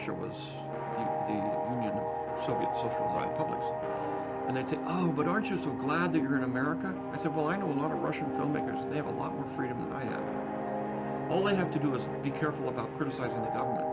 Russia was the Union of Soviet Socialist Republics. And they'd say, oh, but aren't you so glad that you're in America? I said, well, I know a lot of Russian filmmakers, and they have a lot more freedom than I have. All they have to do is be careful about criticizing the government.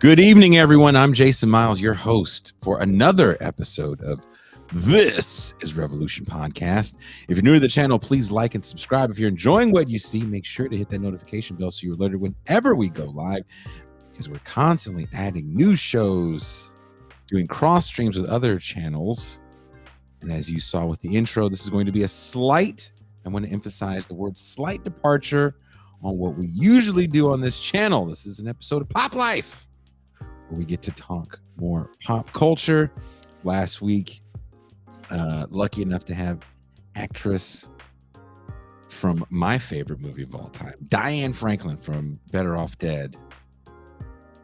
Good evening, everyone. I'm Jason Miles, your host for another episode of This is Revolution Podcast. If you're new to the channel, please like and subscribe. If you're enjoying what you see, make sure to hit that notification bell so you're alerted whenever we go live, because we're constantly adding new shows, doing cross streams with other channels. And as you saw with the intro, this is going to be a slight, I want to emphasize the word slight, departure on what we usually do on this channel. This is an episode of Pop Life, where we get to talk more pop culture. Last week, lucky enough to have actress from my favorite movie of all time, Diane Franklin from Better Off Dead.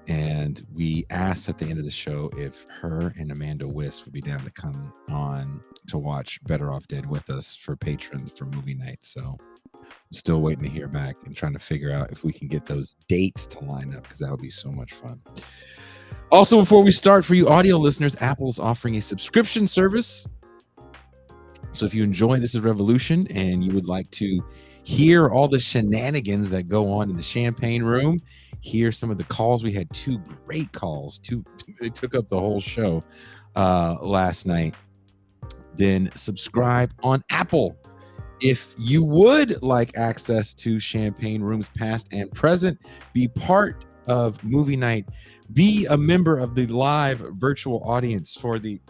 And we asked at the end of the show if her and Amanda Wiss would be down to come on to watch Better Off Dead with us for patrons for movie night. So I'm still waiting to hear back and trying to figure out if we can get those dates to line up, because that would be so much fun. Also, before we start, for you audio listeners, Apple's offering a subscription service. So if you enjoy This is Revolution and you would like to hear all the shenanigans that go on in the champagne room, hear some of the calls. We had two great calls. It took up the whole show last night. Then subscribe on Apple. If you would like access to champagne rooms past and present, be part of movie night, be a member of the live virtual audience for the,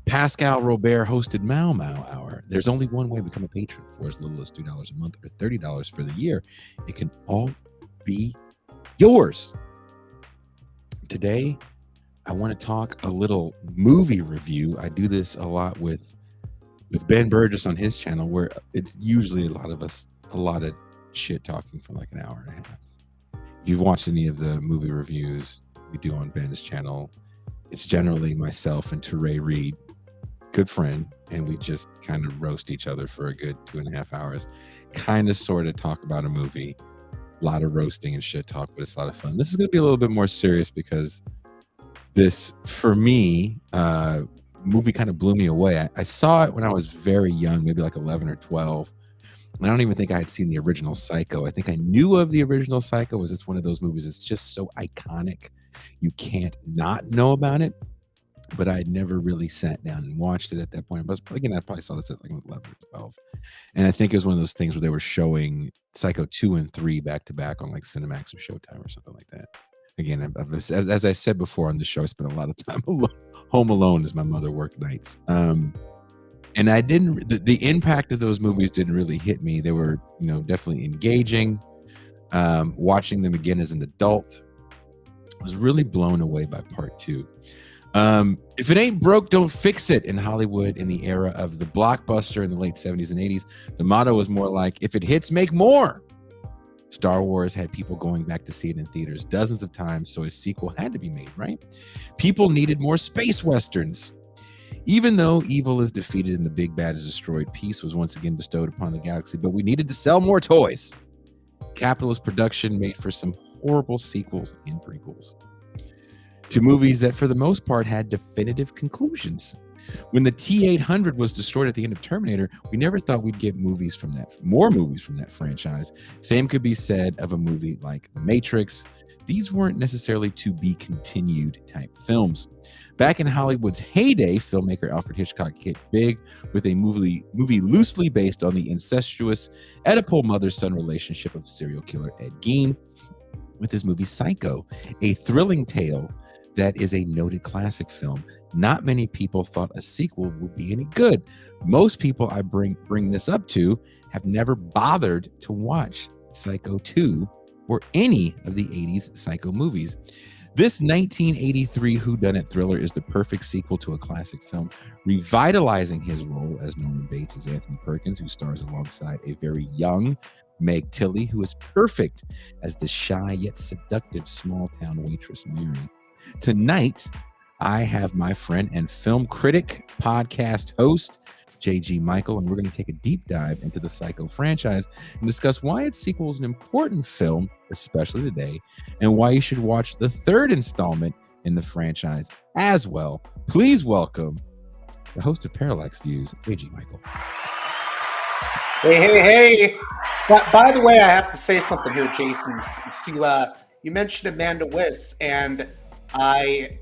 Pascal Robert hosted Mau Mau Hour. There's only one way to become a patron, for as little as $2 a month or $30 for the year. It can all be yours. Today, I want to talk a little movie review. I do this a lot with Ben Burgess on his channel, where it's usually a lot of shit talking for like an hour and a half. If you've watched any of the movie reviews we do on Ben's channel, it's generally myself and Teray Reed, good friend, and we just kind of roast each other for a good 2.5 hours, kind of sort of talk about a movie. A lot of roasting and shit talk, but it's a lot of fun. This is going to be a little bit more serious, because this, for me, movie kind of blew me away. I saw it when I was very young, maybe like 11 or 12. And I don't even think I had seen the original Psycho. I think I knew of the original Psycho, as it's one of those movies that's just so iconic, you can't not know about it. But I had never really sat down and watched it at that point. But again, I probably saw this at like 11 or 12. And I think it was one of those things where they were showing Psycho 2 and 3 back to back on like Cinemax or Showtime or something like that. Again, as I said before on the show, I spent a lot of time home alone as my mother worked nights. And I didn't, the impact of those movies didn't really hit me. They were, definitely engaging. Watching them again as an adult, I was really blown away by part 2. If it ain't broke, don't fix it in Hollywood in the era of the blockbuster in the late 70s and 80s. The motto was more like, if it hits, make more. Star Wars had people going back to see it in theaters dozens of times, so a sequel had to be made, right? People needed more space westerns. Even though evil is defeated and the big bad is destroyed, peace was once again bestowed upon the galaxy, but we needed to sell more toys. Capitalist production made for some horrible sequels and prequels to movies that for the most part had definitive conclusions. When the T-800 was destroyed at the end of Terminator, we never thought we'd get more movies from that franchise. Same could be said of a movie like The Matrix. These weren't necessarily to be continued type films. Back in Hollywood's heyday, filmmaker Alfred Hitchcock hit big with a movie loosely based on the incestuous Oedipal mother-son relationship of serial killer Ed Gein. with his movie Psycho, a thrilling tale that is a noted classic film. Not many people thought a sequel would be any good. Most people I bring this up to have never bothered to watch Psycho 2 or any of the 80s Psycho movies. This 1983 whodunit thriller is the perfect sequel to a classic film, revitalizing his role as Norman Bates as Anthony Perkins, who stars alongside a very young Meg Tilly, who is perfect as the shy yet seductive small-town waitress Mary. Tonight, I have my friend and film critic, podcast host, J.G. Michael, and we're going to take a deep dive into the Psycho franchise and discuss why its sequel is an important film, especially today, and why you should watch the third installment in the franchise as well. Please welcome the host of Parallax Views, J.G. Michael. Hey. By the way, I have to say something here, Jason. You mentioned Amanda Wyss, and I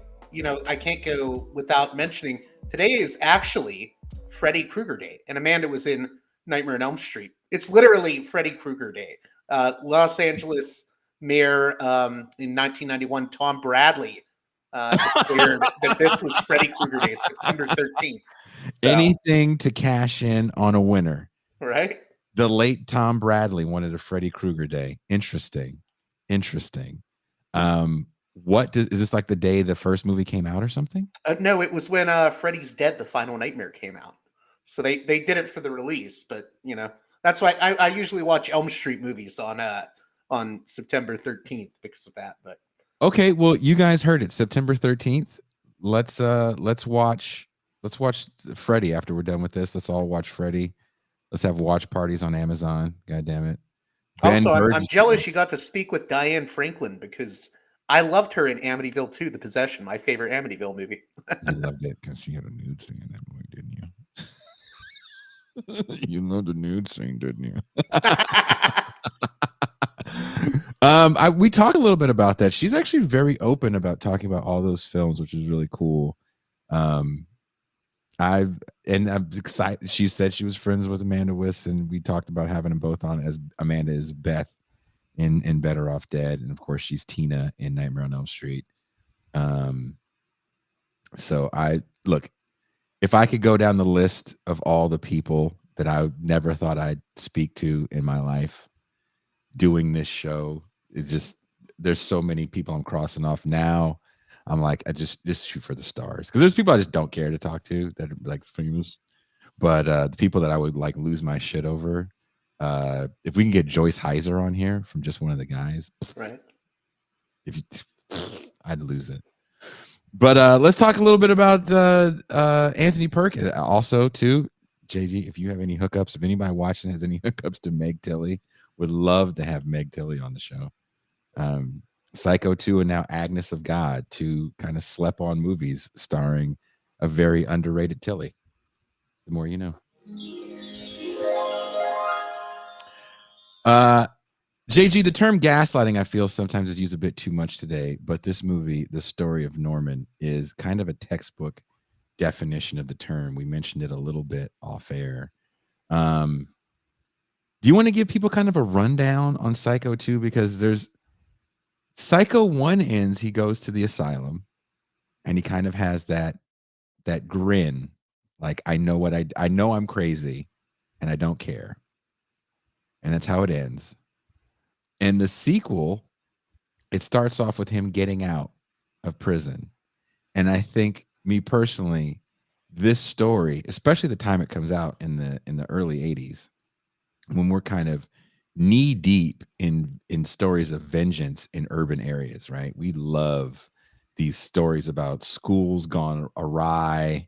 can't go without mentioning today is actually Freddy Krueger Day, and Amanda was in Nightmare on Elm Street. It's literally Freddy Krueger Day. Los Angeles mayor in 1991, Tom Bradley, declared that this was Freddy Krueger Day, September 13th. So, anything to cash in on a winner. Right? The late Tom Bradley wanted a Freddy Krueger Day. Interesting. Is this like the day the first movie came out or something? No, it was when Freddy's Dead: The Final Nightmare came out. So they did it for the release, but that's why I usually watch Elm Street movies on September 13th because of that. But okay, well, you guys heard it, September 13th. Let's watch Freddy after we're done with this. Let's all watch Freddy. Let's have watch parties on Amazon. God damn it. Also, I'm jealous you got to speak with Diane Franklin because I loved her in Amityville 2, The Possession, my favorite Amityville movie. You loved it because she had a nude scene in that movie, didn't you? You loved the nude scene, didn't you? We talked a little bit about that. She's actually very open about talking about all those films, which is really cool. I'm excited. She said she was friends with Amanda Wyss, and we talked about having them both on, as Amanda is Beth in Better Off Dead, and of course she's Tina in Nightmare on Elm Street. So if I could go down the list of all the people that I never thought I'd speak to in my life doing this show, there's so many people I'm crossing off now. I'm like, I just shoot for the stars, because there's people I just don't care to talk to that are like famous, but the people that I would like lose my shit over, if we can get Joyce Heiser on here from Just One of the Guys, right? I'd lose it. But let's talk a little bit about Anthony Perkins. Also, too, JG, if you have any hookups, if anybody watching has any hookups to Meg Tilly, would love to have Meg Tilly on the show. Psycho 2 and now Agnes of God, two kind of slept-on movies starring a very underrated Tilly. The more you know. JG, the term gaslighting, I feel sometimes is used a bit too much today, but this movie, The Story of Norman, is kind of a textbook definition of the term. We mentioned it a little bit off air. Do you want to give people kind of a rundown on Psycho 2? Because there's Psycho 1 ends, he goes to the asylum, and he kind of has that grin, like, I know I'm crazy, and I don't care. And that's how it ends. And the sequel, it starts off with him getting out of prison. And I think, me personally, this story, especially the time it comes out in the early 80s, when we're kind of knee deep in stories of vengeance in urban areas, right? We love these stories about schools gone awry,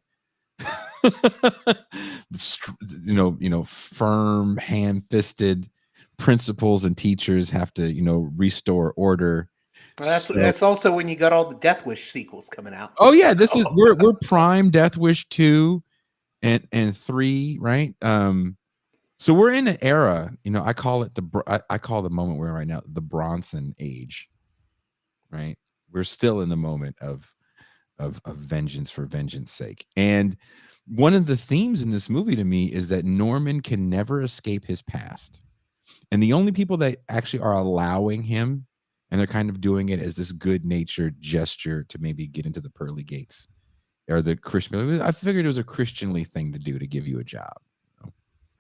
firm, ham-fisted principals and teachers have to, restore order. That's also when you got all the Death Wish sequels coming out. Oh yeah, we're prime Death Wish 2 and 3, right? So we're in an era, I call it I call the moment we're in right now the Bronson age, right? We're still in the moment of vengeance for vengeance sake. And one of the themes in this movie to me is that Norman can never escape his past. And the only people that actually are allowing him and they're kind of doing it as this good-natured gesture to maybe get into the pearly gates or the Christian. I figured it was a Christianly thing to do to give you a job,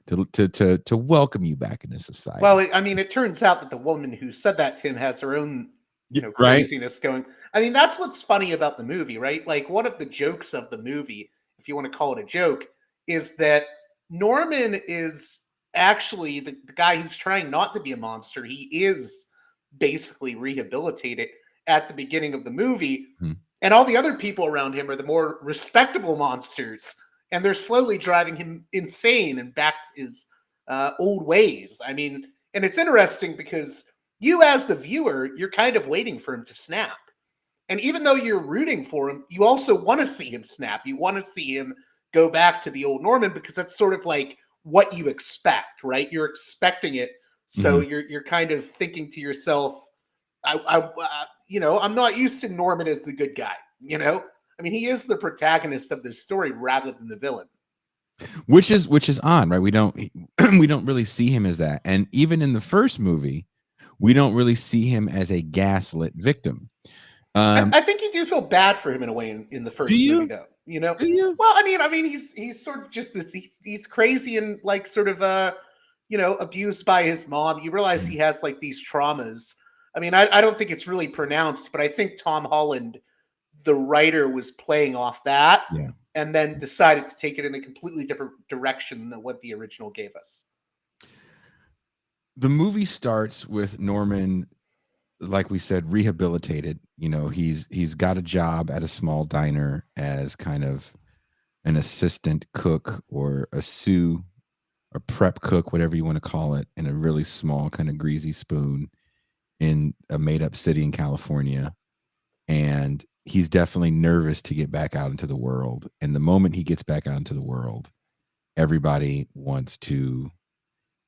to welcome you back into society. Well, I mean, it turns out that the woman who said that to him has her own, Right. craziness going. I mean, that's what's funny about the movie, right? Like, one of the jokes of the movie, if you want to call it a joke, is that Norman is actually the guy who's trying not to be a monster. He is basically rehabilitated at the beginning of the movie, Hmm. and all the other people around him are the more respectable monsters, and they're slowly driving him insane and back to his old ways. I mean, and it's interesting because you, as the viewer, you're kind of waiting for him to snap. And even though you're rooting for him, you also want to see him snap. You want to see him go back to the old Norman because that's sort of like what you expect, right? You're expecting it, so you're kind of thinking to yourself, I'm not used to Norman as the good guy. I mean, he is the protagonist of this story rather than the villain. Which is odd, right? We don't we don't really see him as that, and even in the first movie, we don't really see him as a gaslit victim. I think you do feel bad for him in a way in the first movie, though. Do you? Well, I mean, he's sort of just this. He's crazy and like sort of abused by his mom. You realize he has like these traumas. I mean, I don't think it's really pronounced, but I think Tom Holland, the writer, was playing off that, Yeah. and then decided to take it in a completely different direction than what the original gave us. The movie starts with Norman, like we said, rehabilitated. He's got a job at a small diner as kind of an assistant cook or a sous or prep cook, whatever you want to call it, in a really small kind of greasy spoon in a made-up city in California. And he's definitely nervous to get back out into the world. And the moment he gets back out into the world, everybody wants to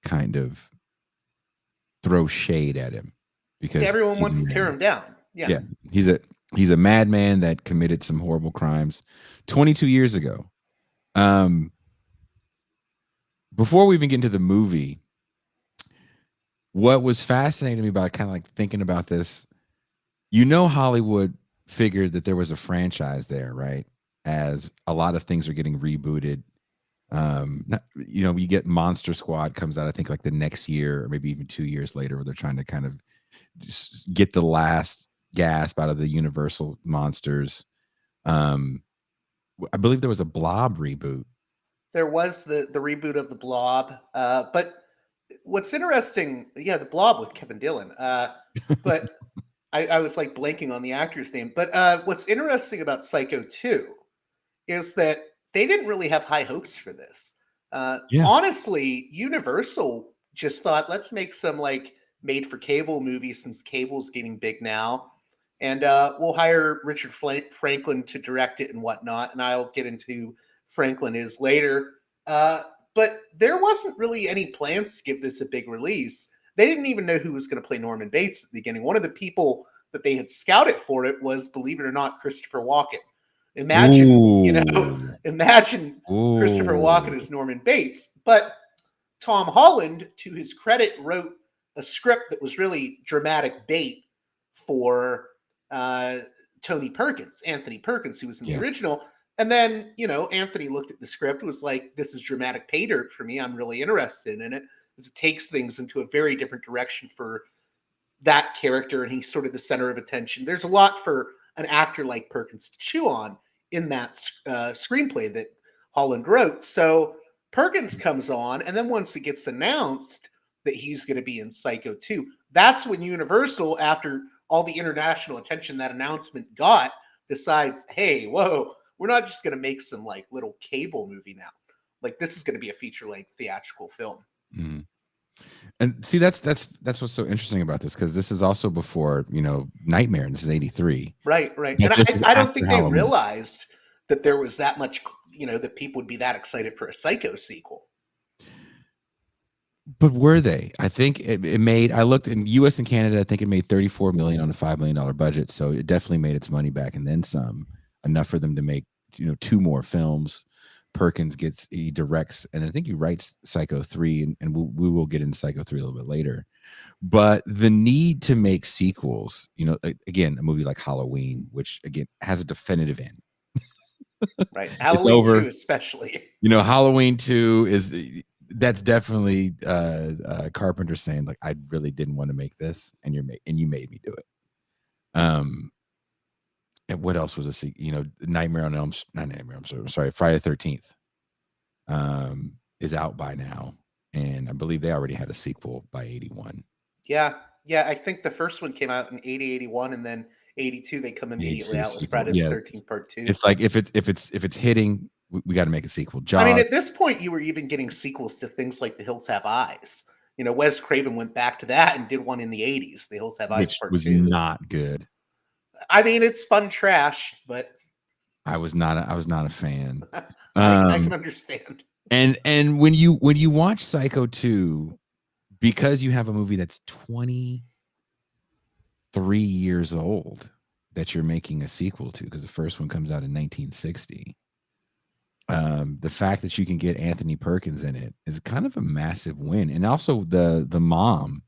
kind of throw shade at him because Everyone he's wants to tear him down. Yeah, he's a madman that committed some horrible crimes 22 years ago. Before we even get into the movie, what was fascinating to me about kind of like thinking about this, Hollywood figured that there was a franchise there, right? As a lot of things are getting rebooted. You get Monster Squad comes out, I think like the next year or maybe even 2 years later, where they're trying to kind of just get the last gasp out of the Universal monsters. I believe there was a Blob reboot. There was the reboot of the Blob, but what's interesting, the Blob with Kevin Dillon. But I was like blanking on the actor's name. But what's interesting about Psycho 2 is that they didn't really have high hopes for this. Honestly, Universal just thought, let's make some like made for cable movies since cable's getting big now. And we'll hire Richard Franklin to direct it and whatnot. And I'll get into who Franklin is later. But there wasn't really any plans to give this a big release. They didn't even know who was going to play Norman Bates at the beginning. One of the people that they had scouted for it was, believe it or not, Christopher Walken. Imagine Christopher Walken as Norman Bates. But Tom Holland, to his credit, wrote a script that was really dramatic bait for Anthony Perkins, who was in the original. And then, Anthony looked at the script, was like, this is dramatic pay dirt for me. I'm really interested in it. Because it takes things into a very different direction for that character, and he's sort of the center of attention. There's a lot for an actor like Perkins to chew on in that screenplay that Holland wrote. So Perkins comes on, and then once it gets announced that he's going to be in Psycho 2, that's when Universal, after all the international attention that announcement got, decides, hey, whoa, we're not just going to make some like little cable movie now. Like, this is going to be a feature-length theatrical film. Mm-hmm. And see, that's what's so interesting about this, because this is also before Nightmare, and this is 83. Right. And I don't think they realized that there was that much, that people would be that excited for a Psycho sequel. But were they? I think it made. I looked in U.S. and Canada. I think it made $34 million on a $5 million budget. So it definitely made its money back and then some, enough for them to make 2 more films. Perkins he directs, and I think he writes Psycho 3, and we will get into Psycho 3 a little bit later. But the need to make sequels, again, a movie like Halloween, which again has a definitive end. Right. It's Halloween over. 2 especially. Halloween 2 that's definitely Carpenter saying, like, I really didn't want to make this, and you made me do it. And what else was Nightmare on Elm Street, not Nightmare on Elm Street, sorry, Friday the 13th is out by now, and I believe they already had a sequel by 81. Yeah. I think the first one came out in 80, 81, and then 82 they come immediately out with Friday the 13th Part 2. It's like if it's hitting, we got to make a sequel. Jaws. I mean, at this point, you were even getting sequels to things like The Hills Have Eyes. Wes Craven went back to that and did one in the 80s, The Hills Have Eyes which Part was 2. not good. I mean, it's fun trash, but I was not a fan. I can understand. And when you watch Psycho 2, because you have a movie that's 23 years old that you're making a sequel to, because the first one comes out in 1960. The fact that you can get Anthony Perkins in it is kind of a massive win, and also the mom,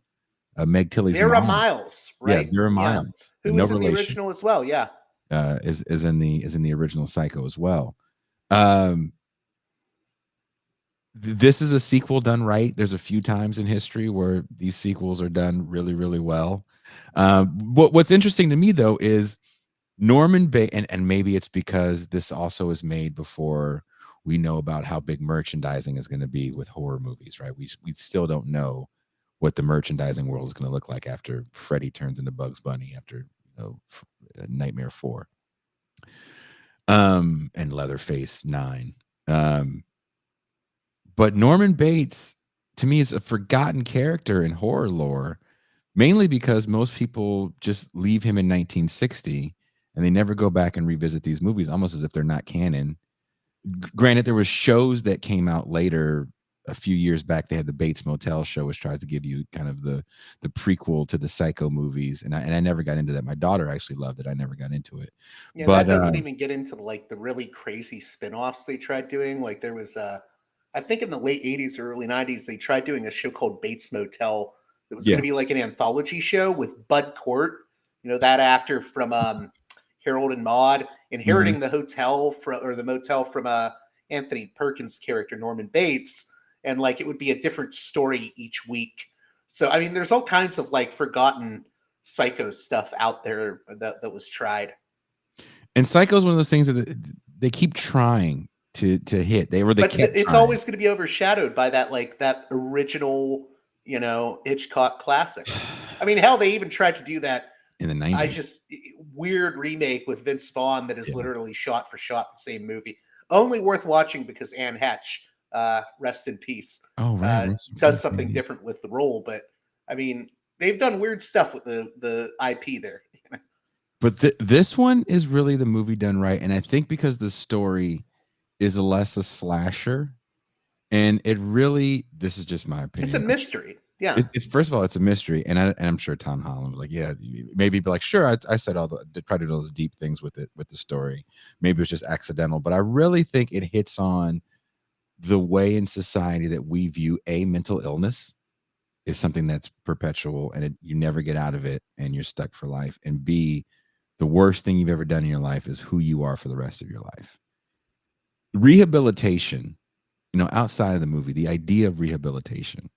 Meg Tilly's Vera mom, Miles, right? Yeah, Vera Miles, who was in the original as well. Yeah, is in the original Psycho as well. This is a sequel done right. There's a few times in history where these sequels are done really, really well. What's interesting to me, though, is Norman Bates, and maybe it's because this also is made before we know about how big merchandising is going to be with horror movies, right? We still don't know what the merchandising world is going to look like after Freddy turns into Bugs Bunny, after Nightmare 4, and Leatherface 9. But Norman Bates, to me, is a forgotten character in horror lore, mainly because most people just leave him in 1960 and they never go back and revisit these movies, almost as if they're not canon. Granted, there was shows that came out later. A few years back, they had the Bates Motel show, which tries to give you kind of the prequel to the Psycho movies, and I never got into that. My daughter actually loved it. I never got into it. Yeah, but that doesn't even get into like the really crazy spin-offs they tried doing. Like there was I think in the late 80s or early 90s, they tried doing a show called Bates Motel that was going to be like an anthology show with Bud Cort, that actor from Harold and Maude, inheriting the hotel the motel from Anthony Perkins' character Norman Bates, and like it would be a different story each week. So I mean, there's all kinds of like forgotten Psycho stuff out there that was tried. And Psycho is one of those things that they keep trying to hit. It's always going to be overshadowed by that original, Hitchcock classic. I mean, hell, they even tried to do that in the 90s. Weird remake with Vince Vaughn that is literally shot for shot the same movie. Only worth watching because Anne Hatch, rest in peace, does something different with the role. But I mean, they've done weird stuff with the IP there. But this one is really the movie done right, and I think because the story is less a slasher, and it really, this is just my opinion, it's a mystery. Yeah, it's first of all, it's a mystery, and I'm sure Tom Holland was like, yeah, maybe be like, sure, I said tried to do all those deep things with the story. Maybe it was just accidental, but I really think it hits on the way in society that we view mental illness is something that's perpetual, and you never get out of it, and you're stuck for life. And B, the worst thing you've ever done in your life is who you are for the rest of your life. Rehabilitation, outside of the movie, the idea of rehabilitation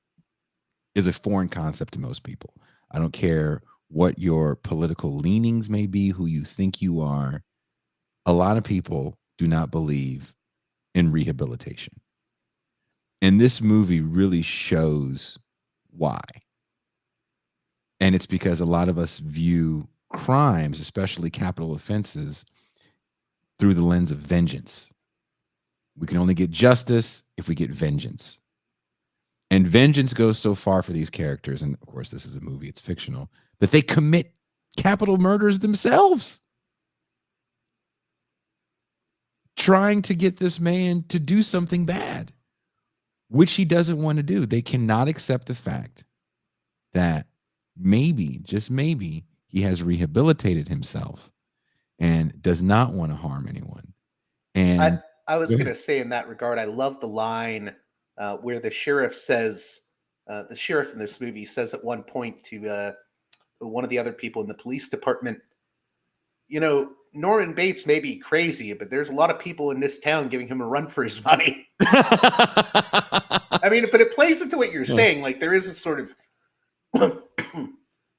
is a foreign concept to most people. I don't care what your political leanings may be, who you think you are. A lot of people do not believe in rehabilitation. And this movie really shows why. And it's because a lot of us view crimes, especially capital offenses, through the lens of vengeance. We can only get justice if we get vengeance. And vengeance goes so far for these characters, and of course this is a movie, it's fictional, that they commit capital murders themselves, trying to get this man to do something bad, which he doesn't want to do. They cannot accept the fact that maybe, just maybe, he has rehabilitated himself and does not want to harm anyone. And I was Go going ahead. to say in that regard, I love the line where the sheriff says, the sheriff in this movie says at one point to one of the other people in the police department, you know, Norman Bates may be crazy, but there's a lot of people in this town giving him a run for his money. I mean, but it plays into what you're Yeah. saying. Like there is a sort of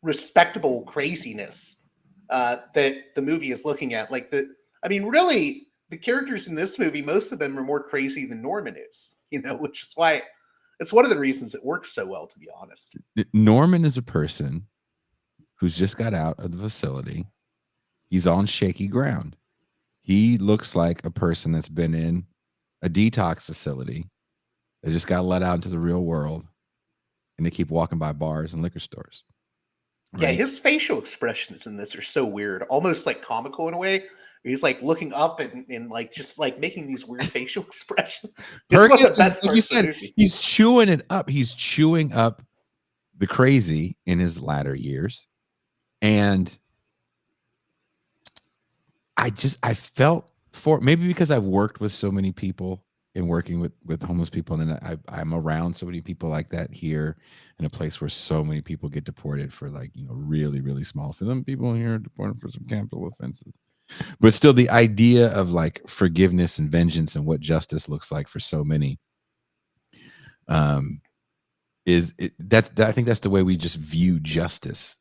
respectable craziness that the movie is looking at. Like I mean, really, the characters in this movie, most of them are more crazy than Norman is. You know, which is why it's one of the reasons it works so well, to be honest. Norman is a person who's just got out of the facility. He's on shaky ground. He looks like a person that's been in a detox facility. They just got let out into the real world, and they keep walking by bars and liquor stores. Yeah, Right? his facial expressions in this are so weird, almost like comical in a way. He's like looking up and like just like making these weird facial expressions. It's one of the Perkins is, best like you parts of the said, movie. he's chewing it up. He's chewing up the crazy in his latter years. And I felt for, maybe because I've worked with so many people and working with homeless people, and then I'm around so many people like that here in a place where so many people get deported for, like, you know, really, really small. For them people here are deported for some capital offenses. But still, the idea of like forgiveness and vengeance and what justice looks like for so many, I think that's the way we just view justice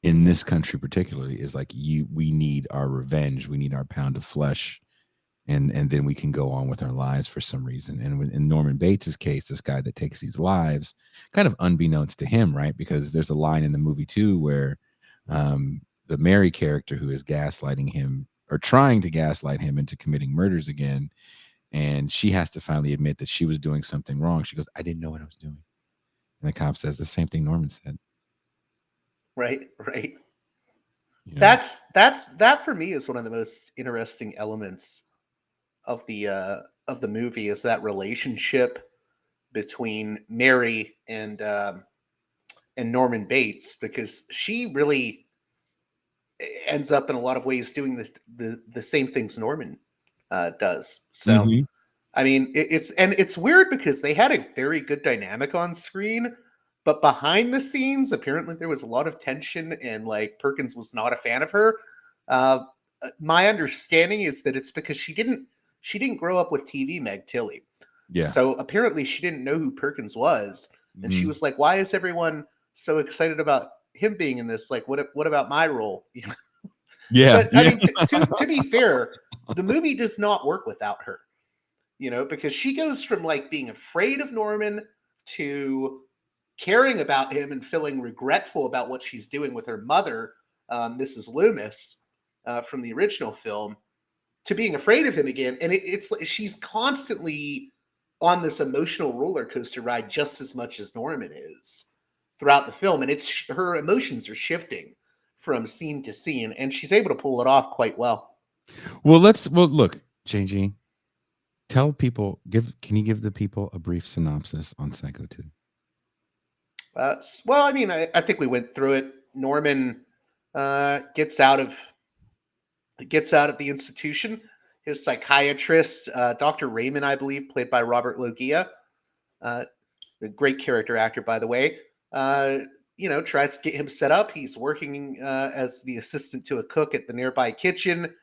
in this country, particularly, is like, we need our revenge, we need our pound of flesh, and then we can go on with our lives for some reason. And in Norman Bates's case, this guy that takes these lives, kind of unbeknownst to him, right? Because there's a line in the movie too where the Mary character, who is gaslighting him or trying to gaslight him into committing murders again, and she has to finally admit that she was doing something wrong. She goes, "I didn't know what I was doing." And the cop says the same thing Norman said. Right, right. You know? That for me is one of the most interesting elements of the movie is that relationship between Mary and Norman Bates, because she really ends up in a lot of ways doing the same things Norman does. So Mhm. I mean, it's weird because they had a very good dynamic on screen, but behind the scenes, apparently there was a lot of tension, and like Perkins was not a fan of her. Uh, my understanding is that it's because she didn't grow up with TV Meg Tilly, Yeah. so apparently she didn't know who Perkins was, and she Mm. was like, "Why is everyone so excited about him being in this? Like, what about my role?" Yeah. But I Yeah. mean, to be fair, the movie does not work without her, you know, because she goes from like being afraid of Norman to caring about him and feeling regretful about what she's doing with her mother, Mrs. Loomis, from the original film, to being afraid of him again. And it's like she's constantly on this emotional roller coaster ride just as much as Norman is throughout the film. And it's her emotions are shifting from scene to scene, and she's able to pull it off quite well. Well, look, JG, tell people, can you give the people a brief synopsis on Psycho 2? Well, I mean, I think we went through it. Norman gets out of the institution. His psychiatrist, Dr. Raymond, I believe, played by Robert Loggia, a great character actor, by the way, you know, tries to get him set up. He's working as the assistant to a cook at the nearby kitchen,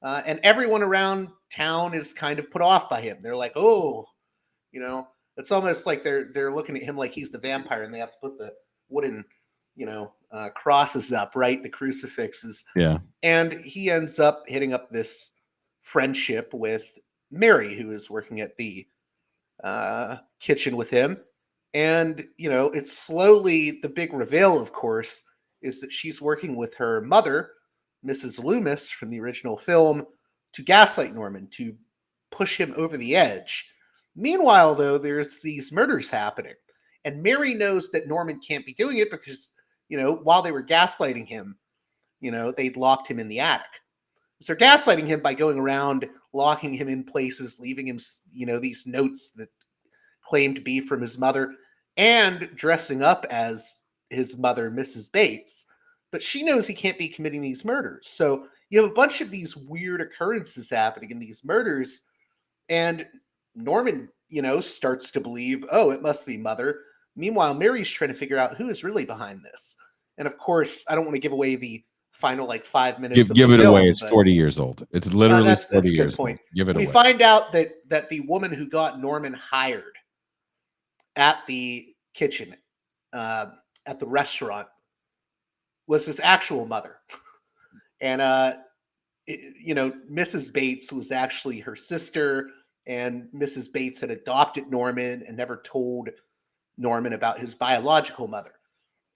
and everyone around town is kind of put off by him. They're like, "Oh, you know," it's almost like they're looking at him like he's the vampire, and they have to put the wooden, you know, crosses up, right, the crucifixes, Yeah. and he ends up hitting up this friendship with Mary, who is working at the kitchen with him. And, you know, it's slowly the big reveal, of course, is that she's working with her mother, Mrs. Loomis from the original film, to gaslight Norman, to push him over the edge. Meanwhile, though, there's these murders happening. And Mary knows that Norman can't be doing it because, you know, while they were gaslighting him, you know, they'd locked him in the attic. So they're gaslighting him by going around, locking him in places, leaving him, you know, these notes that claim to be from his mother, and dressing up as his mother, Mrs. Bates. But she knows he can't be committing these murders. So you have a bunch of these weird occurrences happening in these murders. And Norman, starts to believe, oh, it must be Mother. Meanwhile, Mary's trying to figure out who is really behind this. And of course, I don't want to give away the final 5 minutes of the Give it away. film, It's but 40 years old. It's literally that's 40 a good years point. old. Give it We away. find out that the woman who got Norman hired at the kitchen, at the restaurant, was his actual mother. And Mrs. Bates was actually her sister, and Mrs. Bates had adopted Norman and never told Norman about his biological mother.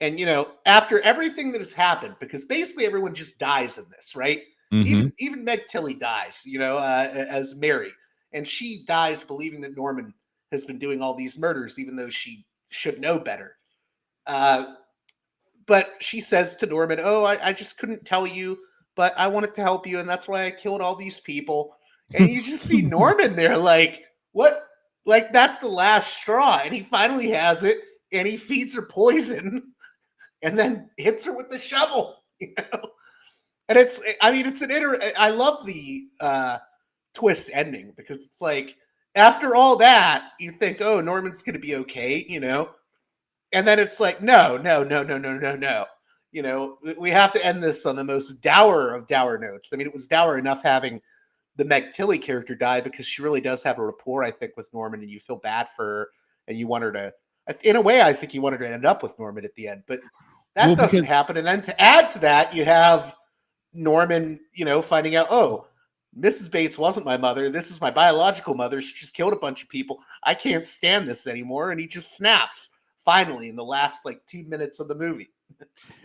And after everything that has happened, because basically everyone just dies in this, right? Mhm. Even Meg Tilly dies, as Mary, and she dies believing that Norman has been doing all these murders, even though she should know better. But she says to Norman, "Oh, I just couldn't tell you, but I wanted to help you, and that's why I killed all these people." And you just see Norman there, like, what? Like, that's the last straw, and he finally has it, and he feeds her poison, and then hits her with the shovel. And I love the twist ending, because it's like, after all that, you think, oh, Norman's going to be okay, and then it's like, no, no, no, no, no, no, no. We have to end this on the most dour of dour notes. I mean, it was dour enough having the Meg Tilly character die, because she really does have a rapport, I think, with Norman, and you feel bad for her, and you want her to, in a way, I think you want her to end up with Norman at the end, but that doesn't happen. And then to add to that, you have Norman, finding out, oh, Mrs. Bates wasn't my mother. This is my biological mother. She just killed a bunch of people. I can't stand this anymore. And he just snaps finally in the last 2 minutes of the movie.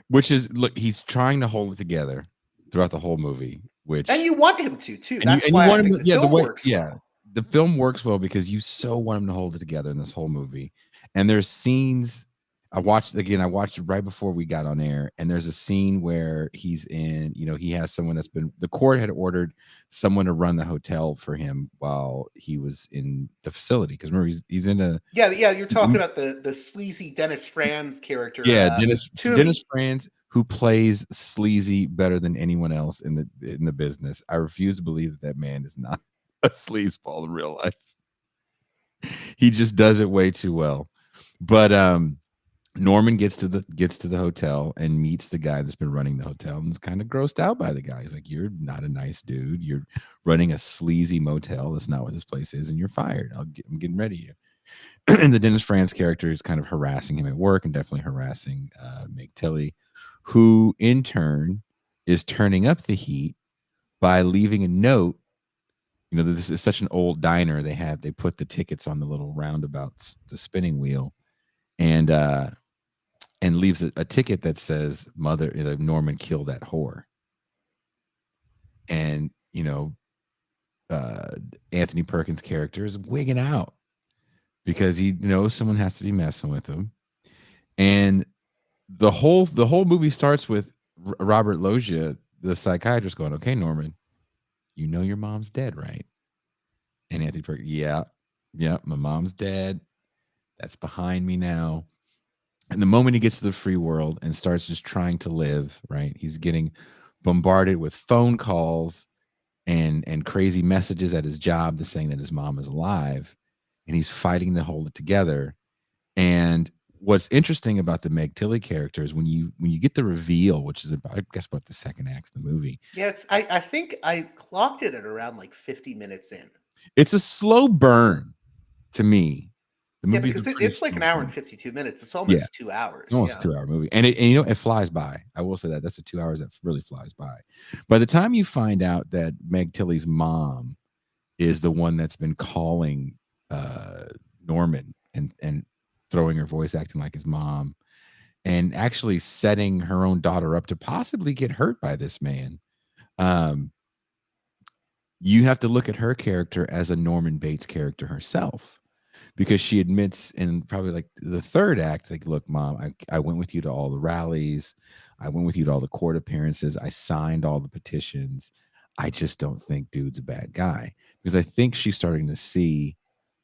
Which is, look, he's trying to hold it together throughout the whole movie, and you want him to too. That's you why want I think him, the film works. Well. The film works well because you so want him to hold it together in this whole movie. And there's scenes I watched it right before we got on air, and there's a scene where he's in, he has someone the court had ordered someone to run the hotel for him while he was in the facility. Because remember, he's in a you're talking about the sleazy Dennis Franz character. Dennis Franz, who plays sleazy better than anyone else in the business. I refuse to believe that man is not a sleazeball in real life. He just does it way too well. But Norman gets to the hotel and meets the guy that's been running the hotel, and is kind of grossed out by the guy. He's like, "You're not a nice dude. You're running a sleazy motel. That's not what this place is, and you're fired. I'm getting rid of you." And the Dennis Franz character is kind of harassing him at work, and definitely harassing Meg Tilly, who in turn is turning up the heat by leaving a note. This is such an old diner. They put the tickets on the little roundabouts, the spinning wheel, and leaves a ticket that says, "Mother, Norman killed that whore." And Anthony Perkins' character is wigging out because he knows someone has to be messing with him. And the whole movie starts with Robert Loggia, the psychiatrist, going, "Okay, Norman, your mom's dead, right?" And Anthony Perkins, yeah, my mom's dead. That's behind me now. And the moment he gets to the free world and starts just trying to live, right, he's getting bombarded with phone calls and crazy messages at his job that's saying that his mom is alive, and he's fighting to hold it together. And what's interesting about the Meg Tilly character is when you get the reveal, which is about the second act of the movie. Yeah, I think I clocked it at around 50 minutes in. It's a slow burn to me. The movie, because it's like an hour and 52 minutes. It's almost 2 hours. Almost a 2-hour movie. And it flies by. I will say that. That's the 2 hours that really flies by. By the time you find out that Meg Tilly's mom is the one that's been calling Norman and throwing her voice, acting like his mom, and actually setting her own daughter up to possibly get hurt by this man, you have to look at her character as a Norman Bates character herself. Because she admits in probably the third act, "Look, Mom, I went with you to all the rallies. I went with you to all the court appearances. I signed all the petitions. I just don't think dude's a bad guy." Because I think she's starting to see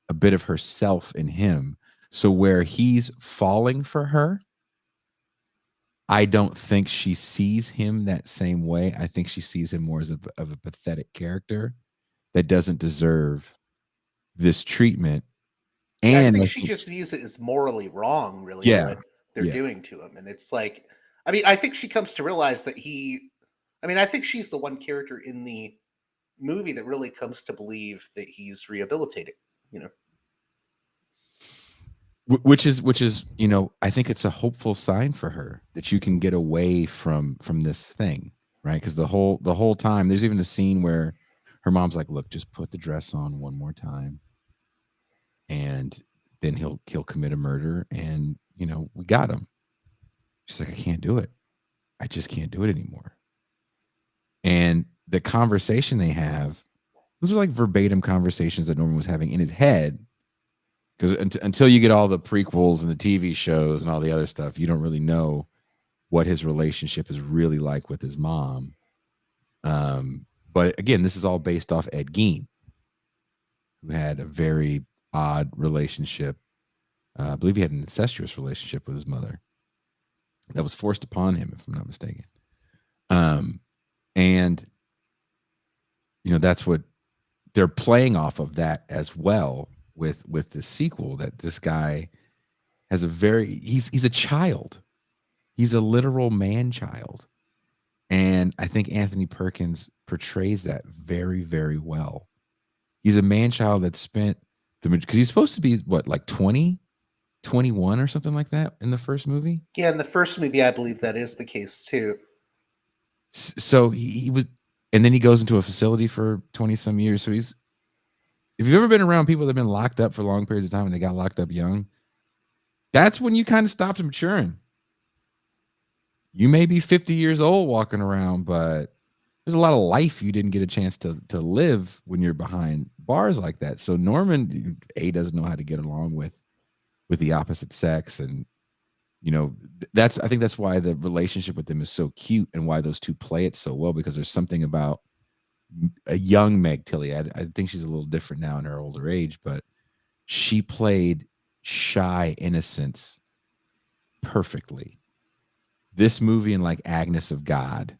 a bit of herself in him. So where he's falling for her, I don't think she sees him that same way. I think she sees him more as of a pathetic character that doesn't deserve this treatment. Yeah, I And think I she think, just views it as morally wrong, really, yeah, what they're yeah. doing to him. And it's like, I mean, I think she comes to realize that I think she's the one character in the movie that really comes to believe that he's rehabilitated, you know? Which is, you know, I think it's a hopeful sign for her that you can get away from this thing, right? Because the whole time, there's even a scene where her mom's like, "Look, just put the dress on one more time, and then he'll commit a murder, and you know we got him." She's like, "I can't do it. I just can't do it anymore." And the conversation they have, those are like verbatim conversations that Norman was having in his head. Because until you get all the prequels and the TV shows and all the other stuff, you don't really know what his relationship is really like with his mom. But again, this is all based off Ed Gein, who had a very odd relationship. I believe he had an incestuous relationship with his mother that was forced upon him, if I'm not mistaken. Um, and you know that's what they're playing off of that as well with the sequel. That this guy has he's a child. He's a literal man child. And I think Anthony Perkins portrays that very, very well. He's a man child that spent because he's supposed to be what, like 20, 21 or something like that in the first movie. Yeah, in the first movie, I believe that is the case too. So he was, and then he goes into a facility for 20 some years. So if you've ever been around people that have been locked up for long periods of time and they got locked up young, that's when you kind of stopped maturing. You may be 50 years old walking around, but there's a lot of life you didn't get a chance to live when you're behind bars like that. So Norman doesn't know how to get along with the opposite sex, and you know I think that's why the relationship with them is so cute and why those two play it so well, because there's something about a young Meg Tilly. I think she's a little different now in her older age, but she played shy innocence perfectly. This movie and like Agnes of God.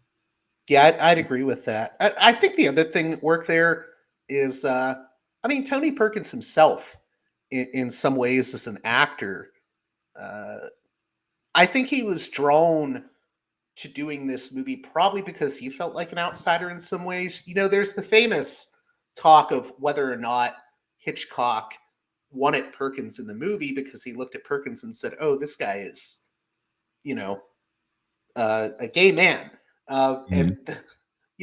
Yeah, I'd agree with that. I think the other thing at work there is, I mean, Tony Perkins himself, in some ways, as an actor, uh, I think he was drawn to doing this movie probably because he felt like an outsider in some ways. You know, there's the famous talk of whether or not Hitchcock wanted Perkins in the movie because he looked at Perkins and said, "Oh, this guy is, you know, a gay man." Mhm. I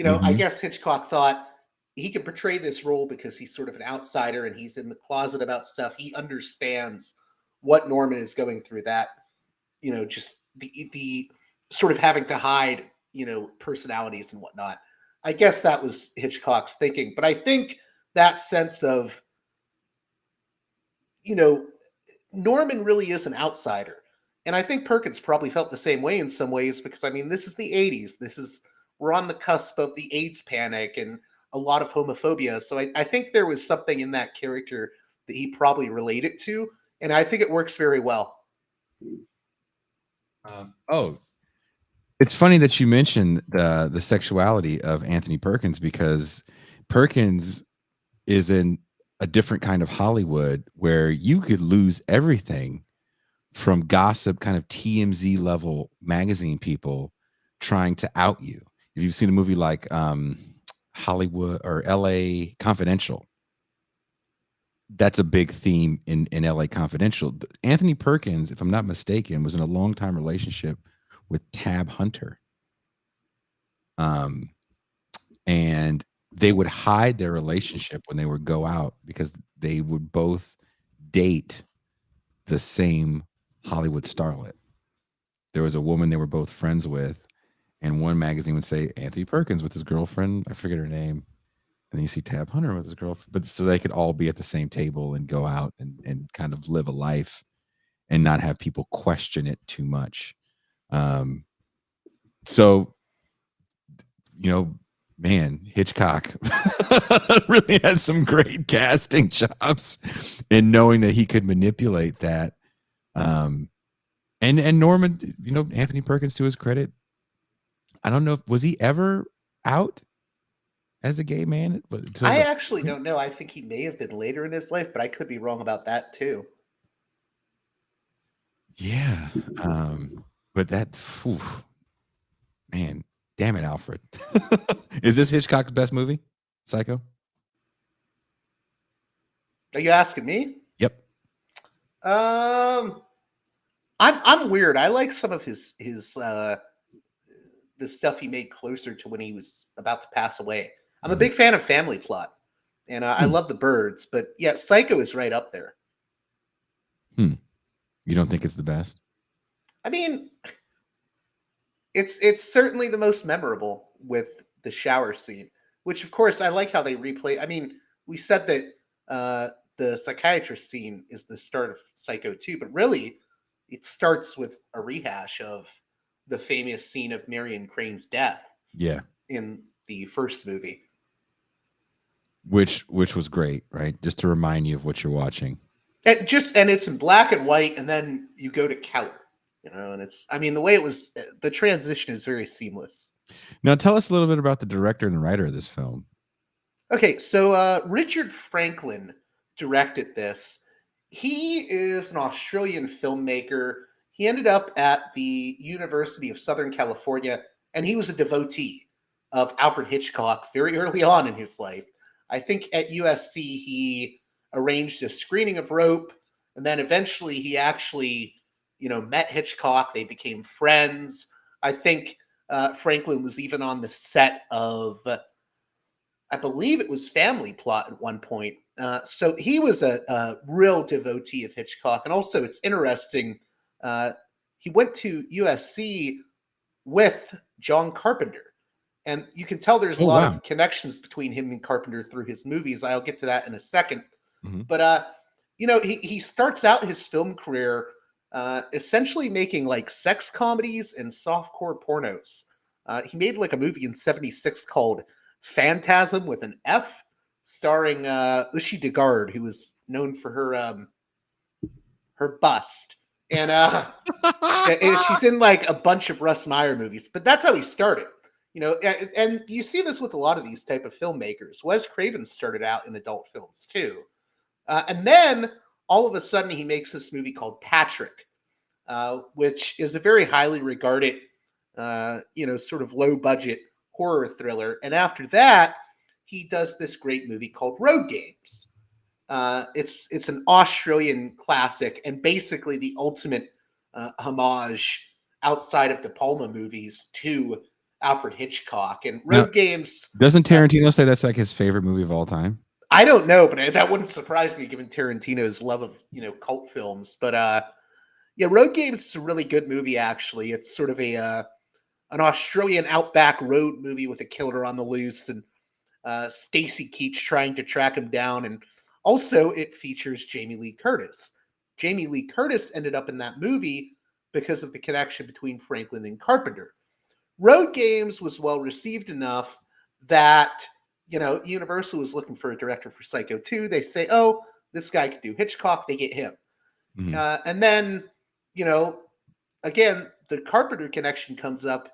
Mhm. guess Hitchcock thought he could portray this role because he's sort of an outsider and he's in the closet about stuff. He understands what Norman is going through. That, just the sort of having to hide, personalities and whatnot. I guess that was Hitchcock's thinking. But I think that sense of, you know, Norman really is an outsider. And I think Perkins probably felt the same way in some ways because, I mean, this is the 80s. We're on the cusp of the AIDS panic and a lot of homophobia. So I think there was something in that character that he probably related to. And I think it works very well. Oh, it's funny that you mentioned the sexuality of Anthony Perkins, because Perkins is in a different kind of Hollywood where you could lose everything from gossip, kind of TMZ level magazine people trying to out you. If you've seen a movie like Hollywood or LA Confidential, that's a big theme in LA Confidential. Anthony Perkins, if I'm not mistaken, was in a long time relationship with Tab Hunter. Um, and they would hide their relationship when they would go out because they would both date the same Hollywood starlet. There was a woman they were both friends with, and one magazine would say Anthony Perkins with his girlfriend, I forget her name, and then you see Tab Hunter with his girlfriend, but so they could all be at the same table and go out and kind of live a life and not have people question it too much. Um, so man, Hitchcock really had some great casting chops in knowing that he could manipulate that. And Norman, Anthony Perkins, to his credit, I don't know was he ever out? as a gay man? But until I actually don't know. I think he may have been later in his life, but I could be wrong about that too. yeah, but that, phew, man, damn it, Alfred. Is this Hitchcock's best movie? Psycho? Are you asking me? Yep. I'm weird. I like some of his the stuff he made closer to when he was about to pass away. I'm a big fan of Family Plot, and I love The Birds, but yeah, Psycho is right up there. You don't think it's the best? I mean, it's certainly the most memorable with the shower scene, which of course I like how they replay. I mean, we said that the psychiatrist scene is the start of Psycho 2, but really it starts with a rehash of the famous scene of Marion Crane's death Yeah. in the first movie. Which was great, right? Just to remind you of what you're watching. And it's in black and white, and then you go to color. And it's, I mean, the way it was, the transition is very seamless. Now, tell us a little bit about the director and writer of this film. Okay, so Richard Franklin directed this. He is an Australian filmmaker. He ended up at the University of Southern California, and he was a devotee of Alfred Hitchcock very early on in his life. I think at USC, he arranged a screening of Rope, and then eventually he actually, met Hitchcock. They became friends. I think Franklin was even on the set of, I believe it was Family Plot at one point. So he was a real devotee of Hitchcock. And also, it's interesting, he went to USC with John Carpenter. And you can tell there's a lot of connections between him and Carpenter through his movies. I'll get to that in a second. Mm-hmm. But, he starts out his film career essentially making like sex comedies and softcore pornos. He made like a movie in '76 called Phantasm with an F, starring Ushi Degard, who was known for her bust. And she's in like a bunch of Russ Meyer movies. But that's how he started. And you see this with a lot of these type of filmmakers. Wes Craven started out in adult films too. And then all of a sudden he makes this movie called Patrick, which is a very highly regarded, sort of low budget horror thriller. And after that, he does this great movie called Road Games. It's an Australian classic and basically the ultimate homage outside of De Palma movies to Alfred Hitchcock. And Road Games. Doesn't Tarantino say that's like his favorite movie of all time? I don't know, but that wouldn't surprise me given Tarantino's love of, cult films. But Road Games is a really good movie, actually. It's sort of an Australian outback road movie with a killer on the loose and Stacy Keach trying to track him down. And also it features Jamie Lee Curtis. Jamie Lee Curtis ended up in that movie because of the connection between Franklin and Carpenter. Road Games was well received enough that Universal was looking for a director for Psycho 2. They say, oh, this guy could do Hitchcock. They get him. Mm-hmm. And then, again, the Carpenter connection comes up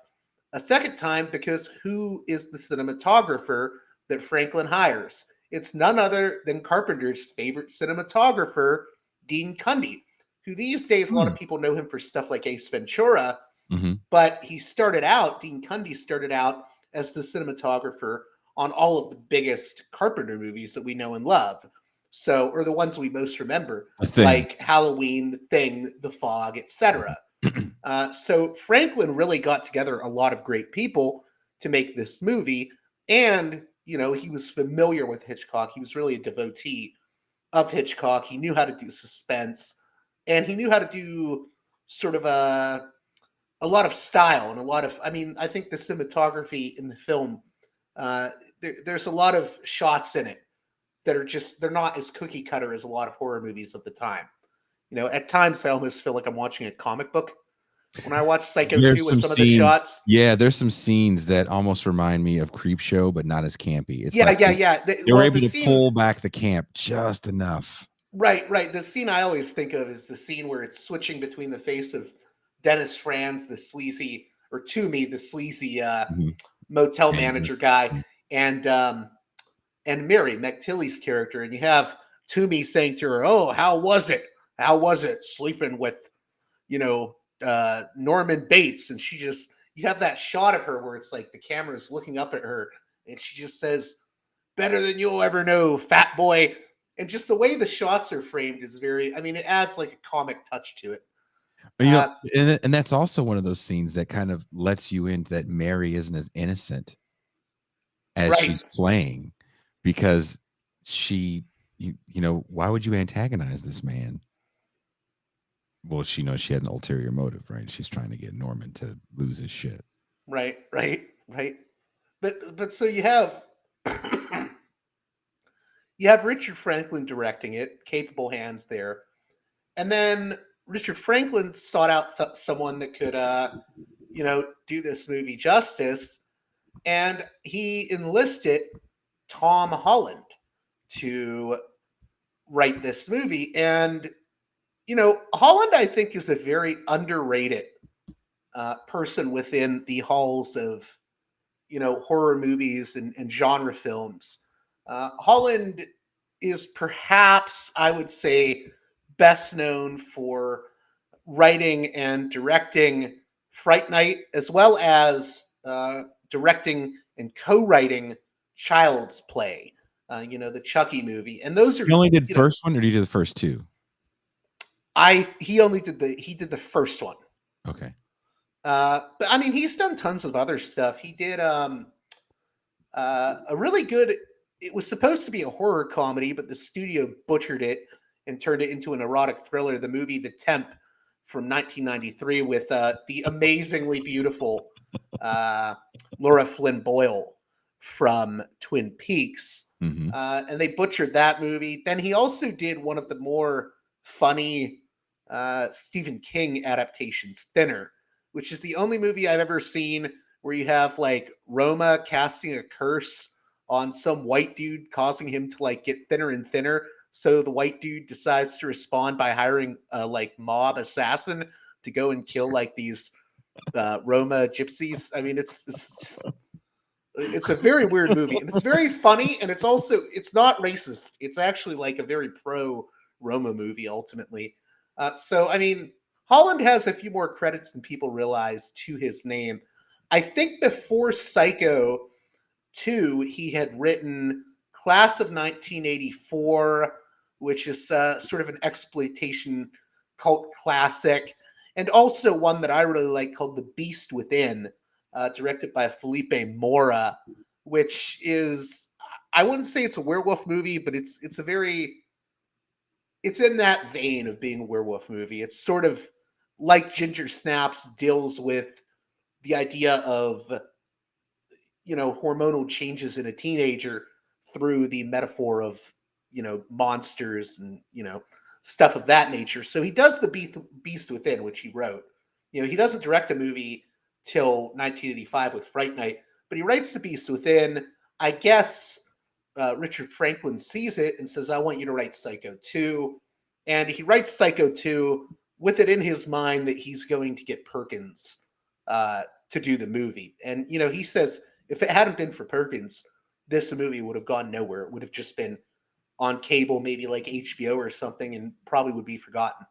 a second time because who is the cinematographer that Franklin hires? It's none other than Carpenter's favorite cinematographer, Dean Cundey, who these days, a lot of people know him for stuff like Ace Ventura. Mm-hmm. But Dean Cundey started out as the cinematographer on all of the biggest Carpenter movies that we know and love. So, or the ones we most remember, like Halloween, The Thing, The Fog, etc. So Franklin really got together a lot of great people to make this movie. And, he was familiar with Hitchcock. He was really a devotee of Hitchcock. He knew how to do suspense and he knew how to do sort of a lot of style and a lot of, I think the cinematography in the film, there's a lot of shots in it that are they're not as cookie cutter as a lot of horror movies of the time. At times I almost feel like I'm watching a comic book when I watch Psycho 2 with some of the shots. Yeah, there's some scenes that almost remind me of Creepshow, but not as campy. It's yeah. They were able to pull back the camp just enough. Right. The scene I always think of is the scene where it's switching between the face of Dennis Franz, the sleazy motel manager guy, and Mary McTilly's character, and you have Toomey saying to her, "Oh, how was it? How was it sleeping with, Norman Bates?" And you have that shot of her where it's like the camera's looking up at her, and she just says, "Better than you'll ever know, fat boy." And just the way the shots are framed is it adds like a comic touch to it. But, Uh, and that's also one of those scenes that kind of lets you into that Mary isn't as innocent as right, she's playing, because why would you antagonize this man? Well, she knows she had an ulterior motive, right? She's trying to get Norman to lose his shit. right, right, right. But so you have you have Richard Franklin directing it, capable hands there. And then Richard Franklin sought out someone that could, do this movie justice, and he enlisted Tom Holland to write this movie. And Holland, I think, is a very underrated person within the halls of horror movies and genre films. Holland is perhaps, I would say, best known for writing and directing Fright Night, as well as directing and co-writing Child's Play, the Chucky movie. And those are, You only did first one, or did you do the first two? he did the first one. Okay. But I mean, he's done tons of other stuff. He did a really good. It was supposed to be a horror comedy, but the studio butchered it and turned it into an erotic thriller. The movie The Temp from 1993 with the amazingly beautiful Laura Flynn Boyle from Twin Peaks. Mm-hmm. And they butchered that movie. Then he also did one of the more funny Stephen King adaptations, Thinner, which is the only movie I've ever seen where you have like Roma casting a curse on some white dude, causing him to like get thinner and thinner. So the white dude decides to respond by hiring a like mob assassin to go and kill like these Roma gypsies. I mean, it's a very weird movie, and it's very funny, and it's not racist. It's actually like a very pro Roma movie ultimately. So I mean, Holland has a few more credits than people realize to his name. I think before Psycho 2, he had written Class of 1984, which is sort of an exploitation cult classic, and also one that I really like called The Beast Within, directed by Felipe Mora, which is, I wouldn't say it's a werewolf movie, but it's in that vein of being a werewolf movie. It's sort of like Ginger Snaps deals with the idea of hormonal changes in a teenager through the metaphor of monsters and stuff of that nature. So he does The Beast Within, which he wrote. He doesn't direct a movie till 1985 with Fright Night, but he writes The Beast Within. I guess Richard Franklin sees it and says, "I want you to write Psycho 2." And he writes Psycho 2 with it in his mind that he's going to get Perkins to do the movie. And, he says, if it hadn't been for Perkins, this movie would have gone nowhere. It would have just been on cable, maybe like HBO or something, and probably would be forgotten.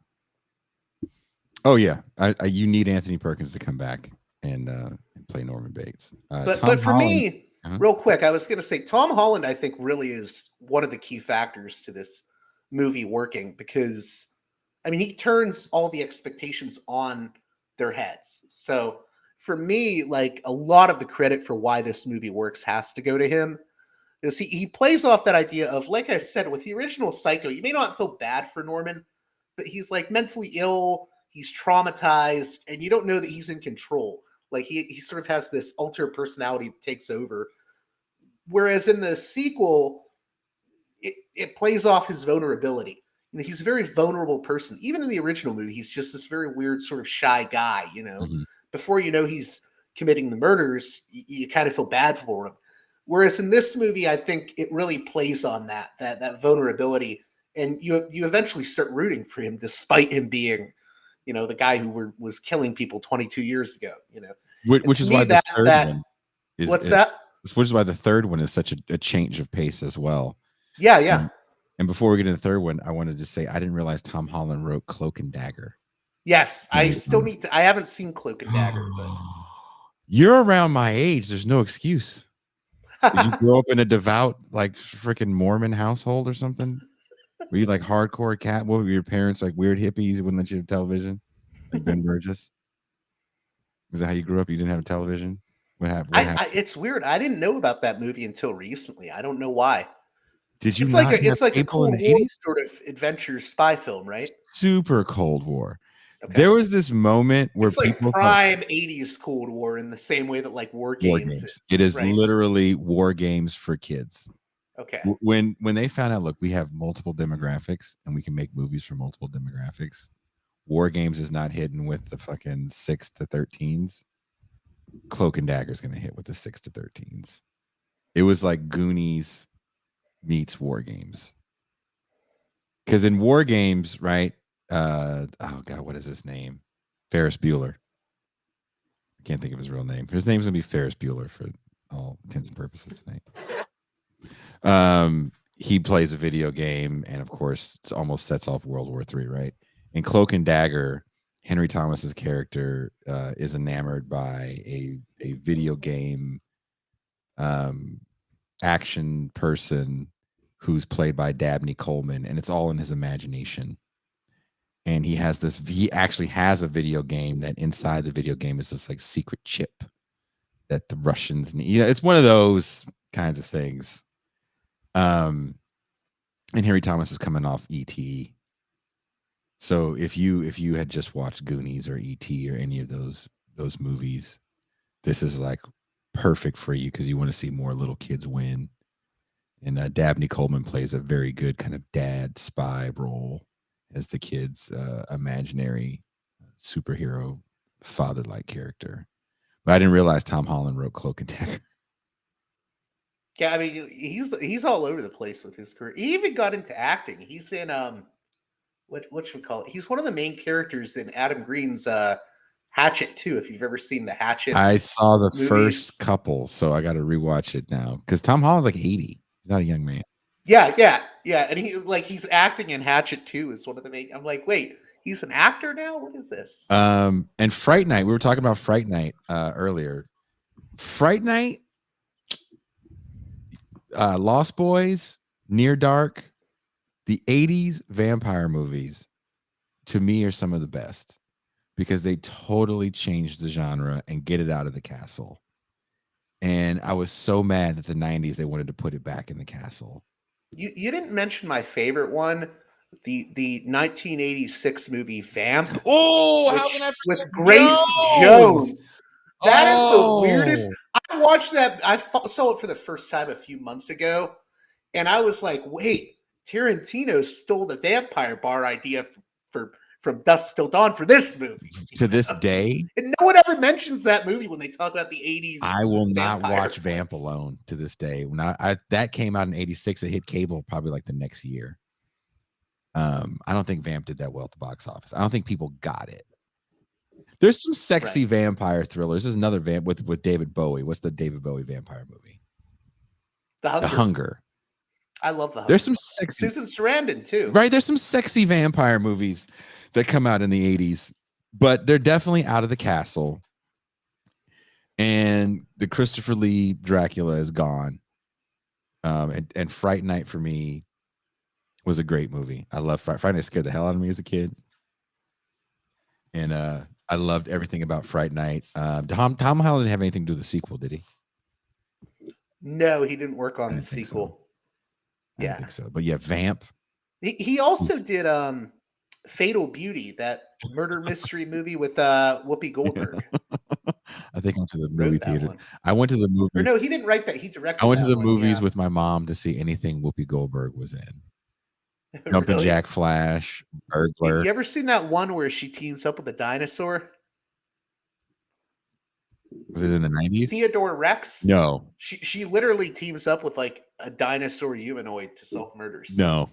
Oh yeah, you need Anthony Perkins to come back and play Norman Bates. But for Holland, me, real quick, I was going to say Tom Holland, I think, really is one of the key factors to this movie working, because I mean, he turns all the expectations on their heads. So for me, like, a lot of the credit for why this movie works has to go to him, because he plays off that idea of, like I said, with the original Psycho, you may not feel bad for Norman, but he's like mentally ill, he's traumatized, and you don't know that he's in control. Like he sort of has this alter personality that takes over. Whereas in the sequel, it plays off his vulnerability. He's a very vulnerable person. Even in the original movie, he's just this very weird, sort of shy guy. Mm-hmm. Before you know he's committing the murders, you kind of feel bad for him. Whereas in this movie, I think it really plays on that vulnerability, and you eventually start rooting for him, despite him being, the guy who was killing people 22 years ago. Which is why the third one is, what's that? which is why the third one is such a change of pace as well. Yeah, yeah. And before we get into the third one, I wanted to say I didn't realize Tom Holland wrote Cloak and Dagger. Yes, I Henry still Thomas. need to. I haven't seen Cloak and Dagger, but You're around my age. There's no excuse. Did you grow up in a devout, like freaking Mormon household or something? Were you like hardcore cat? What were your parents like? Weird hippies who wouldn't let you have television, like Ben Burgess? Is that how you grew up? You didn't have a television? What happened? It's weird. I didn't know about that movie until recently. I don't know why. Did you It's not like have a cable in Cold the War 80s? sort of adventure spy film, right? Super Cold War. Okay. There was this moment where It's like people prime 80s Cold War in the same way that like War Games is. It is right? literally war games for kids. Okay. When they found out, look, we have multiple demographics and we can make movies for multiple demographics. War Games is not hidden with the fucking 6 to 13s. Cloak and Dagger is going to hit with the 6 to 13s. It was like Goonies meets War Games. Because in War Games, right? Oh God, what is his name? Ferris Bueller. I can't think of his real name. His name's gonna be Ferris Bueller for all intents and purposes tonight. He plays a video game, and of course, it almost sets off World War III, right? In Cloak and Dagger, Henry Thomas's character is enamored by a video game action person who's played by Dabney Coleman, and it's all in his imagination. And he actually has a video game that inside the video game is this like secret chip that the Russians need. You know, it's one of those kinds of things. And Henry Thomas is coming off E.T. So if you had just watched Goonies or E.T. or any of those movies, this is like perfect for you because you want to see more little kids win. And Dabney Coleman plays a very good kind of dad spy role as the kid's imaginary superhero father-like character. But I didn't realize Tom Holland wrote Cloak and Dagger. Yeah, I mean he's all over the place with his career. He even got into acting. He's in what should we call it? He's one of the main characters in Adam Green's Hatchet 2, if you've ever seen the Hatchet. I saw the movies. first couple, so I got to rewatch it now because Tom Holland's like 80. He's not a young man. Yeah, and he's acting in Hatchet 2 is one of the main. I'm like, wait, he's an actor now? What is this? And Fright Night. We were talking about Fright Night earlier. Fright Night, Lost Boys, Near Dark, the 80s vampire movies to me are some of the best because they totally changed the genre and get it out of the castle. And I was so mad that the 90s they wanted to put it back in the castle. You didn't mention my favorite one, the 1986 movie Vamp. Oh, how can I with Grace Jones. That is the weirdest. Oh. I watched that. I saw it for the first time a few months ago, and I was like, wait, Tarantino stole the vampire bar idea from Dusk Till Dawn for this movie. To this day, and no one ever mentions that movie when they talk about the 80s. I will not watch films. Vamp alone to this day. When that came out in 86, it hit cable probably like the next year. I don't think Vamp did that well at the box office. I don't think people got it. There's some sexy vampire thrillers. There's another vamp with David Bowie. What's the David Bowie vampire movie? The Hunger. I love The Hunger. There's some sexy Susan Sarandon too. Right, there's some sexy vampire movies that come out in the 80s, but they're definitely out of the castle. And the Christopher Lee Dracula is gone. And Fright Night for me was a great movie. I love Fright Night. Scared the hell out of me as a kid. And I loved everything about Fright Night. Tom Holland didn't have anything to do with the sequel, did he? No, he didn't work on the sequel. So. I don't think so. But yeah, Vamp. He also did Fatal Beauty, that murder mystery movie with Whoopi Goldberg. I think I went to the movie theater. I went to the movies. Or no, he didn't write that. He directed. I went to the movies with my mom to see anything Whoopi Goldberg was in. Jumpin' Jack Flash, Burglar. You ever seen that one where she teams up with a dinosaur? Was it in the 90s? Theodore Rex? No. She literally teams up with like a dinosaur humanoid to solve murders. No.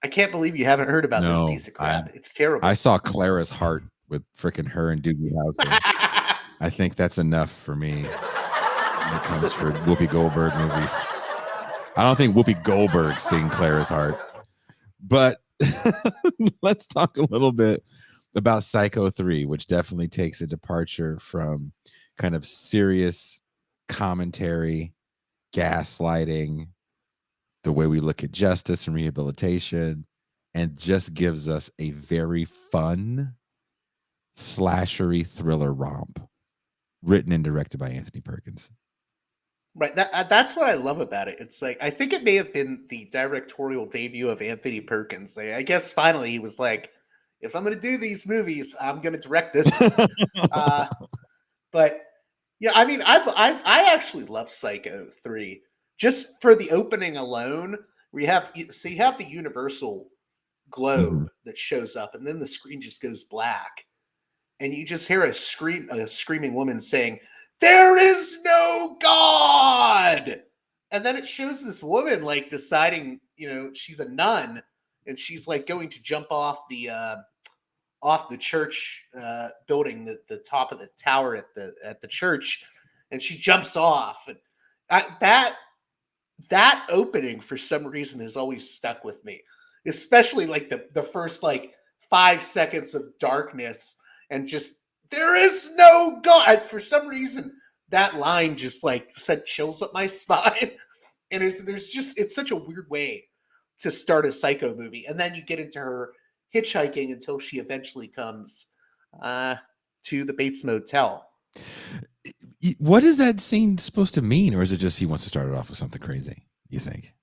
I can't believe you haven't heard about this piece of crap. It's terrible. I saw Clara's Heart with freaking her and Doogie Howser. I think that's enough for me. when it comes for Whoopi Goldberg movies. I don't think Whoopi Goldberg sing Clara's Heart. But let's talk a little bit about Psycho 3, which definitely takes a departure from kind of serious commentary, gaslighting, the way we look at justice and rehabilitation, and just gives us a very fun, slashery thriller romp written and directed by Anthony Perkins. Right. That's what I love about it. It's like, I think it may have been the directorial debut of Anthony Perkins. I guess finally he was like, if I'm going to do these movies, I'm going to direct this one. But yeah, I mean, I actually love Psycho 3 just for the opening alone. You have the universal globe that shows up, and then the screen just goes black, and you just hear a screaming woman saying, "There is no God!" And then it shows this woman like deciding, she's a nun, and she's like going to jump off the church building, the top of the tower at the church, and she jumps off. And that opening for some reason has always stuck with me, especially like the first like 5 seconds of darkness, and just, there is no God. For some reason, that line just like sent chills up my spine. And it's such a weird way to start a Psycho movie. And then you get into her hitchhiking until she eventually comes to the Bates Motel. What is that scene supposed to mean? Or is it just he wants to start it off with something crazy, you think?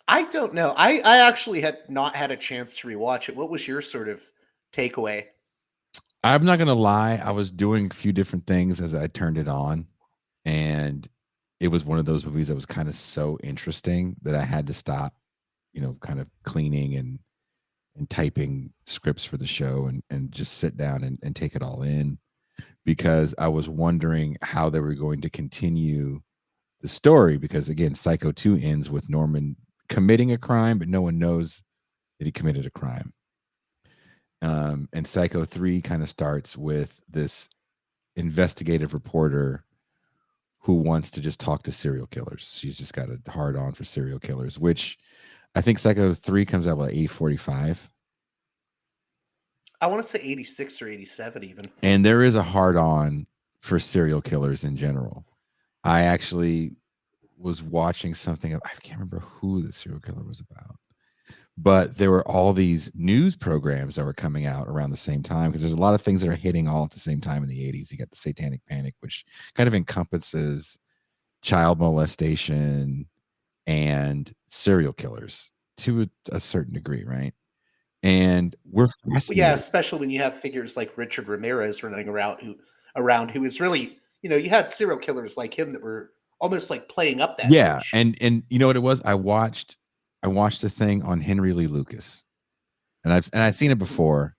I don't know. I actually had not had a chance to rewatch it. What was your sort of takeaway? I'm not going to lie. I was doing a few different things as I turned it on. And it was one of those movies that was kind of so interesting that I had to stop, kind of cleaning and typing scripts for the show and just sit down and take it all in, because I was wondering how they were going to continue the story. Because again, Psycho 2 ends with Norman committing a crime, but no one knows that he committed a crime. And Psycho 3 kind of starts with this investigative reporter who wants to just talk to serial killers. She's just got a hard on for serial killers, which I think Psycho 3 comes out about 8:45. I want to say 86 or 87 even. And there is a hard on for serial killers in general. I actually was watching something, I can't remember who the serial killer was about, but there were all these news programs that were coming out around the same time, because there's a lot of things that are hitting all at the same time in the 80s. You got the Satanic Panic, which kind of encompasses child molestation and serial killers to a certain degree, right? And we're Yeah, especially when you have figures like Richard Ramirez running around who is really, you had serial killers like him that were almost like playing up that image. And you know what it was? I watched a thing on Henry Lee Lucas, and I've seen it before.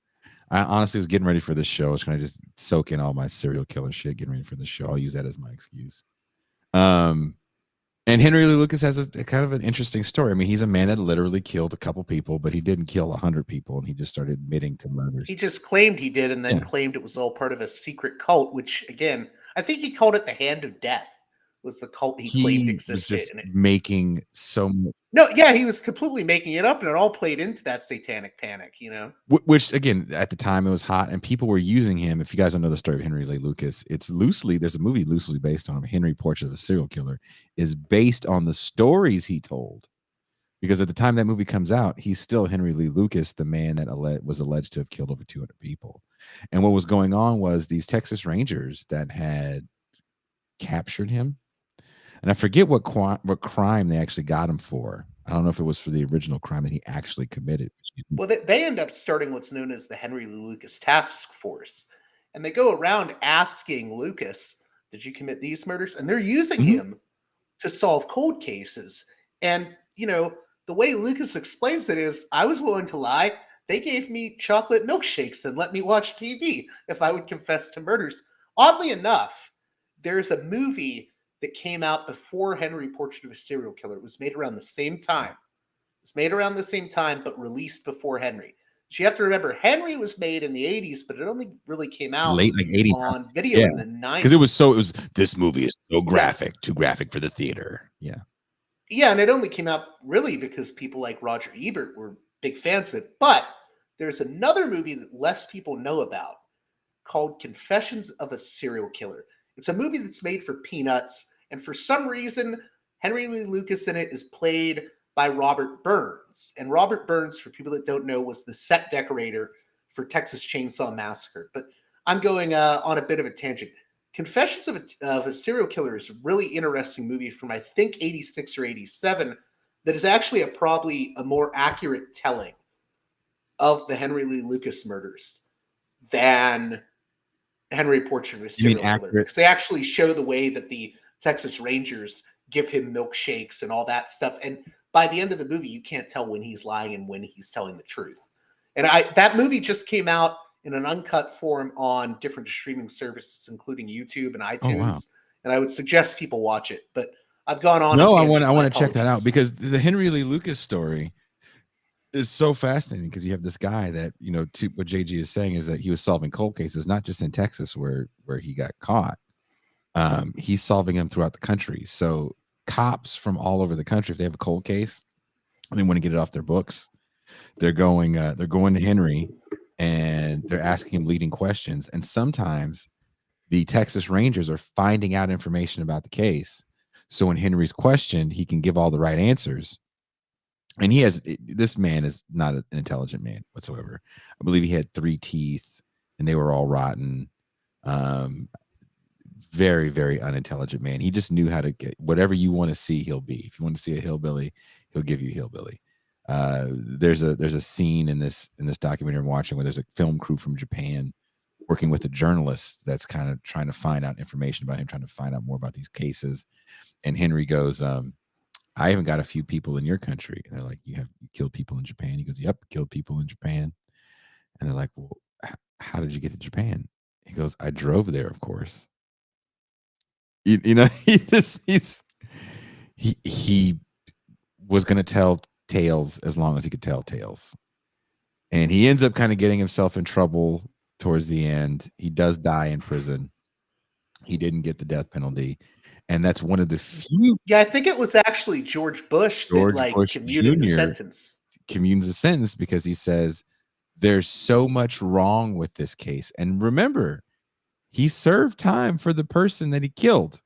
I honestly was getting ready for this show. I was trying to just soak in all my serial killer shit, getting ready for the show. I'll use that as my excuse. And Henry Lee Lucas has a kind of an interesting story. I mean, he's a man that literally killed a couple people, but he didn't kill 100 people, and he just started admitting to murders. He just claimed he did, and then claimed it was all part of a secret cult, which, again, I think he called it the Hand of Death, was the cult he claimed existed. Was just making so much. No, yeah, he was completely making it up, and it all played into that Satanic Panic, Which, again, at the time it was hot, and people were using him. If you guys don't know the story of Henry Lee Lucas, there's a movie loosely based on him. Henry, Portrait of a Serial Killer is based on the stories he told. Because at the time that movie comes out, he's still Henry Lee Lucas, the man that was alleged to have killed over 200 people. And what was going on was these Texas Rangers that had captured him. And I forget what crime they actually got him for. I don't know if it was for the original crime that he actually committed. Well, they end up starting what's known as the Henry Lee Lucas Task Force. And they go around asking Lucas, did you commit these murders? And they're using him to solve cold cases. And, the way Lucas explains it is, I was willing to lie. They gave me chocolate milkshakes and let me watch TV if I would confess to murders. Oddly enough, there's a movie that came out before Henry, Portrait of a Serial Killer. It was made around the same time. But released before Henry. So you have to remember, Henry was made in the 80s, but it only really came out Late like 89. on video Yeah. in the 90s. Because it was this movie is so graphic, too graphic for the theater. Yeah. Yeah, and it only came out really because people like Roger Ebert were big fans of it. But there's another movie that less people know about called Confessions of a Serial Killer. It's a movie that's made for peanuts, and for some reason, Henry Lee Lucas in it is played by Robert Burns. And Robert Burns, for people that don't know, was the set decorator for Texas Chainsaw Massacre. But I'm going on a bit of a tangent. Confessions of a Serial Killer is a really interesting movie from, I think, 86 or 87 that is actually probably a more accurate telling of the Henry Lee Lucas murders than Henry Portrait of a Serial Killer. accurate? Because they actually show the way that the Texas Rangers give him milkshakes and all that stuff. And by the end of the movie, you can't tell when he's lying and when he's telling the truth. And that movie just came out in an uncut form on different streaming services, including YouTube and iTunes. Oh, wow. And I would suggest people watch it. But I've gone on. No, a I tangent. want My to check that out apologies. because the Henry Lee Lucas story is so fascinating because you have this guy that, what JG is saying is that he was solving cold cases, not just in Texas where he got caught. He's solving them throughout the country. So cops from all over the country, if they have a cold case and they want to get it off their books, they're going to Henry and they're asking him leading questions. And sometimes the Texas Rangers are finding out information about the case. So when Henry's questioned, he can give all the right answers. And this man is not an intelligent man whatsoever. I believe he had 3 teeth and they were all rotten. Very, very unintelligent man. He just knew how to get whatever you want to see, he'll be. If you want to see a hillbilly, he'll give you a hillbilly. There's a scene in this documentary I'm watching where there's a film crew from Japan working with a journalist that's kind of trying to find out information about him, trying to find out more about these cases. And Henry goes, I haven't got a few people in your country. And they're like, you killed people in Japan? He goes, yep, killed people in Japan. And they're like, well, how did you get to Japan? He goes, I drove there, of course. He was going to tell tales as long as he could tell tales. And he ends up kind of getting himself in trouble towards the end. He does die in prison. He didn't get the death penalty. And that's one of the few. Yeah, I think it was actually George Bush that Bush commuted the Jr. sentence. Communes the sentence because he says there's so much wrong with this case. And remember, he served time for the person that he killed.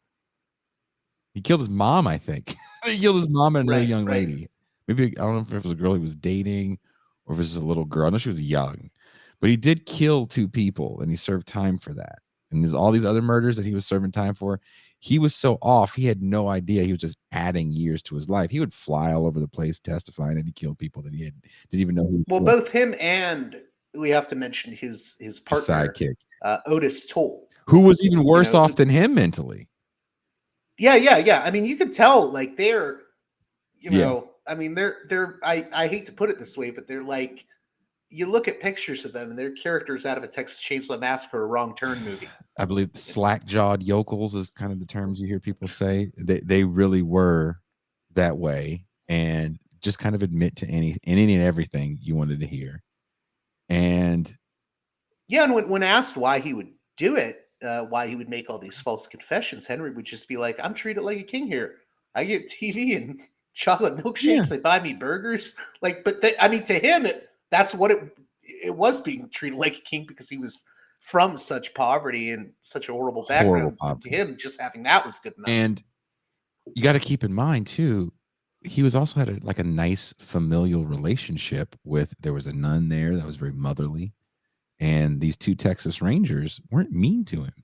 He killed his mom, I think. He killed his mom and another young lady. Maybe, I don't know if it was a girl he was dating or if it was a little girl. I know she was young. But he did kill 2 people, and he served time for that. And there's all these other murders that he was serving time for. He was so off, he had no idea. He was just adding years to his life. He would fly all over the place testifying that he killed people that he didn't even know. Well, both him and we have to mention his partner, sidekick, Otis Toole, who was even worse off than him mentally. Yeah. I mean, you could tell they're, I mean, they're. I hate to put it this way, but they're like, you look at pictures of them and they're characters out of a Texas Chainsaw Massacre or Wrong Turn movie. I believe slack-jawed yokels is kind of the terms you hear people say. They really were that way, and just kind of admit to any and everything you wanted to hear. And yeah, and when asked why he would do it, why he would make all these false confessions, Henry would just be like, "I'm treated like a king here. I get TV and chocolate milkshakes. Yeah. They buy me burgers." I mean, to him, that's what it was, being treated like a king, because he was from such poverty and such a horrible background. To him, just having that was good enough. And you got to keep in mind too, he was also had a nice familial relationship with. There was a nun there that was very motherly, and these 2 Texas Rangers weren't mean to him.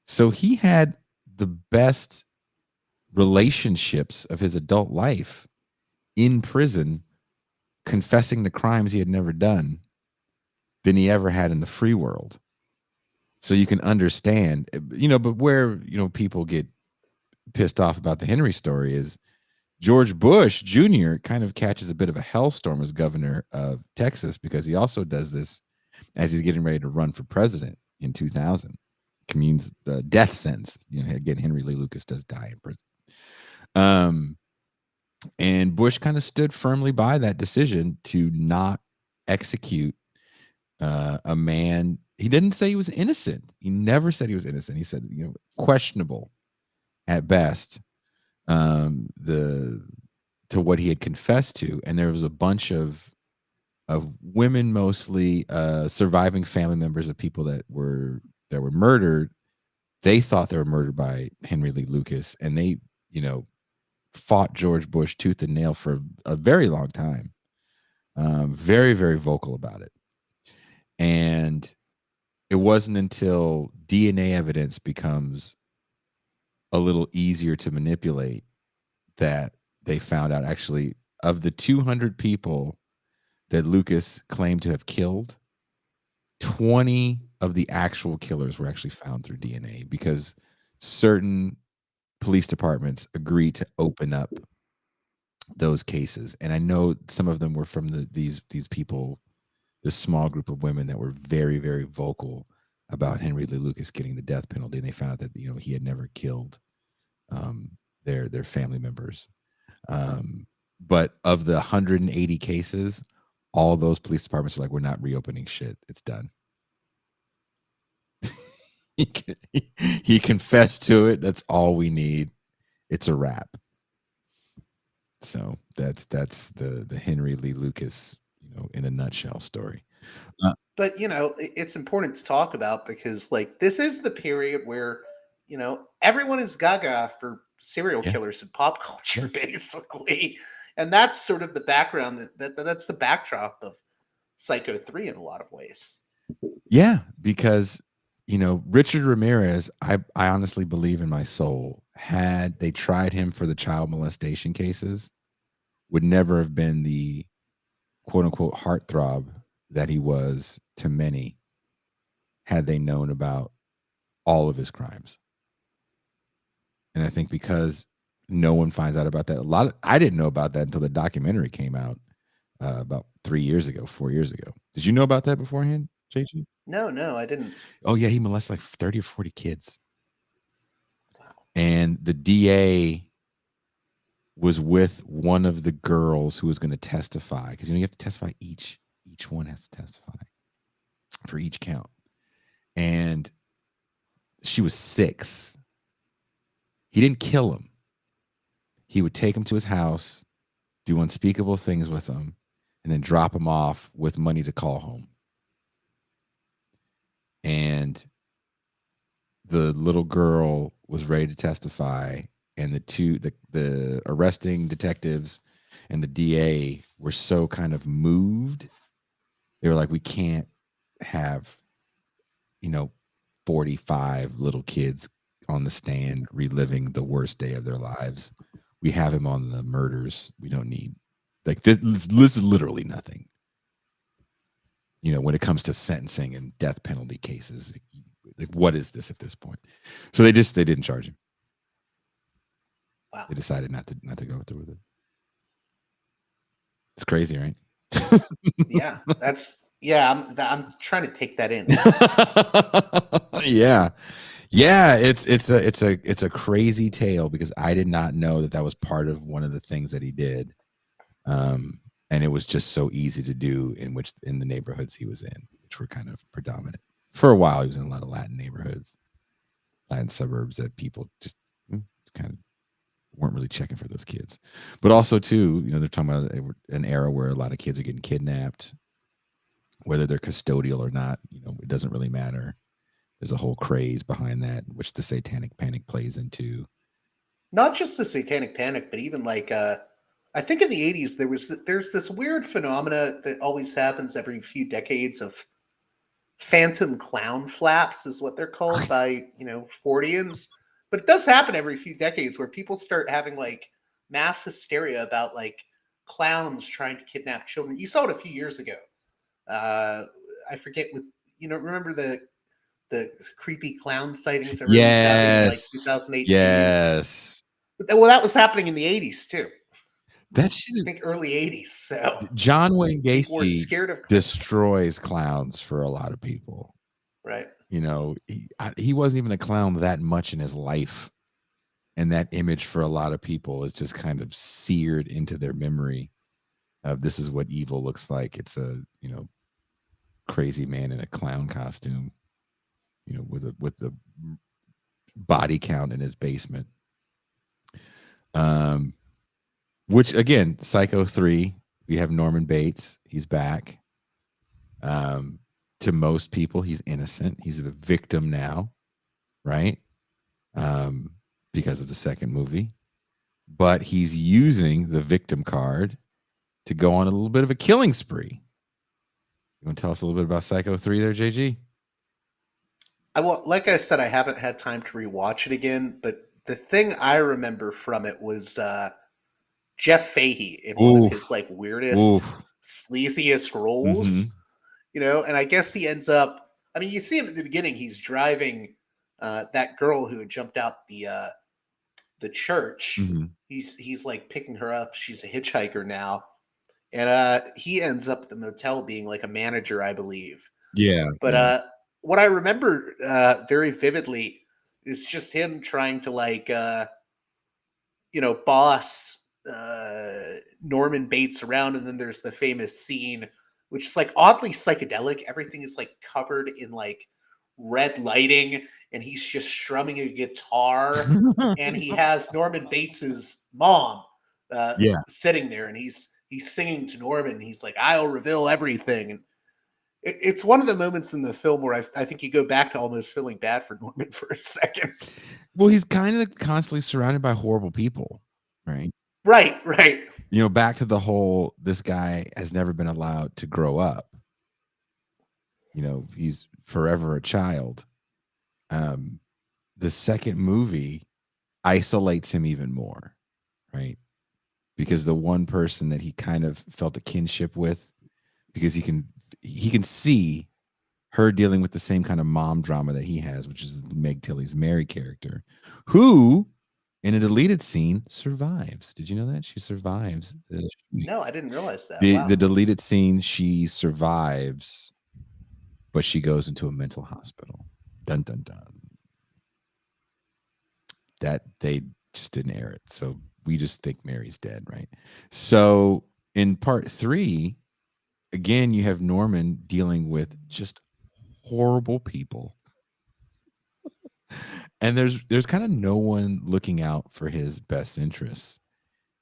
So he had the best relationships of his adult life in prison, confessing to crimes he had never done, than he ever had in the free world. So you can understand, but where, people get pissed off about the Henry story is George Bush Jr. kind of catches a bit of a hellstorm as governor of Texas, because he also does this as he's getting ready to run for president in 2000. Communes the death sentence. Again, Henry Lee Lucas does die in prison. And Bush kind of stood firmly by that decision to not execute a man. He didn't say he was innocent. He never said he was innocent. He said, questionable at best, the to what he had confessed to. And there was a bunch of women, mostly surviving family members of people that were murdered. They thought they were murdered by Henry Lee Lucas, and they, fought George Bush tooth and nail for a very long time. Very, very vocal about it. And it wasn't until DNA evidence becomes a little easier to manipulate that they found out, actually, of the 200 people that Lucas claimed to have killed, 20 of the actual killers were actually found through DNA, because certain police departments agreed to open up those cases. And I know some of them were from these people, this small group of women that were very, very vocal about Henry Lee Lucas getting the death penalty. And they found out that, he had never killed their family members. But of the 180 cases, all those police departments are like, we're not reopening shit. It's done. He confessed to it. That's all we need. It's a wrap. So that's the Henry Lee Lucas, in a nutshell story. But it's important to talk about, because this is the period where everyone is gaga for serial killers in pop culture, basically, and that's sort of the background that's the backdrop of Psycho 3 in a lot of ways. Yeah, because Richard Ramirez, I honestly believe in my soul, had they tried him for the child molestation cases, would never have been the quote unquote heartthrob that he was to many, had they known about all of his crimes. And I think because no one finds out about that, I didn't know about that until the documentary came out about 4 years ago. Did you know about that beforehand, JG? No, I didn't. Oh yeah, he molested like 30 or 40 kids. Wow. And the DA was with one of the girls who was going to testify, because you have to testify, each one has to testify for each count. And she was 6. He didn't kill him. He would take him to his house, do unspeakable things with him, and then drop him off with money to call home. And the little girl was ready to testify, and the arresting detectives and the DA were so kind of moved. They were like, we can't have 45 little kids on the stand reliving the worst day of their lives. We have him on the murders. We don't need, this is literally nothing. When it comes to sentencing and death penalty cases, what is this at this point? So they didn't charge him. Wow. They decided not to go through with it. It's crazy, right? Yeah, I'm trying to take that in. Yeah. It's a crazy tale, because I did not know that was part of one of the things that he did. And it was just so easy to do in the neighborhoods he was in, which were kind of predominant. For a while, he was in a lot of Latin neighborhoods, Latin suburbs, that people just kind of weren't really checking for those kids. But also, too, they're talking about an era where a lot of kids are getting kidnapped, whether they're custodial or not. It doesn't really matter. There's a whole craze behind that, which the Satanic Panic plays into. Not just the Satanic Panic, but even I think in the 80s, there's this weird phenomena that always happens every few decades of phantom clown flaps, is what they're called by, Fordians. But it does happen every few decades, where people start having mass hysteria about clowns trying to kidnap children. You saw it a few years ago. I forget remember the creepy clown sightings that were happening in 2018? Yes. Well, that was happening in the 80s too. That shit, I think early 80s. So John Wayne people were Gacy scared of clowns. destroys clowns for a lot of people. Right. He wasn't even a clown that much in his life. And that image for a lot of people is just kind of seared into their memory. This is what evil looks like. It's a, crazy man in a clown costume, with the body count in his basement. Which again, Psycho 3, we have Norman Bates. He's back. To most people, he's innocent. He's a victim now, right? Because of the second movie. But he's using the victim card to go on a little bit of a killing spree. You want to tell us a little bit about Psycho 3 there, JG? Like I said, I haven't had time to rewatch it again, but the thing I remember from it was Jeff Fahey in one of his like weirdest, sleaziest roles, and I guess he ends up, I mean, you see him at the beginning, he's driving that girl who had jumped out the church. He's like picking her up. She's a hitchhiker now. And he ends up at the motel being like a manager, I believe. Yeah. But what I remember very vividly is just him trying to like, boss Norman Bates around. And then there's the famous scene, which is like oddly psychedelic. Everything is like covered in like red lighting, and he's just strumming a guitar. And he has Norman Bates's mom sitting there, and he's singing to Norman. And he's like, "I'll reveal everything." And it's one of the moments in the film where I think you go back to almost feeling bad for Norman for a second. Well, he's kind of constantly surrounded by horrible people, right? Right. Back to the whole, this guy has never been allowed to grow up. He's forever a child. The second movie isolates him even more, right? Because the one person that he kind of felt a kinship with, because he can see her dealing with the same kind of mom drama that he has, which is Meg Tilly's Mary character, who in a deleted scene survives. Did you know that she survives? No, I didn't realize that. The deleted scene, she survives, but she goes into a mental hospital. Dun dun dun. That they just didn't air it, so we just think Mary's dead, right? So in part 3, again, you have Norman dealing with just horrible people, and there's kind of no one looking out for his best interests.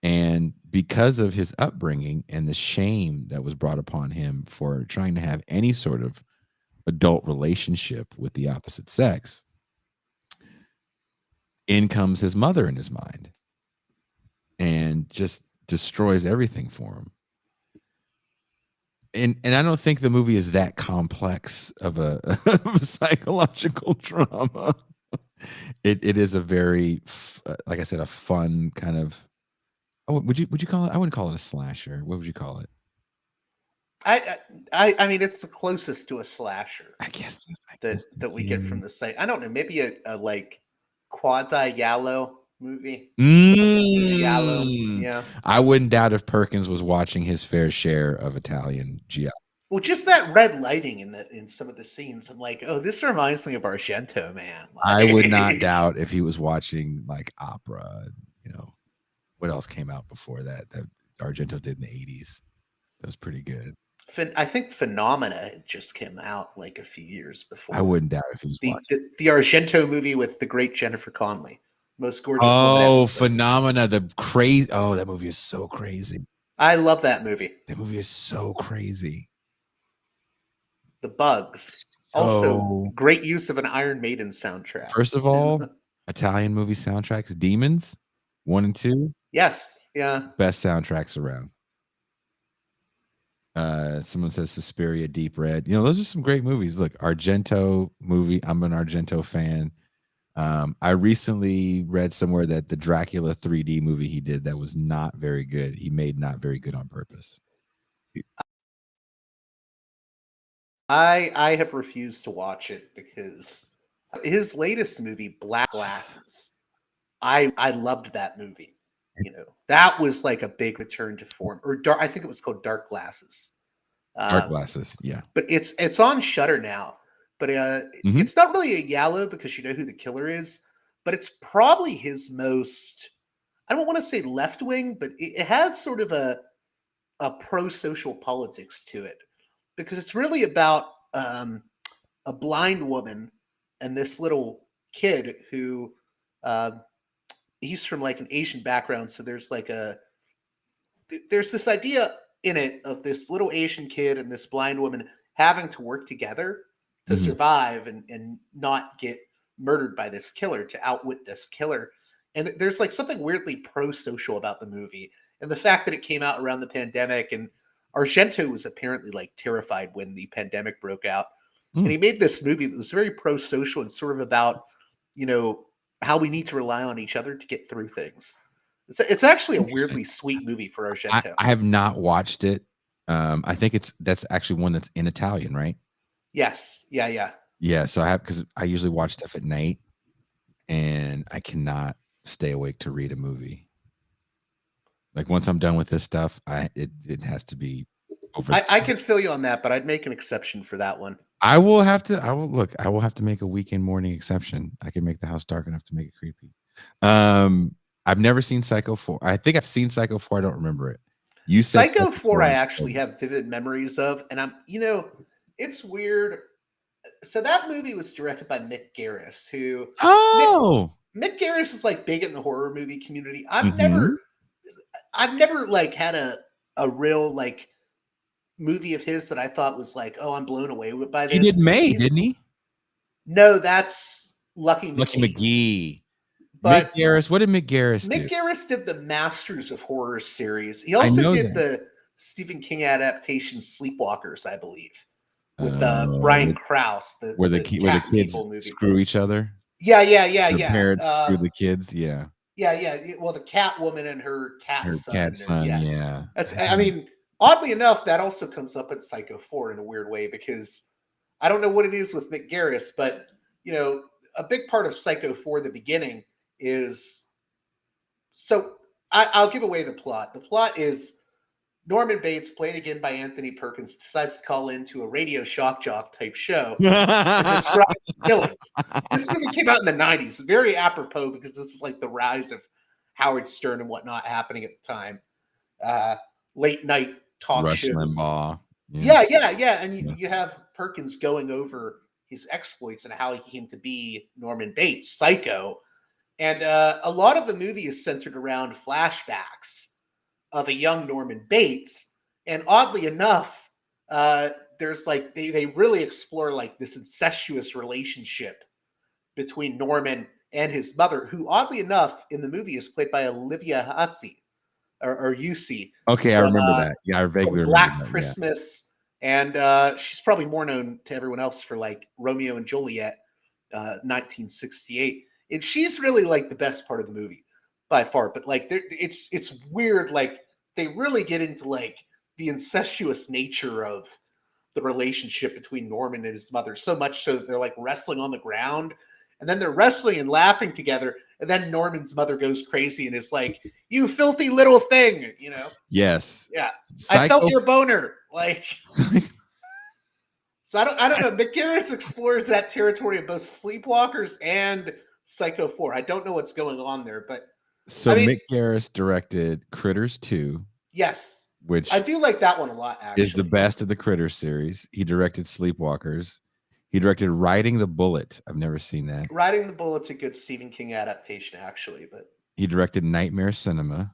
And because of his upbringing and the shame that was brought upon him for trying to have any sort of adult relationship with the opposite sex, in comes his mother in his mind and just destroys everything for him. And I don't think the movie is that complex of a psychological drama. It is a very, like I said, a fun kind of. Oh, would you call it? I wouldn't call it a slasher. What would you call it? I mean, it's the closest to a slasher. I guess that we get from the site. I don't know, maybe a like quasi Yallo movie. Yallo. Yeah. I wouldn't doubt if Perkins was watching his fair share of Italian giallo. Well, just that red lighting in some of the scenes, I'm like, oh, this reminds me of Argento, man. I would not doubt if he was watching like opera. What else came out before that Argento did in the 80s? That was pretty good. I think Phenomena just came out like a few years before. I wouldn't doubt if he was watching the Argento movie with the great Jennifer Connelly, most gorgeous. Oh, Phenomena, the crazy! Oh, that movie is so crazy. I love that movie. That movie is so crazy. The Bugs, also great use of an Iron Maiden soundtrack. First of all, Italian movie soundtracks, Demons 1 and 2. Yes, yeah, best soundtracks around. Someone says Suspiria, Deep Red. Those are some great movies. Look, Argento movie. I'm an Argento fan. I recently read somewhere that the Dracula 3D movie he did that was not very good. He made not very good on purpose. I have refused to watch it because his latest movie, Black Glasses, I loved that movie. That was like a big return to form. Or I think it was called Dark Glasses. Dark Glasses, yeah. But it's on Shudder now. But it's not really a Yallo because you know who the killer is. But it's probably his most, I don't want to say left wing, but it has sort of a a pro-social politics to it, because it's really about a blind woman and this little kid who he's from like an Asian background. So there's this idea in it of this little Asian kid and this blind woman having to work together to Mhm. survive and not get murdered by this killer, to outwit this killer. And there's like something weirdly pro-social about the movie, and the fact that it came out around the pandemic, and Argento was apparently like terrified when the pandemic broke out. And Mm. he made this movie that was very pro-social and sort of about, you know, how we need to rely on each other to get through things. It's actually a Interesting. weirdly sweet movie for I, Argento. I have not watched it. I think that's actually one that's in Italian, right? Yes. Yeah. Yeah. Yeah. So I have, because I usually watch stuff at night, and I cannot stay awake to read a movie. Like once I'm done with this stuff, it has to be over. I can feel you on that, but I'd make an exception for that one. I will have to make a weekend morning exception. I can make the house dark enough to make it creepy. I've never seen Psycho 4. I think I've seen Psycho 4. I don't remember it. You said Psycho 4 I is actually have vivid memories of, and it's weird. So that movie was directed by Mick Garris, who Oh, Mick Garris is like big in the horror movie community. Mhm. I've never like had a real like movie of his that I thought was like, oh, I'm blown away by He this. did May, didn't he? No, that's Lucky Lucky McGee. McGee. But Mick Garris. What did Mick Garris do? Mick Garris did the Masters of Horror series. He I also know did that. the Stephen King adaptation Sleepwalkers, I believe, with Oh, Brian Krause, where the cat kids people movie. screw each other. Yeah. The parents screw the kids. Yeah. Yeah. Well, the cat woman and her cat Her son. cat son. Yeah. Yeah. I mean, oddly enough, that also comes up in Psycho 4 in a weird way, because I don't know what it is with Mick Garris, but a big part of Psycho 4, the beginning, is so I'll give away the plot. The plot is Norman Bates, played again by Anthony Perkins, decides to call into a radio shock jock type show to describe killings. This movie came out in the 90s, very apropos, because this is like the rise of Howard Stern and whatnot happening at the time. Late night talk Rush shows. Limbaugh. Yeah. And you have Perkins going over his exploits and how he came to be Norman Bates, Psycho. And a lot of the movie is centered around flashbacks of a young Norman Bates. And oddly enough, there's like, they really explore like this incestuous relationship between Norman and his mother, who oddly enough in the movie is played by Olivia Hussey or Yusi. Okay, I remember that. Yeah, I vaguely remember Black that. Christmas. And she's probably more known to everyone else for like Romeo and Juliet, 1968. And she's really like the best part of the movie by far. But like, it's weird. Like they really get into like the incestuous nature of the relationship between Norman and his mother, so much so that they're like wrestling on the ground, and then they're wrestling and laughing together. And then Norman's mother goes crazy and is like, "You filthy little thing," Yes. Yeah, I felt your boner. Like, so I don't know. Mick Garris explores that territory of both Sleepwalkers and Psycho 4. I don't know what's going on there, but so Mick Garris directed Critters 2. Yes, which I do like that one a lot. Actually, is the best of the Critters series. He directed Sleepwalkers. He directed Riding the Bullet. I've never seen that. Riding the Bullet's a good Stephen King adaptation, actually. But he directed Nightmare Cinema.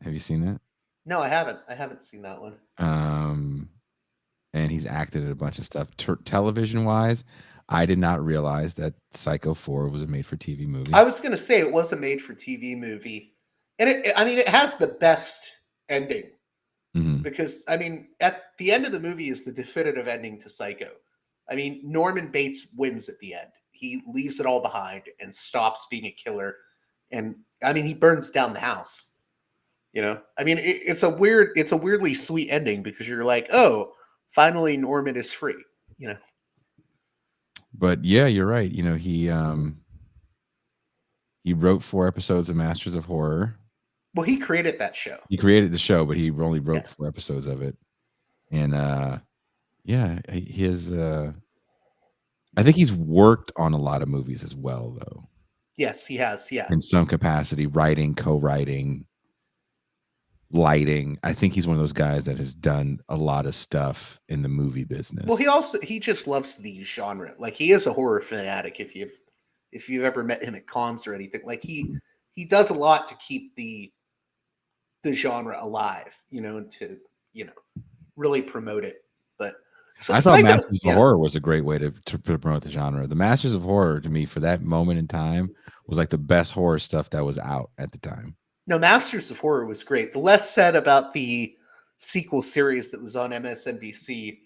Have you seen that? No, I haven't. I haven't seen that one. And he's acted in a bunch of stuff. Television wise, I did not realize that Psycho 4 was a made-for-TV movie. I was going to say it was a made-for-TV movie, and it has the best ending. Mm-hmm. Because, at the end of the movie is the definitive ending to Psycho. Norman Bates wins at the end. He leaves it all behind and stops being a killer. And, he burns down the house. It's a weirdly sweet ending, because you're like, oh, finally Norman is free, But yeah, you're right. He wrote 4 episodes of Masters of Horror. Well, he created that show. He created the show, but he only wrote 4 episodes of it. And I think he's worked on a lot of movies as well, though. Yes, he has. Yeah. In some capacity, writing, co-writing. lighting. I think he's one of those guys that has done a lot of stuff in the movie business. Well, he just loves the genre. Like he is a horror fanatic. If you've ever met him at cons or anything, like he does a lot to keep the genre alive, and to really promote it. But I thought side note, Masters of Horror was a great way to promote the genre. The Masters of Horror, to me, for that moment in time, was like the best horror stuff that was out at the time. No, Masters of Horror was great. The less said about the sequel series that was on MSNBC,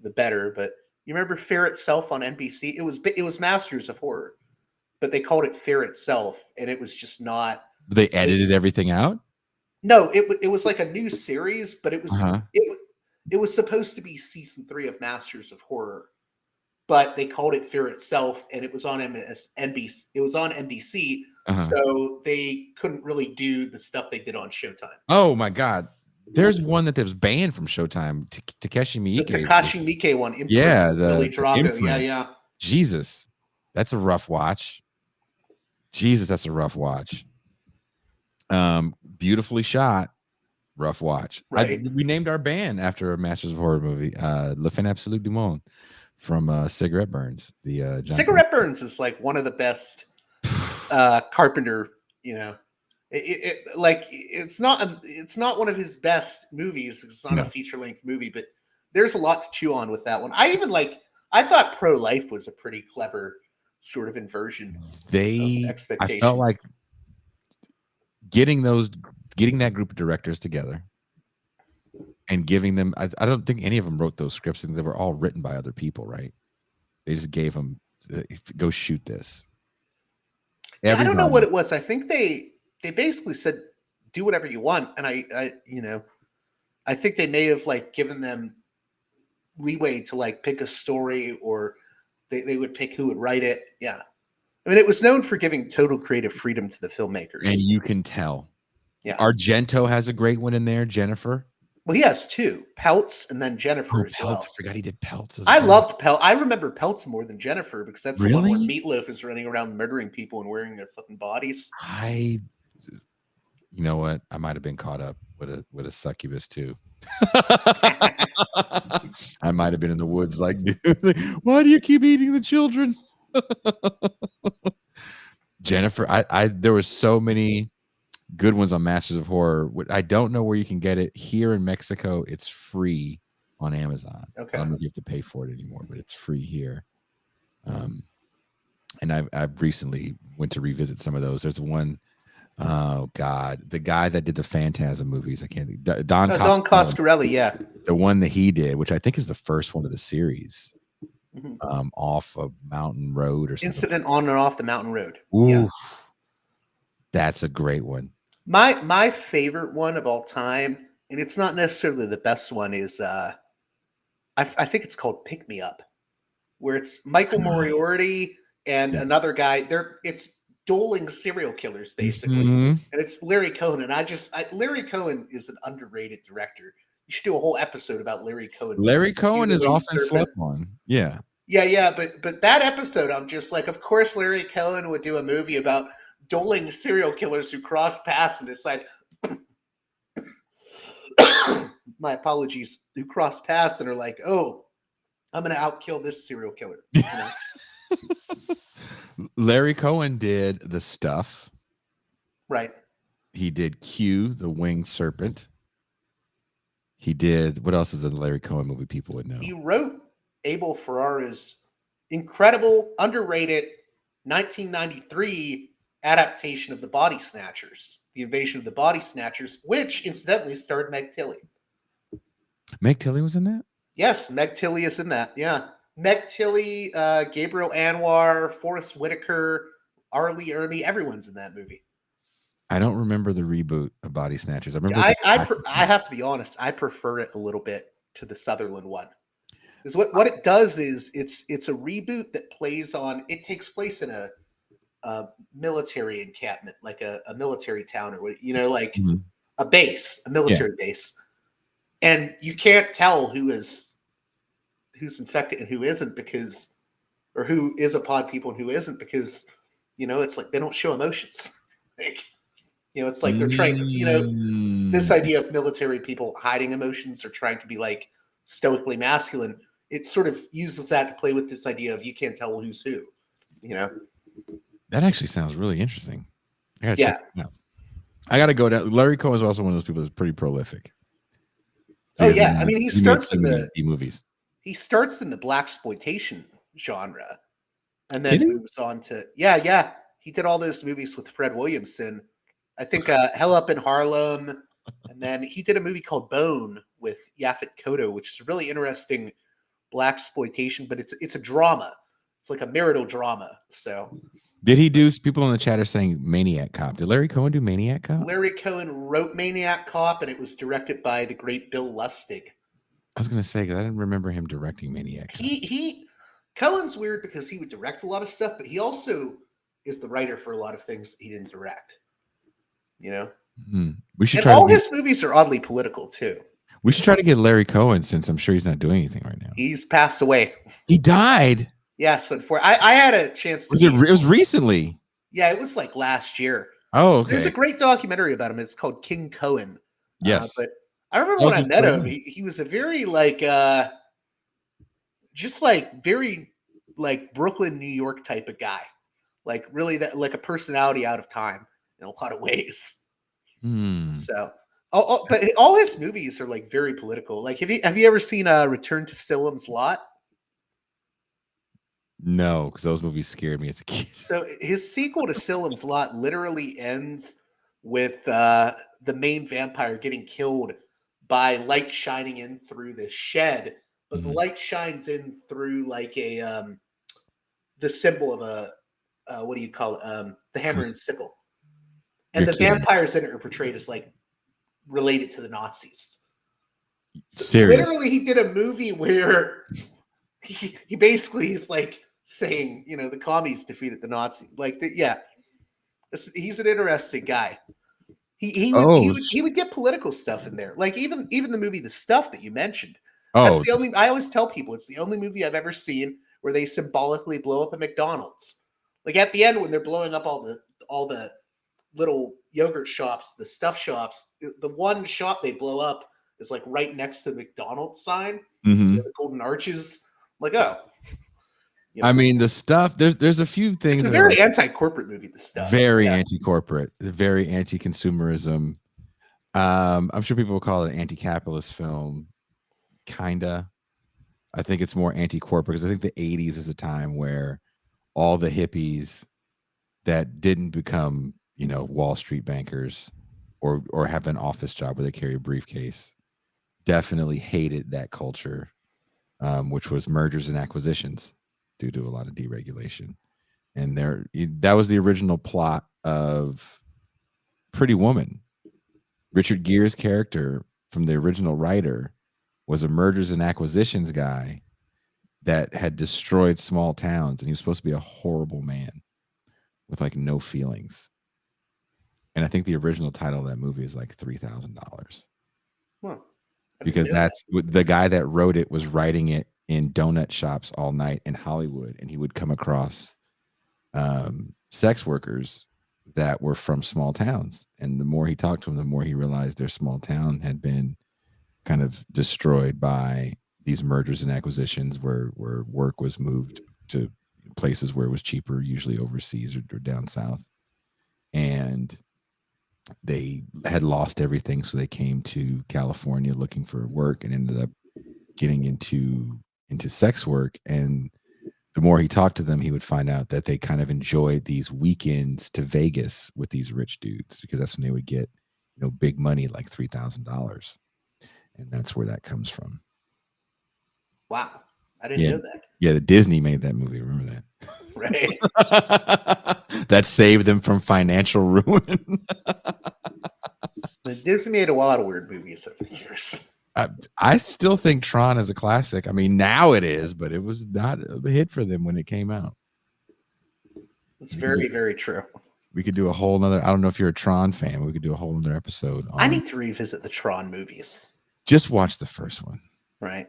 the better. But you remember Fear Itself on NBC? It was Masters of Horror, but they called it Fear Itself, and it was just not. They edited everything out. No, it was like a new series, but it was Uh-huh. it was supposed to be season 3 of Masters of Horror, but they called it Fear Itself, and it was on NBC. It was on NBC, Uh-huh. so they couldn't really do the stuff they did on Showtime. Oh my God! There's one that was banned from Showtime. Takeshi Miike. The Takashi Miike one. Imprint, Yeah, Billy Drago. Imprint. Yeah. Jesus, that's a rough watch. Jesus, that's a rough watch. Beautifully shot, rough watch. Right. We named our band after a Masters of Horror movie, Le Fin Absolute du Monde from Cigarette Burns. The Cigarette Burns is like one of the best Carpenter. It's not one of his best movies because it's not a feature length movie, but there's a lot to chew on with that one. I thought Pro Life was a pretty clever sort of inversion. Of expectations. I felt like getting that group of directors together and giving them. I don't think any of them wrote those scripts, and they were all written by other people, right? They just gave them go shoot this. I don't know what it was. I think they basically said do whatever you want, and I think they may have like given them leeway to like pick a story, or they would pick who would write it. Yeah. I mean, it was known for giving total creative freedom to the filmmakers. And you can tell. Yeah. Argento has a great one in there, Jennifer. Well, he has two, Peltz and then Jennifer as Peltz. well. I forgot he did Peltz as I well. loved Peltz. I remember Peltz more than Jennifer because that's the one where Really? Meatloaf is running around murdering people and wearing their fucking bodies. You know what? I might have been caught up with a succubus too. I might have been in the woods like, dude, why do you keep eating the children? Jennifer, there were so many good ones on Masters of Horror. I don't know where you can get it. Here in Mexico, it's free on Amazon. Okay. I don't know if you have to pay for it anymore, but it's free here. And I've recently went to revisit some of those. There's one, oh God, the guy that did the Phantasm movies. I can't think. Don Coscarelli, yeah. The one that he did, which I think is the first one of the series. Mm-hmm. Off a mountain road or something. Incident on and off the mountain road. Ooh, yeah. That's a great one. My favorite one of all time, and it's not necessarily the best one, is I think it's called Pick Me Up, where it's Michael Moriarty and another guy. It's dueling serial killers basically, and it's Larry Cohen. And Larry Cohen is an underrated director. You should do a whole episode about Larry Cohen. Larry Cohen is often slept on. Yeah. Yeah. But that episode, I'm just like, of course, Larry Cohen would do a movie about dueling serial killers who cross paths and decide, my apologies, who cross paths and are like, oh, I'm going to outkill this serial killer. You know? Larry Cohen did The Stuff. Right. He did Q, the Winged Serpent. He did, what else is a Larry Cohen movie people would know? He wrote Abel Ferrara's incredible, underrated 1993 adaptation of The Body Snatchers, The Invasion of the Body Snatchers, which incidentally starred Meg Tilly. Meg Tilly was in that? Yes, Meg Tilly is in that. Yeah. Meg Tilly, Gabriel Anwar, Forrest Whitaker, Arlie Ermey, everyone's in that movie. I don't remember the reboot of Body Snatchers. I remember. I have to be honest. I prefer it a little bit to the Sutherland one. Because what it does is it's a reboot that plays on. It takes place in a military encampment, like a military town, or like a base, a military base, and you can't tell who's infected and who isn't or who is a pod people and who isn't because it's like they don't show emotions. You know, it's like they're trying, you know, this Mm. idea of military people hiding emotions or trying to be like stoically masculine. It sort of uses that to play with this idea of you can't tell who's who. You know, That actually sounds really interesting. I gotta check yeah. it out. I gotta go down. Larry Cohen is also one of those people that's pretty prolific. Oh Because yeah. I mean, he made too many B movies. he starts in the blaxploitation genre, and Did then he? moves on to yeah. He did all those movies with Fred Williamson. I think Hell Up in Harlem, and then he did a movie called Bone with Yaphet Kotto, which is a really interesting blaxploitation, but it's a drama. It's like a marital drama. So Did he do? People in the chat are saying Maniac Cop. Did Larry Cohen do Maniac Cop? Larry Cohen wrote Maniac Cop, and it was directed by the great Bill Lustig. I was gonna say because I didn't remember him directing Maniac Cop. He Cohen's weird because he would direct a lot of stuff, but he also is the writer for a lot of things he didn't direct. You know, We should and try. all his movies are oddly political too. We should try to get Larry Cohen since I'm sure he's not doing anything right now. He's passed away. He died. Yes, unfortunately, I had a chance to. It was recently. Yeah, it was like last year. Oh, okay. There's a great documentary about him. It's called King Cohen. Yes, but I remember when I met him, he was a very like just like very like Brooklyn, New York type of guy. Like really that like a personality out of time in a lot of ways. So but all his movies are like very political. Like have you ever seen Return to Salem's Lot? No, because those movies scared me as a kid. So his sequel to Salem's Lot literally ends with the main vampire getting killed by light shining in through the shed, but the light shines in through like a the symbol of a what do you call it? The hammer and sickle. And the vampires in it are portrayed as like related to the Nazis. Serious. Literally, he did a movie where he basically is like saying, you know, the commies defeated the Nazis. Like, yeah, he's an interesting guy. He would get political stuff in there. Like even the movie The Stuff that you mentioned. That's the only. I always tell people it's the only movie I've ever seen where they symbolically blow up a McDonald's. Like at the end when they're blowing up all the little yogurt shops, the stuff shops. The one shop they blow up is like right next to the McDonald's sign, the golden arches. Like, oh. You know, I mean, The Stuff. There's a few things. It's a very anti-corporate movie. The Stuff. Very anti-corporate. Very anti-consumerism. I'm sure people will call it an anti-capitalist film. Kinda. I think it's more anti-corporate because I think the 80s is a time where all the hippies that didn't become, you know, Wall Street bankers or have an office job where they carry a briefcase definitely hated that culture, which was mergers and acquisitions due to a lot of deregulation. And that was the original plot of Pretty Woman. Richard Gere's character from the original writer was a mergers and acquisitions guy that had destroyed small towns, and he was supposed to be a horrible man with like no feelings. And I think the original title of that movie is like $3,000. Well, because that's the guy that wrote it was writing it in donut shops all night in Hollywood, and he would come across sex workers that were from small towns. And the more he talked to them, the more he realized their small town had been kind of destroyed by these mergers and acquisitions where work was moved to places where it was cheaper, usually overseas or down south. And they had lost everything, so they came to California looking for work and ended up getting into sex work. And the more he talked to them, he would find out that they kind of enjoyed these weekends to Vegas with these rich dudes because that's when they would get, you know, big money like $3,000, and that's where that comes from. Wow, I didn't know that. Yeah, the Disney made that movie. Remember that? Right. That saved them from financial ruin. Disney made a lot of weird movies over the years. I still think Tron is a classic. I mean, now it is, but it was not a hit for them when it came out. It's very, very true. We could do a whole nother. I don't know if you're a Tron fan. We could do a whole other episode. I need to revisit the Tron movies. Just watch the first one. Right.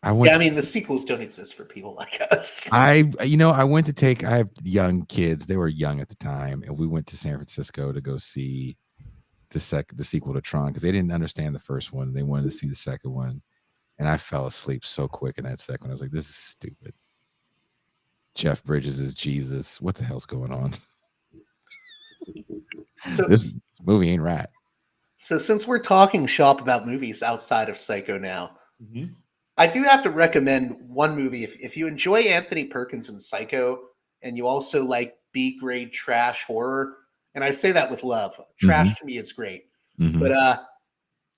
I mean, the sequels don't exist for people like us. I have young kids. They were young at the time, and we went to San Francisco to go see the sequel to Tron because they didn't understand the first one. They wanted to see the second one, and I fell asleep so quick in that second one. I was like, "This is stupid." Jeff Bridges is Jesus. What the hell's going on? So, This movie ain't right. so since we're talking shop about movies outside of Psycho now, I do have to recommend one movie. If you enjoy Anthony Perkins and Psycho, and you also like B-grade trash horror, and I say that with love. Trash to me is great. But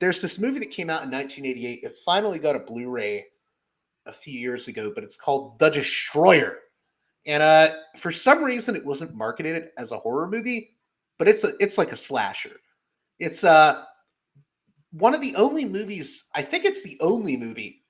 there's this movie that came out in 1988. It finally got a Blu-ray a few years ago, but it's called The Destroyer. And for some reason, it wasn't marketed as a horror movie, but it's like a slasher. It's one of the only movies. I think it's the only movie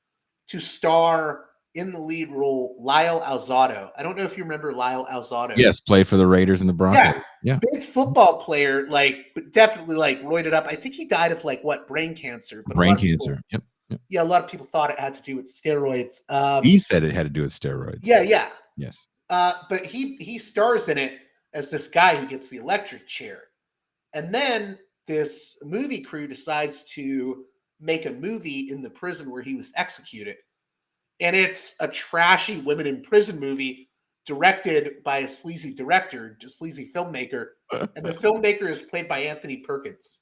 to star in the lead role Lyle Alzado. I don't know if you remember Lyle Alzado. Yes, played for the Raiders and the Broncos. Yeah. Big football player, but definitely roided up. I think he died of brain cancer. But Brain cancer. Yep. Yeah, a lot of people thought it had to do with steroids. He said it had to do with steroids. Yeah. Yes. But he stars in it as this guy who gets the electric chair. And then this movie crew decides to make a movie in the prison where he was executed. And it's a trashy women in prison movie directed by a sleazy director, a sleazy filmmaker. And the filmmaker is played by Anthony Perkins.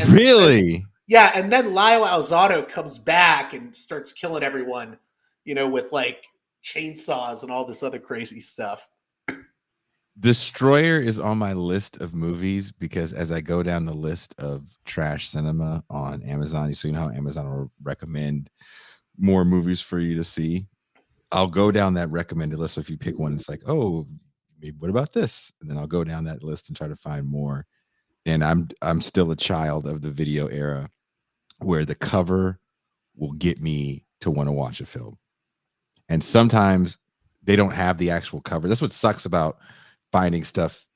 Really? Yeah. And then Lyle Alzado comes back and starts killing everyone, with chainsaws and all this other crazy stuff. Destroyer is on my list of movies because as I go down the list of trash cinema on Amazon, so you know how Amazon will recommend more movies for you to see. I'll go down that recommended list. So if you pick one, it's like, oh, maybe what about this? And then I'll go down that list and try to find more. And I'm still a child of the video era where the cover will get me to want to watch a film. And sometimes they don't have the actual cover. That's what sucks about finding stuff,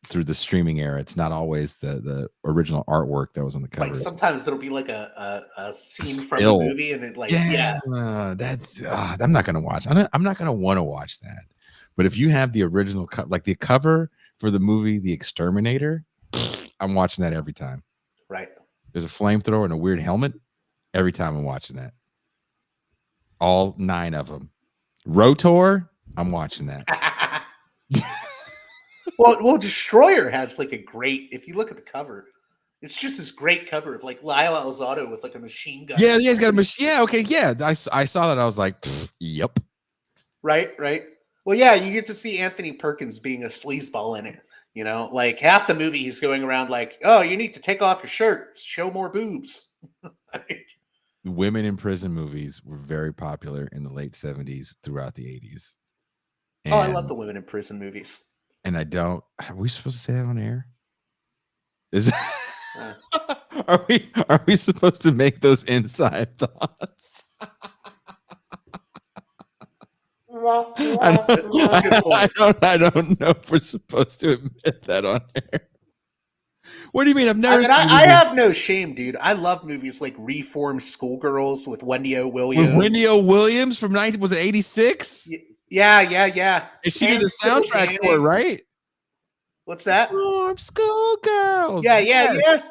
through the streaming era. It's not always the original artwork that was on the cover. Sometimes it'll be like a scene from the movie, and that's I'm not gonna watch. I'm not gonna want to watch that. But if you have the original like the cover for the movie The Exterminator, I'm watching that every time. Right. There's a flamethrower and a weird helmet. Every time I'm watching that. All 9 of them. Rotor, I'm watching that. Well, Destroyer has a great. If you look at the cover, it's just this great cover of Lyle Alzado with a machine gun. Yeah, he's got a machine. Yeah, okay, yeah. I saw that. I was like, yep. Right. Well, yeah, you get to see Anthony Perkins being a sleazeball in it. Half the movie he's going around oh, you need to take off your shirt, show more boobs. Women in prison movies were very popular in the late 70s throughout the 80s. And, I love the women in prison movies. And are we supposed to say that on air? Are we supposed to make those inside thoughts? I don't know if we're supposed to admit that on air. What do you mean? I have no shame, dude. I love movies like Reformed Schoolgirls with Wendy O. Williams. With Wendy O. Williams from was it 86? Yeah. And she did the soundtrack for it, right? What's that? Reformed Schoolgirls. Yeah.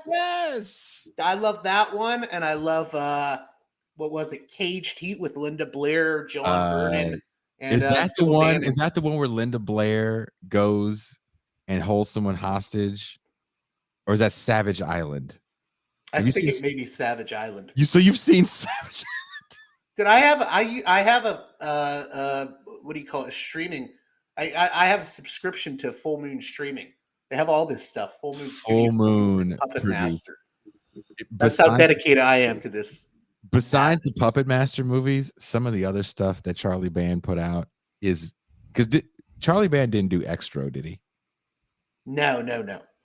Yes. I love that one, and I love what was it? Caged Heat with Linda Blair, John Vernon. And, is that the one? Is that the one where Linda Blair goes and holds someone hostage? Or is that Savage Island? I think it may be Savage Island. You've seen Savage Island? Did I have a what do you call it? Streaming. I have a subscription to Full Moon Streaming. They have all this stuff. Full Moon. Full Moon. Puppet Master. That's how dedicated I am to this. Besides the Puppet Master movies, some of the other stuff that Charlie Band put out is because Charlie Band didn't do Extra, did he? No.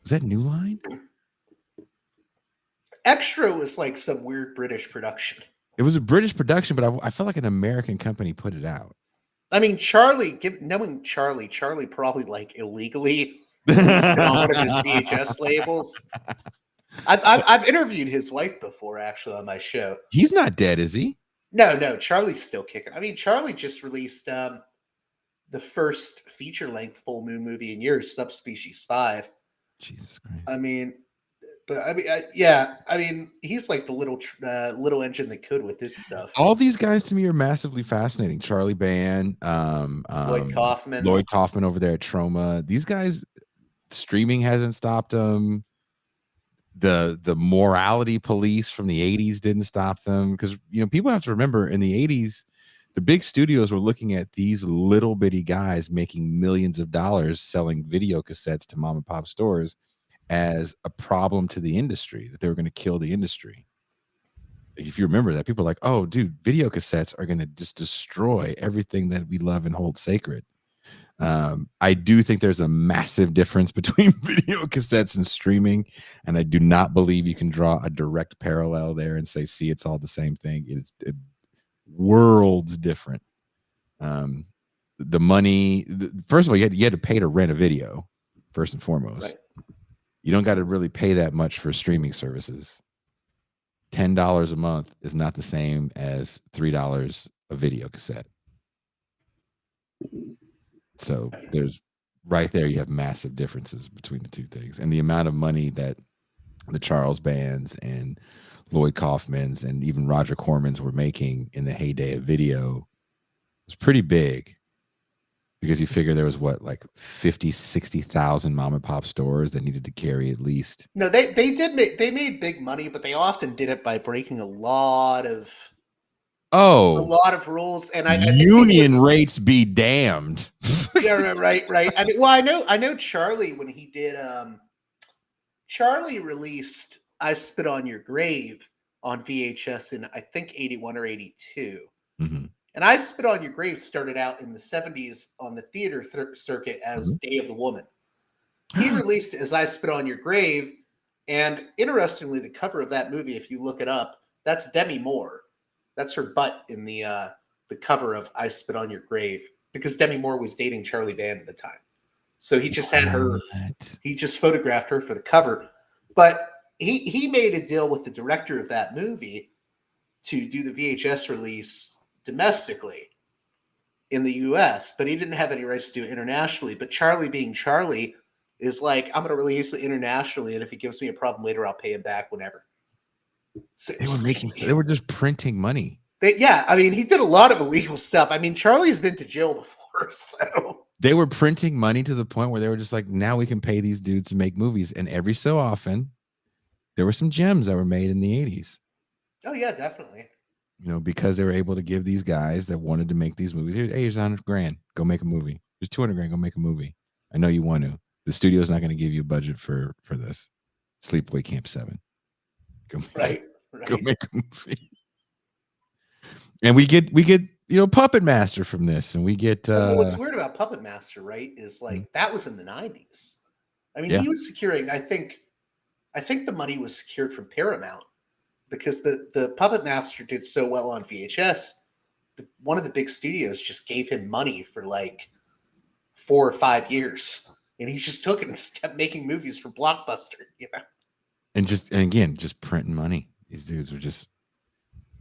Was that New Line? Extra was some weird British production. It was a British production, but I felt like an American company put it out. I mean, knowing Charlie probably illegally released it on one of his VHS labels. I've interviewed his wife before, actually, on my show. He's not dead, is he? No, Charlie's still kicking. I mean, Charlie just released the first feature-length Full Moon movie in years, Subspecies 5. Jesus Christ. I mean, But I mean, yeah, I mean, he's like the little engine that could with his stuff. All these guys to me are massively fascinating. Charlie Band, Lloyd Kaufman. Lloyd Kaufman over there at Troma. These guys, streaming hasn't stopped them. The morality police from the 80s didn't stop them, because people have to remember, in the 80s the big studios were looking at these little bitty guys making millions of dollars selling video cassettes to mom and pop stores as a problem to the industry, that they were going to kill the industry. If you remember that, people are like, oh dude, video cassettes are going to just destroy everything that we love and hold sacred. I do think there's a massive difference between video cassettes and streaming, and I do not believe you can draw a direct parallel there and say, see, it's all the same thing. It's worlds different. The money, first of all, you had to pay to rent a video, first and foremost. Right. You don't got to really pay that much for streaming services. $10 a month is not the same as $3 a video cassette. So there's right there, you have massive differences between the two things. And the amount of money that the Charles Bands and Lloyd Kaufmans and even Roger Cormans were making in the heyday of video was pretty big, because you figure there was like 50, 60,000 mom and pop stores that needed to carry at least. No, they made big money, but they often did it by breaking a lot of rules, and union rates be damned. Yeah, right. I mean, well, I know Charlie, when he did Charlie released I Spit on Your Grave on VHS in, I think, 81 or 82. Mm-hmm. And I Spit on Your Grave started out in the 70s on the theater circuit as Day of the Woman. He released it as I Spit on Your Grave, and interestingly, the cover of that movie, if you look it up, that's Demi Moore. That's her butt in the cover of I Spit on Your Grave, because Demi Moore was dating Charlie Band at the time. So he just had her, he just photographed her for the cover. But he made a deal with the director of that movie to do the VHS release domestically in the US, but he didn't have any rights to do it internationally. But Charlie, being Charlie, is like, I'm going to release it internationally, and if he gives me a problem later, I'll pay him back whenever. So, they were just printing money. I mean, he did a lot of illegal stuff. I mean, Charlie's been to jail before, so they were printing money to the point where they were just like, now we can pay these dudes to make movies. And every so often, there were some gems that were made in the 80s. Oh yeah, definitely. Because they were able to give these guys that wanted to make these movies, hey, here's $100,000, go make a movie. Here's $200,000, go make a movie. I know you want to. The studio's not going to give you a budget for this. Sleepaway Camp 7. Go make a movie. And we get Puppet Master from this, and we get what's weird about Puppet Master, right, is like that was in the 90s. I mean, he was securing, I think the money was secured from Paramount, because the Puppet Master did so well on VHS. One of the big studios just gave him money for like 4 or 5 years, and he just took it and kept making movies for Blockbuster, And again, just printing money. These dudes are just,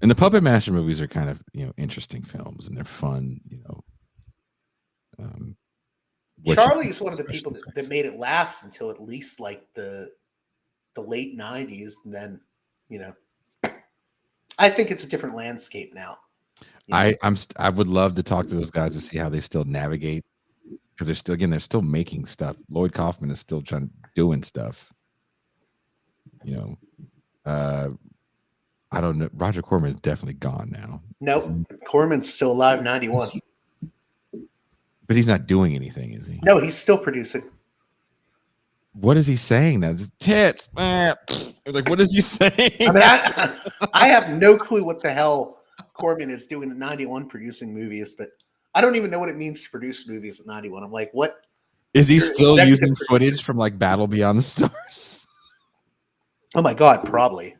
and the Puppet Master movies are kind of interesting films, and they're fun. Charlie's one of the people that made it last until at least like the late 90s, and then I think it's a different landscape now. I would love to talk to those guys to see how they still navigate, because they're still making stuff. Lloyd Kaufman is still doing stuff. I don't know. Roger Corman is definitely gone now. Nope. Corman's still alive, 91. But he's not doing anything, is he? No, he's still producing. What is he saying now? Tits. Like, what is he saying? I mean, I have no clue what the hell Corman is doing at 91 producing movies, but I don't even know what it means to produce movies at 91. I'm like, what? Is he still using footage from like Battle Beyond the Stars? Oh my God, probably.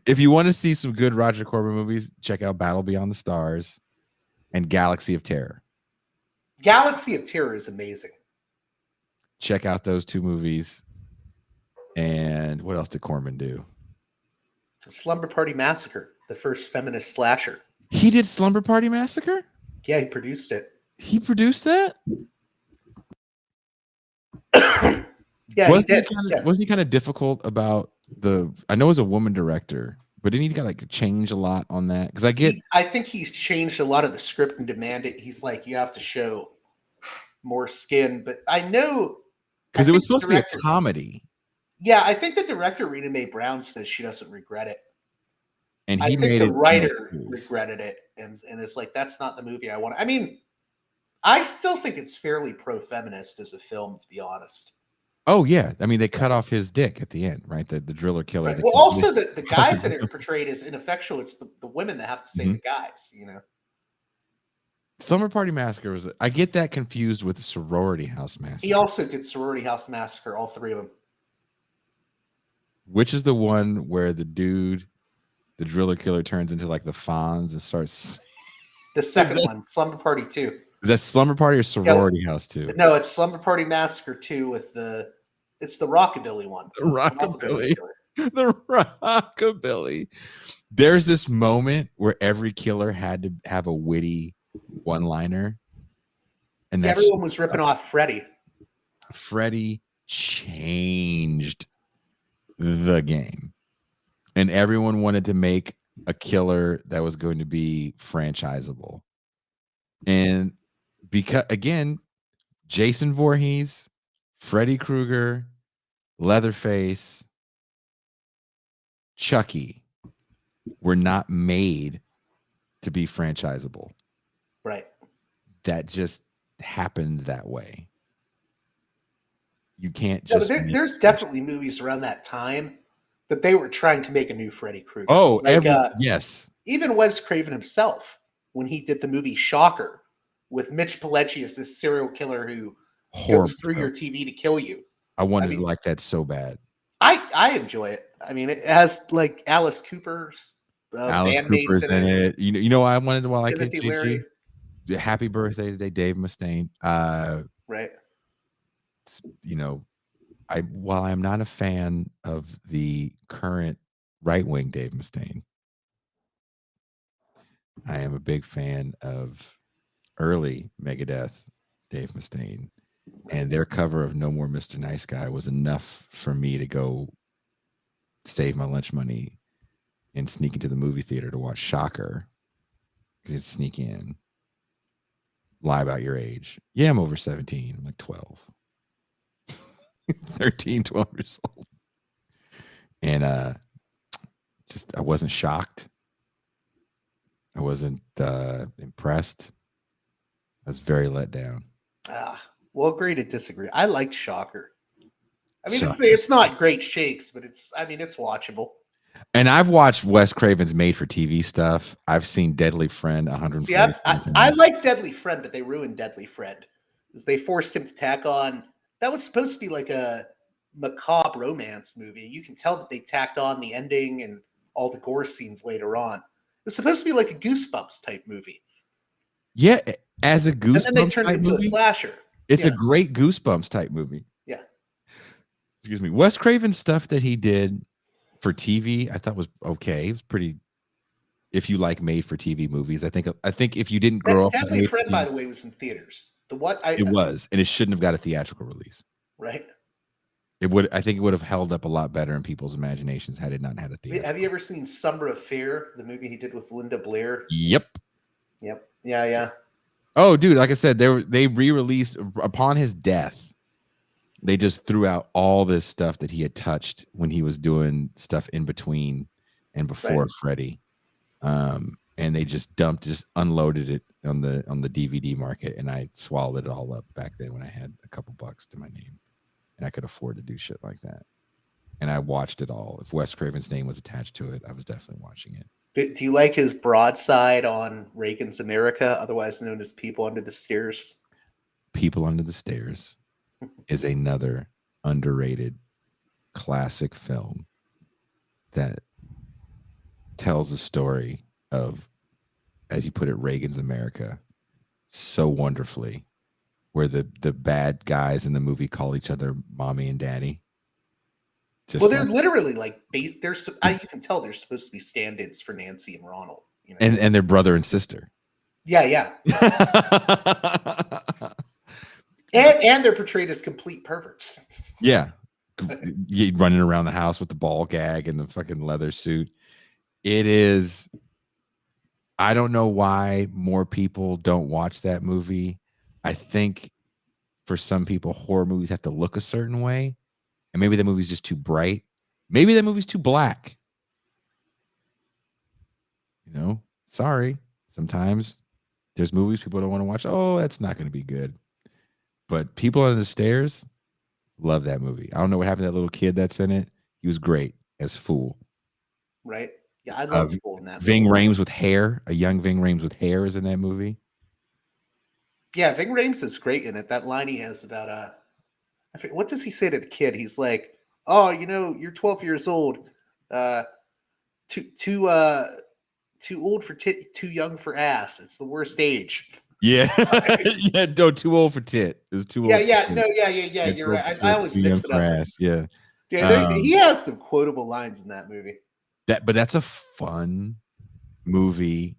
If you want to see some good Roger Corman movies, check out Battle Beyond the Stars and Galaxy of Terror. Galaxy of Terror is amazing. Check out those two movies. And what else did Corman do? Slumber Party Massacre, the first feminist slasher. He did Slumber Party Massacre? Yeah, he produced it. He produced that? Yeah, he did. Yeah. Was he kind of difficult about the? I know it was a woman director, but didn't he got like change a lot on that? Because I think he's changed a lot of the script and demanded. He's like, you have to show more skin. But I know because it was supposed to be a comedy. Yeah, I think the director Rita Mae Brown says she doesn't regret it. And I he think made the it writer regretted it, and it's like that's not the movie I want. I mean, I still think it's fairly pro-feminist as a film, to be honest. Oh yeah, I mean they cut off his dick at the end, right? The driller killer. Right. Well, also the guys that are portrayed as ineffectual. It's the women that have to save the guys. You know. Slumber Party Massacre was. I get that confused with Sorority House Massacre. He also did Sorority House Massacre, all three of them. Which is the one where the dude, the driller killer, turns into like the Fonz and starts. The second one, Slumber Party 2. Is that Slumber Party or Sorority House 2? No, it's Slumber Party Massacre 2 with it's the Rockabilly one. The Rockabilly. The Rockabilly. There's this moment where every killer had to have a witty one-liner. And everyone was ripping off Freddy. Freddy changed the game. And everyone wanted to make a killer that was going to be franchisable. And because, again, Jason Voorhees, Freddy Krueger, Leatherface, Chucky were not made to be franchisable. Right. That just happened that way. You can't just. No, there's definitely movies around that time that they were trying to make a new Freddy Krueger. Oh, yes. Even Wes Craven himself, when he did the movie Shocker with Mitch Pileggi as this serial killer who goes through your TV to kill you. I wanted to like that so bad. I enjoy it. I mean, it has like Alice Cooper's Cooper's in it. You know, I wanted to like Timothy Leary. Happy birthday today, Dave Mustaine. Right. You know, while I'm not a fan of the current right-wing Dave Mustaine, I am a big fan of early Megadeth Dave Mustaine, and their cover of No More Mr. Nice Guy was enough for me to go save my lunch money and sneak into the movie theater to watch Shocker. You sneak in, lie about your age. Yeah, I'm over 17. I'm like 12. 13, 12 years old. And I wasn't shocked. I wasn't impressed. I was very let down. We'll agree to disagree. I like Shocker. I mean, it's not great shakes, but it's watchable. And I've watched Wes Craven's made-for-TV stuff. I've seen Deadly Friend 140 times. I like Deadly Friend, but they ruined Deadly Friend because they forced him to tack on. That was supposed to be like a macabre romance movie. You can tell that they tacked on the ending and all the gore scenes later on. It's supposed to be like a Goosebumps type movie. Yeah, as a Goosebumps and then they turned it into movie, a slasher. It's a great Goosebumps type movie. Yeah. Excuse me. Wes Craven's stuff that he did for TV, I thought was okay. It was pretty. If you like made-for-TV movies, I think if you didn't grow up, Deadly Friend, by the way, was in theaters. It was, and it shouldn't have got a theatrical release. Right. I think it would have held up a lot better in people's imaginations had it not had a theater. Have you ever seen Summer of Fear, the movie he did with Linda Blair? Yep. Yeah. Oh, dude, like I said, they re-released upon his death. They just threw out all this stuff that he had touched when he was doing stuff in between and before Freddy. And they just unloaded it on the DVD market, and I swallowed it all up back then when I had a couple bucks to my name and I could afford to do shit like that. And I watched it all. If Wes Craven's name was attached to it, I was definitely watching it. Do you like his broadside on Reagan's America, otherwise known as People Under the Stairs? People Under the Stairs is another underrated classic film that tells a story of, as you put it, Reagan's America so wonderfully, where the bad guys in the movie call each other mommy and daddy. They're literally like, you can tell they're supposed to be stand-ins for Nancy and Ronald. You know? And their brother and sister. Yeah. And they're portrayed as complete perverts. Yeah. Running around the house with the ball gag and the fucking leather suit. It is. I don't know why more people don't watch that movie. I think for some people, horror movies have to look a certain way. And maybe the movie's just too bright. Maybe the movie's too black. Sorry. Sometimes there's movies people don't want to watch. Oh, that's not going to be good. But People Under the Stairs, love that movie. I don't know what happened to that little kid that's in it. He was great as Fool. Right. Yeah, I love Fool in that movie. Ving Rhames with hair. A young Ving Rhames with hair is in that movie. Yeah, Ving Rhames is great in it. That line he has about what does he say to the kid? He's like, "Oh, you're 12 years old. Too old for too young for ass. It's the worst age." Yeah. Yeah, no, too old for tit. It was too old. Yeah. You're right. I always mix it up. Ass. Yeah. Yeah, he has some quotable lines in that movie. But that's a fun movie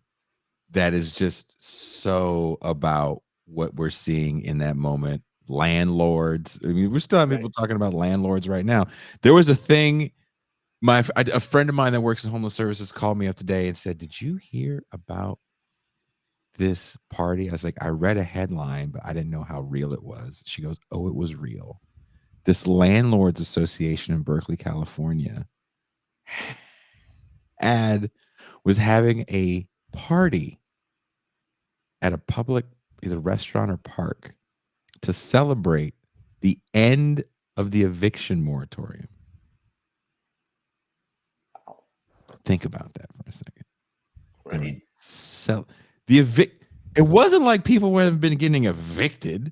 that is just so about what we're seeing in that moment. Landlords. I mean, we're still having people talking about landlords right now. There was a thing. A friend of mine that works in homeless services called me up today and said, "Did you hear about this party?" I was like, "I read a headline, but I didn't know how real it was." She goes, "Oh, it was real. This landlords association in Berkeley, California was having a party at a public either restaurant or park to celebrate the end of the eviction moratorium." Think about that for a second. Right. It wasn't like people haven't been getting evicted,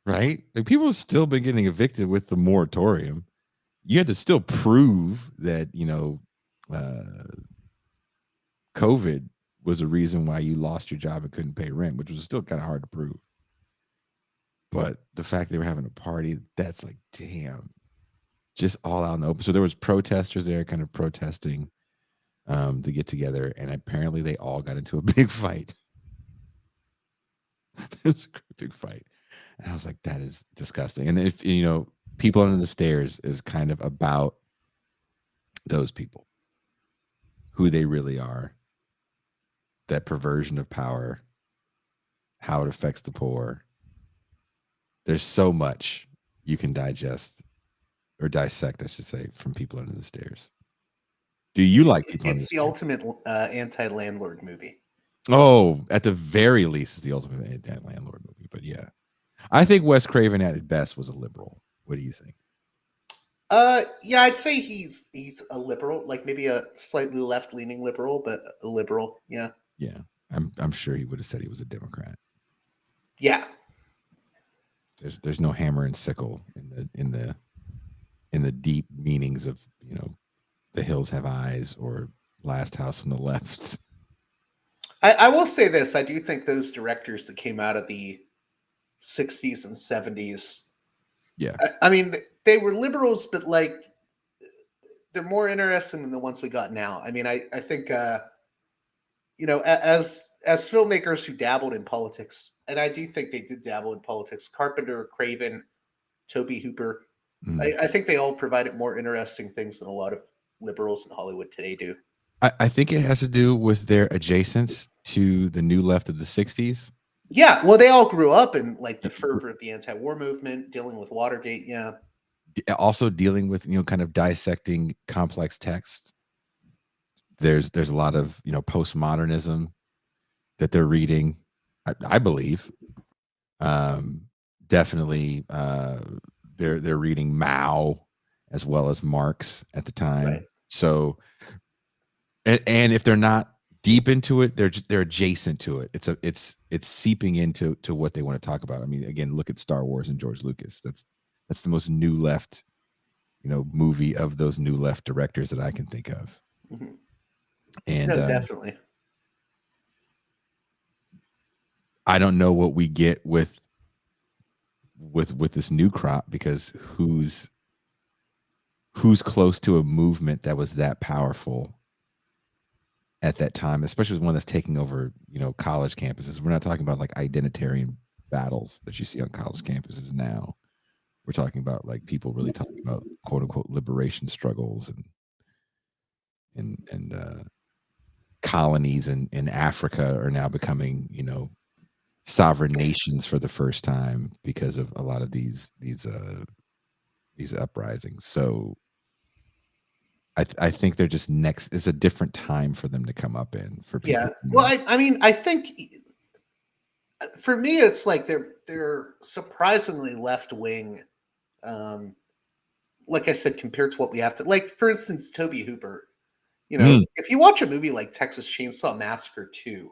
right? Like people have still been getting evicted with the moratorium. You had to still prove that, COVID was a reason why you lost your job and couldn't pay rent, which was still kind of hard to prove. But the fact they were having a party, that's like, damn, just all out in the open. So there was protesters there kind of protesting to get together, and apparently they all got into a big fight. There's a big fight. And I was like, that is disgusting. And if, People Under the Stairs is kind of about those people, who they really are, that perversion of power, how it affects the poor. There's so much you can digest or dissect, I should say, from People Under the Stairs. Do you like People Under the Stairs? It's the ultimate anti-landlord movie. Oh, at the very least, it's the ultimate anti-landlord movie. But yeah, I think Wes Craven at best was a liberal. What do you think? Yeah, I'd say he's a liberal, like maybe a slightly left-leaning liberal, but a liberal. Yeah. Yeah, I'm sure he would have said he was a Democrat. Yeah. There's no hammer and sickle in the deep meanings of The Hills Have Eyes or Last House on the Left. I will say this: I do think those directors that came out of the 60s and 70s, yeah, I mean, they were liberals, but like they're more interesting than the ones we got now. I mean, I think as filmmakers who dabbled in politics, and I do think they did dabble in politics, Carpenter, Craven, Toby Hooper, I think they all provided more interesting things than a lot of liberals in Hollywood today do. I think it has to do with their adjacence to the new left of the 60s. Yeah, well, they all grew up in like the fervor of the anti-war movement, dealing with Watergate. Yeah. Also dealing with, kind of dissecting complex texts. There's a lot of, postmodernism that they're reading, I believe. Definitely they're reading Mao as well as Marx at the time. Right. So and if they're not deep into it, they're adjacent to it. It's seeping into what they want to talk about. I mean, again, look at Star Wars and George Lucas. That's the most new left, movie of those new left directors that I can think of. Mm-hmm. And no, definitely. I don't know what we get with this new crop, because who's close to a movement that was that powerful at that time, especially one that's taking over, college campuses. We're not talking about like identitarian battles that you see on college campuses now. We're talking about like people really talking about quote unquote liberation struggles and colonies in Africa are now becoming, you know, sovereign nations for the first time because of a lot of these uprisings. So I think they're just next. It's a different time for them to come up in for people. Yeah. Well, I mean, I think for me, it's like they're surprisingly left wing. Like I said, compared to what we have to, like, for instance, Toby Hooper. You know, if you watch a movie like Texas Chainsaw Massacre 2,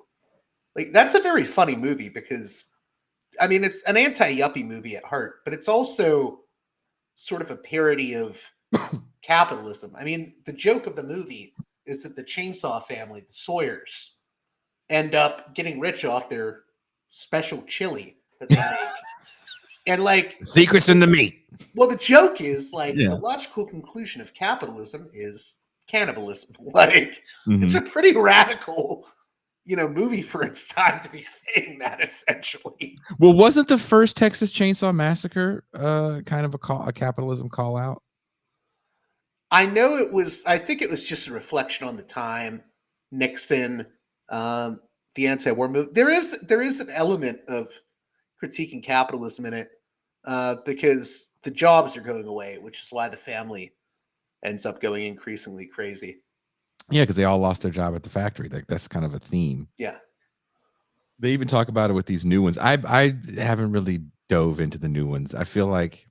like that's a very funny movie because, I mean, it's an anti-yuppie movie at heart, but it's also sort of a parody of capitalism. I mean, the joke of the movie is that the Chainsaw family, the Sawyers, end up getting rich off their special chili that they make. And like secrets in the meat. Well, the joke is like Yeah. the logical conclusion of capitalism is cannibalism. Like it's a pretty radical, you know, movie for its time to be saying that essentially. Well, wasn't the first Texas Chainsaw Massacre kind of a capitalism call out? I know it was. I think it was just a reflection on the time, Nixon, the anti-war movement. There is an element of critiquing capitalism in it because the jobs are going away, which is why the family ends up going increasingly crazy. Yeah, because they all lost their job at the factory. Like that's kind of a theme. Yeah. They even talk about it with these new ones. I haven't really dove into the new ones. I feel like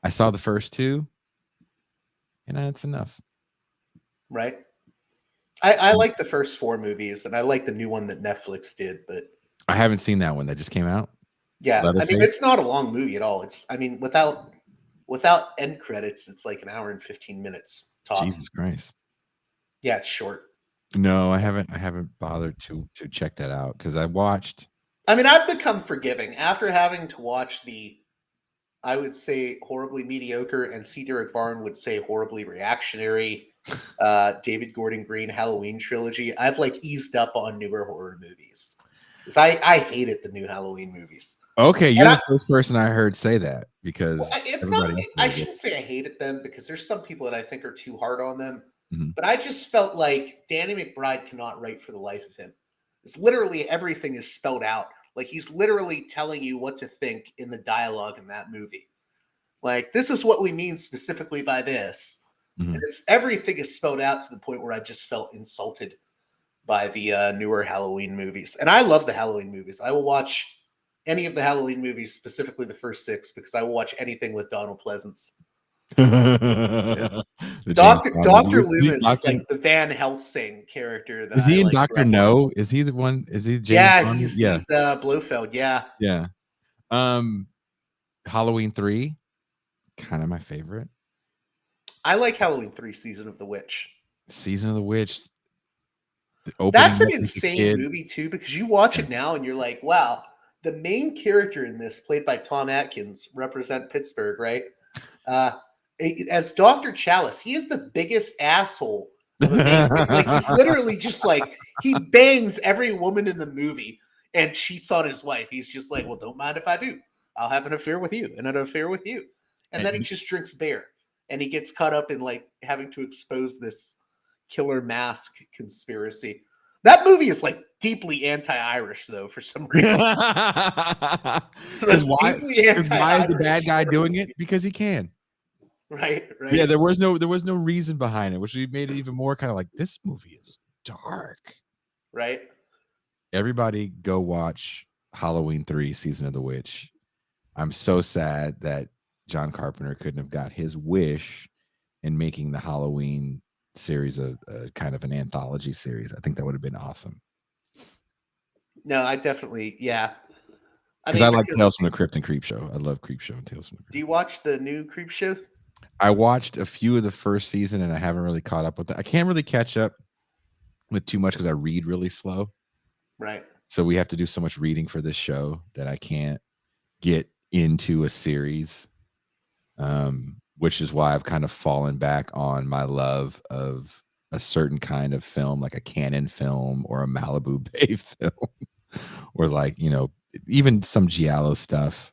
I saw the first two, and that's enough. Right. I like the first 4 movies, and I like the new one that Netflix did, but I haven't seen that one that just came out. yeah, I mean, Leatherface? it's not a long movie at all. It's, I mean, without end credits, it's like an hour and 15 minutes tops. Jesus Christ. Yeah, it's short. No, I haven't bothered to check that out because I watched. I mean, I've become forgiving after having to watch the, I would say, horribly mediocre, and C. Derek Varn would say horribly reactionary David Gordon Green Halloween trilogy. I've like eased up on newer horror movies because I hated the new Halloween movies. Okay, you're the first person I heard say that because it's not. I shouldn't say I hated them because there's some people that I think are too hard on them. But I just felt like Danny McBride cannot write for the life of him. It's literally everything is spelled out. Like he's literally telling you what to think in the dialogue in that movie. Like this is what we mean specifically by this. And it's everything is spelled out to the point where I just felt insulted by the newer Halloween movies. And I love the Halloween movies. I will watch any of the Halloween movies, specifically the first 6, because I will watch anything with Donald Pleasance. Dr. Loomis is like the Van Helsing character. That is he in Dr. No? Is he the one? Is he James? Yeah, he's Blofeld. Yeah. Halloween 3, kind of my favorite. I like Halloween 3, Season of the Witch. Season of the Witch. That's an insane movie too, because you watch it now and you're like, wow, the main character in this, played by Tom Atkins, represent Pittsburgh, right? As Dr. Chalice, he is the biggest asshole of a man. Like he's literally just like, he bangs every woman in the movie and cheats on his wife. He's just like, well, don't mind if I do. I'll have an affair with you and an affair with you. And then he just drinks beer and he gets caught up in like having to expose this killer mask conspiracy. That movie is like deeply anti-Irish though, for some reason. Why is the bad guy doing it? Because he can. Right. Yeah, there was no reason behind it, which made it even more kind of like, this movie is dark. Right. Everybody go watch Halloween 3, Season of the Witch. I'm so sad that John Carpenter couldn't have got his wish in making the Halloween series a kind of an anthology series. I think that would have been awesome. No, I definitely, yeah. Because I like Tales from the Crypt and Creep Show. I love Creep Show and Tales from the Crypt. Do you watch the new Creep Show? I watched a few of the first season and I haven't really caught up with that. I can't really catch up with too much because I read really slow. Right. So we have to do so much reading for this show that I can't get into a series, which is why I've kind of fallen back on my love of a certain kind of film, like a Canon film or a Malibu Bay film, or like, you know, even some giallo stuff.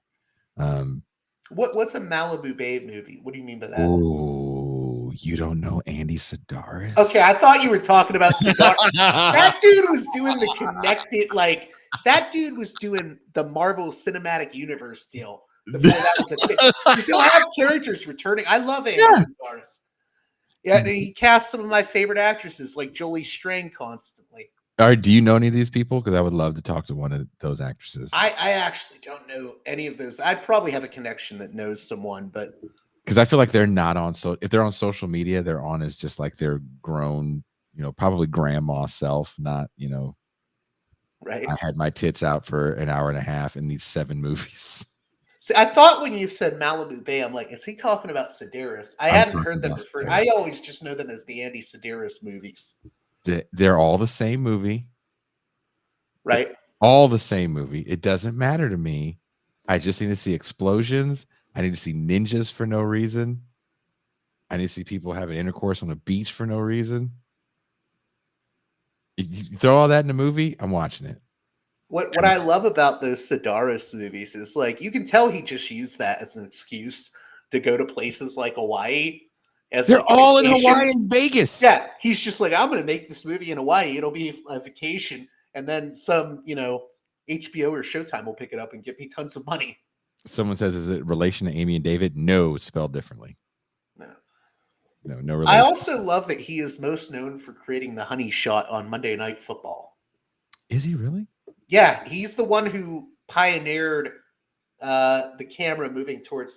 What's a Malibu Babe movie? What do you mean by that? Oh, you don't know Andy Sedaris? Okay, I thought you were talking about Sedaris. That dude was doing the connected, like that dude was doing the Marvel Cinematic Universe deal before that was a thing. You still have characters returning. I love Andy Sedaris. Yeah, and he cast some of my favorite actresses like Jolie Strain constantly. All right, do you know any of these people? Because I would love to talk to one of those actresses. I actually don't know any of those. I probably have a connection that knows someone, but because I feel like they're not on. So if they're on social media, they're on as just like their grown, probably grandma self, not, right. I had my tits out for an hour and a half in these 7 movies. See, I thought when you said Malibu Bay, I'm like, is he talking about Sedaris? I hadn't heard them before. I always just know them as the Andy Sedaris movies. They're all the same movie. Right. All the same movie. It doesn't matter to me. I just need to see explosions. I need to see ninjas for no reason. I need to see people having intercourse on the beach for no reason. You throw all that in a movie, I'm watching it. What I love about those Sedaris movies is like you can tell he just used that as an excuse to go to places like Hawaii. They're like all in Hawaii and Vegas. Yeah, he's just like, I'm going to make this movie in Hawaii. It'll be a vacation, and then some, HBO or Showtime will pick it up and give me tons of money. Someone says, is it relation to Amy and David? No, spelled differently. No relation. I also love that he is most known for creating the honey shot on Monday Night Football. Is he really? Yeah, he's the one who pioneered the camera moving towards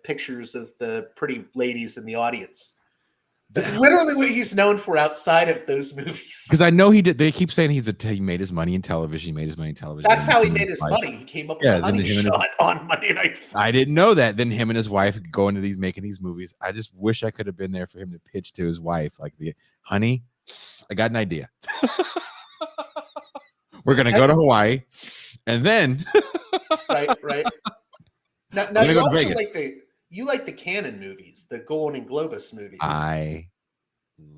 pictures of the pretty ladies in the audience. That's literally what he's known for outside of those movies. Because I know he did. They keep saying he made his money in television. He made his money in television. That's how he made his money. He came up with a honey shot on Monday Night Football. I didn't know that. Then him and his wife go into making these movies. I just wish I could have been there for him to pitch to his wife, like, honey, I got an idea. We're gonna go to Hawaii, and then right. Now you also like the Cannon movies, the Golden Globus movies. I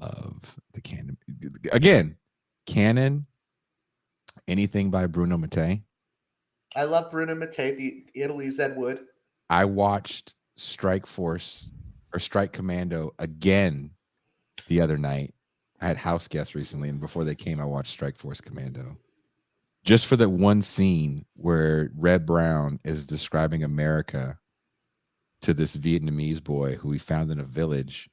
love the Cannon. Again, Cannon. Anything by Bruno Mattei. I love Bruno Mattei, the Italy's Ed Wood. I watched Strike Force or Strike Commando again the other night. I had house guests recently, and before they came, I watched Strike Force Commando. Just for that one scene where Red Brown is describing America to this Vietnamese boy who he found in a village,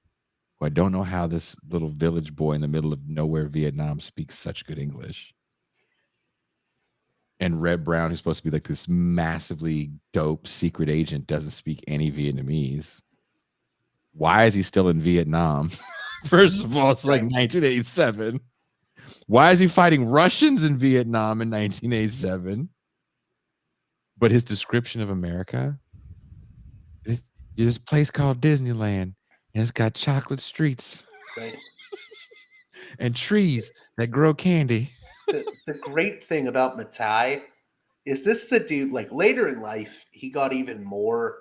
who I don't know how this little village boy in the middle of nowhere, Vietnam, speaks such good English. And Red Brown, who's supposed to be like this massively dope secret agent, doesn't speak any Vietnamese. Why is he still in Vietnam? First of all, it's like 1987. Why is he fighting Russians in Vietnam in 1987? But his description of America, there's this place called Disneyland, and it's got chocolate streets and trees that grow candy. The great thing about Mattei is this is a dude, like later in life, he got even more,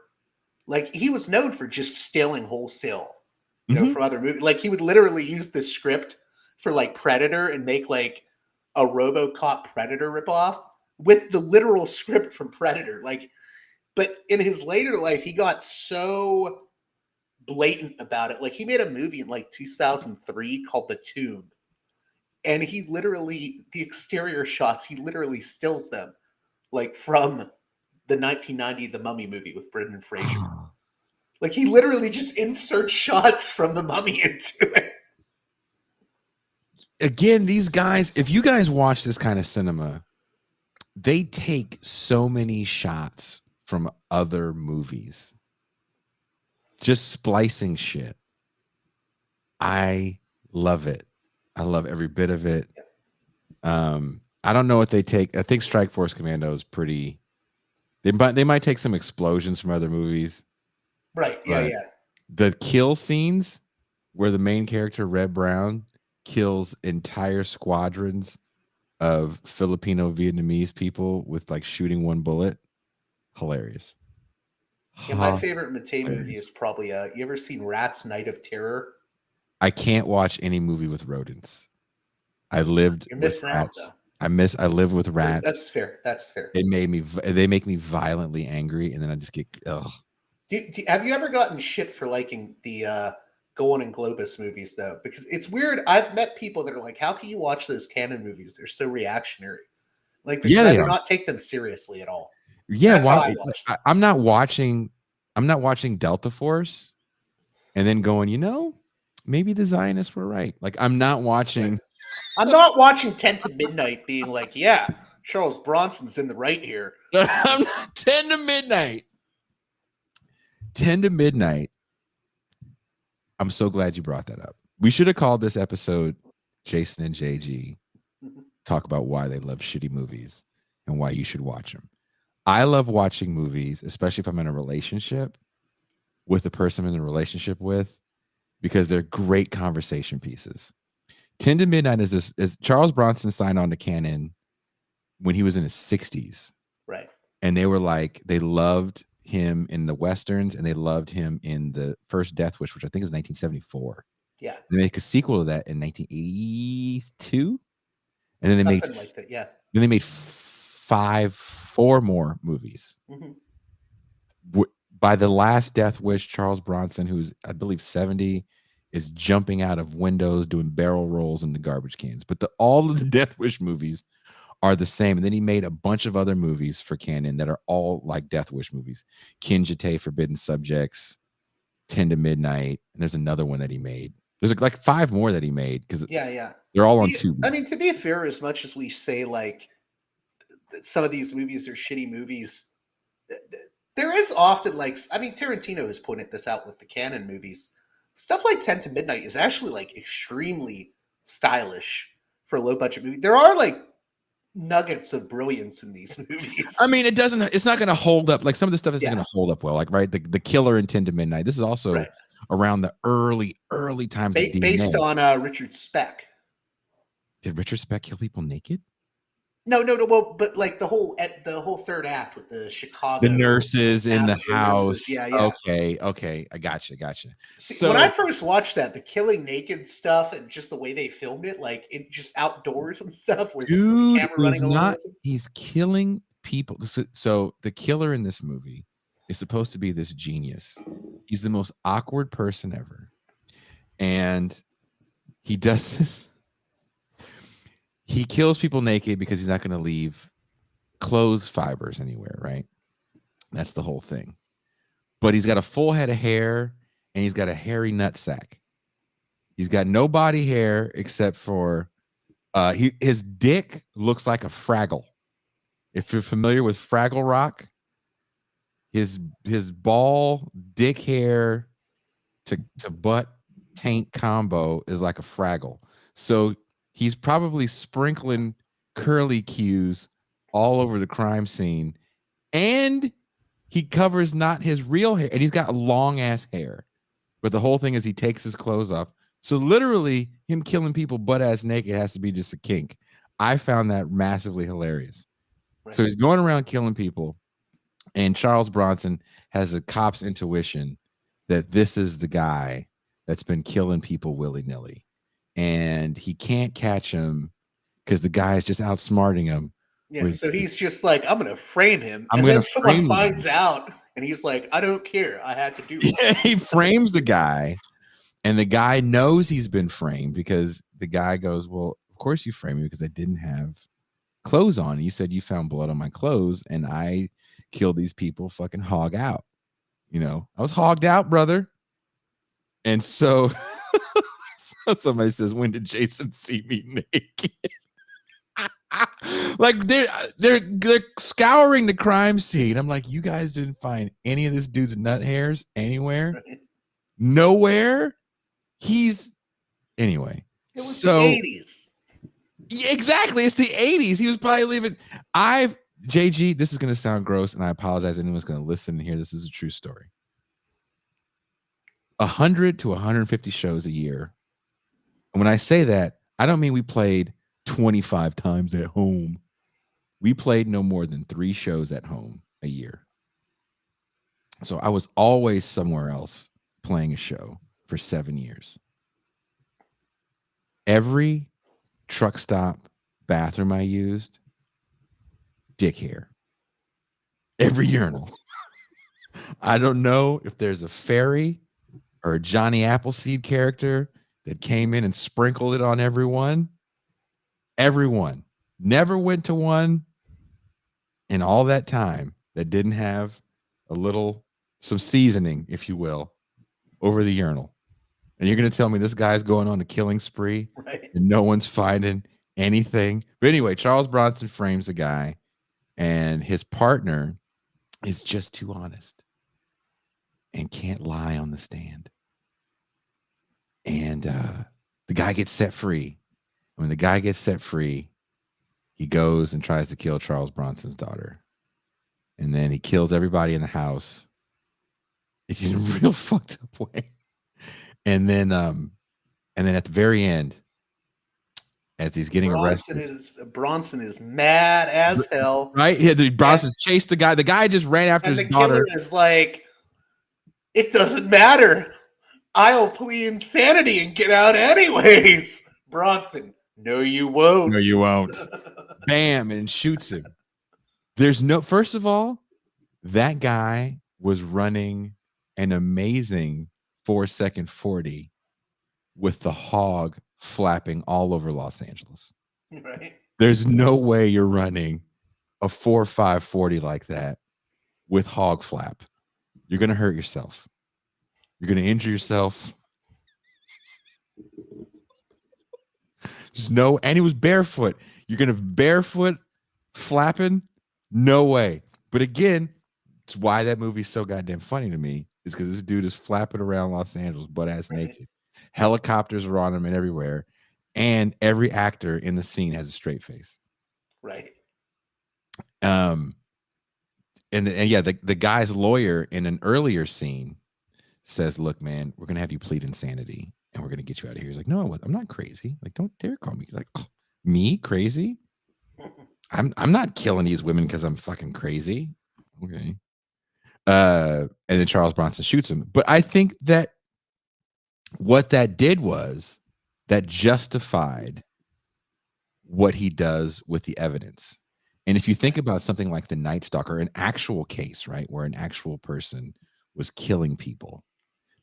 like he was known for just stealing wholesale, from other movies. Like he would literally use the script for like Predator and make like a RoboCop Predator ripoff with the literal script from Predator. Like, but in his later life, he got so blatant about it. Like he made a movie in like 2003 called The Tomb. And he literally, the exterior shots, he literally stills them like from the 1990 The Mummy movie with Brendan Fraser. Like he literally just inserts shots from The Mummy into it. Again, these guys, if you guys watch this kind of cinema, they take so many shots from other movies. Just splicing shit. I love it. I love every bit of it. I don't know what they take. I think Strike Force Commando is pretty. They might take some explosions from other movies. Right. Yeah. The kill scenes where the main character, Red Brown, kills entire squadrons of Filipino Vietnamese people with like shooting one bullet. Hilarious. Yeah, my favorite Mattei movie is probably you ever seen Rat's Night of Terror? I can't watch any movie with rodents. I lived with rats. I live with rats. That's fair. That's fair. They make me violently angry, and then I just get Have you ever gotten shit for liking the Golan and Globus movies though? Because it's weird. I've met people that are like, "How can you watch those canon movies? They're so reactionary." Like, because Yeah, I they do are. not take them seriously at all. Yeah, That's how why? I watch them. I'm not watching. I'm not watching Delta Force, and then going, maybe the Zionists were right. Like, I'm not watching. I'm not watching 10 to Midnight being like, yeah, Charles Bronson's in the right here. I'm not 10 to midnight. 10 to midnight. I'm so glad you brought that up. We should have called this episode Jason and JG talk about why they love shitty movies and why you should watch them. I love watching movies, especially if I'm in a relationship with the person I'm in a relationship with, because they're great conversation pieces. 10 to Midnight is Charles Bronson signed on to Canon when he was in his 60s. Right. And they were like, they loved him in the Westerns and they loved him in the first Death Wish, which I think is 1974. Yeah. They make a sequel to that in 1982. And then they Something made like that. Yeah. Then they made four more movies. Mm-hmm. By the last Death Wish, Charles Bronson, who's I believe 70, is jumping out of windows, doing barrel rolls in the garbage cans. But all of the Death Wish movies are the same. And then he made a bunch of other movies for Canon that are all like Death Wish movies. Kinjite, Forbidden Subjects, 10 to Midnight, and there's another one that he made. There's like 5 more that he made because they're all on Tubi. I mean, to be fair, as much as we say like some of these movies are shitty movies, there is often like, I mean, Tarantino has pointed this out with the Canon movies. Stuff like 10 to Midnight is actually like extremely stylish for a low budget movie. There are like nuggets of brilliance in these movies. I mean, it's not going to hold up. Like some of the stuff isn't going to hold up well. Like, right. The Killer in 10 to Midnight. This is also around the early times of DNA. Based on Richard Speck. Did Richard Speck kill people naked? No. Well, but like the whole third act with the Chicago, the nurses in the house. Nurses. Yeah. Okay. I gotcha. See, so when I first watched that, the killing naked stuff and just the way they filmed it, like it just outdoors and stuff, with the camera running along. He's killing people. So the killer in this movie is supposed to be this genius. He's the most awkward person ever, and he does this. He kills people naked because he's not going to leave clothes fibers anywhere, right? That's the whole thing. But he's got a full head of hair and he's got a hairy nutsack. He's got no body hair except for his dick looks like a Fraggle. If you're familiar with Fraggle Rock, his ball dick hair to butt taint combo is like a Fraggle. So he's probably sprinkling curly cues all over the crime scene, and he covers not his real hair, and he's got long ass hair. But the whole thing is he takes his clothes off. So literally, him killing people butt ass naked has to be just a kink. I found that massively hilarious. Right. So he's going around killing people, and Charles Bronson has a cop's intuition that this is the guy that's been killing people willy-nilly. And he can't catch him because the guy is just outsmarting him. Yeah, so he's just like, I'm gonna frame him. And then someone finds out, and he's like, I don't care. I had to do it. Yeah, he frames the guy, and the guy knows he's been framed because the guy goes, well, of course you framed me because I didn't have clothes on. You said you found blood on my clothes, and I killed these people fucking hog out. I was hogged out, brother. And so... somebody says, when did Jason see me naked? Like they're scouring the crime scene. I'm like, you guys didn't find any of this dude's nut hairs anywhere? Right. Nowhere. Anyway. It was the 80s. Yeah, exactly. It's the 80s. He was probably living. JG, this is going to sound gross, and I apologize. Anyone's going to listen and hear this is a true story. 100 to 150 shows a year. And when I say that, I don't mean we played 25 times at home. We played no more than 3 shows at home a year. So I was always somewhere else playing a show for 7 years. Every truck stop, bathroom I used, dick hair. Every urinal. I don't know if there's a fairy or a Johnny Appleseed character that came in and sprinkled it on everyone. Everyone. Never went to one in all that time that didn't have some seasoning, if you will, over the urinal. And you're going to tell me this guy's going on a killing spree Right. and no one's finding anything? But anyway, Charles Bronson frames the guy, and his partner is just too honest and can't lie on the stand. And the guy gets set free. When the guy gets set free, he goes and tries to kill Charles Bronson's daughter. And then he kills everybody in the house. It's in a real fucked up way. And then at the very end, as he's getting arrested, Bronson is mad as hell. Right? Yeah, Bronson's chased the guy. The guy just ran after his daughter. And the killer is like, it doesn't matter. I'll plead insanity and get out anyways. Bronson, no, you won't. No, you won't. Bam, and shoots him. First of all, that guy was running an amazing 4-second 40 with the hog flapping all over Los Angeles. Right. There's no way you're running a 4.5 40 like that with hog flap. You're going to hurt yourself. You're going to injure yourself. And he was barefoot. You're going to barefoot flapping? No way. But again, it's why that movie's so goddamn funny to me, is because this dude is flapping around Los Angeles butt-ass naked. Helicopters are on him and everywhere. And every actor in the scene has a straight face. Right. And yeah, the guy's lawyer in an earlier scene says, look, man, we're going to have you plead insanity and we're going to get you out of here. He's like, no, I'm not crazy. Like, don't dare call me. He's like, oh, me crazy? I'm not killing these women because I'm fucking crazy. Okay. And then Charles Bronson shoots him. But I think that what that did was that justified what he does with the evidence. And if you think about something like the Night Stalker, an actual case, right, where an actual person was killing people,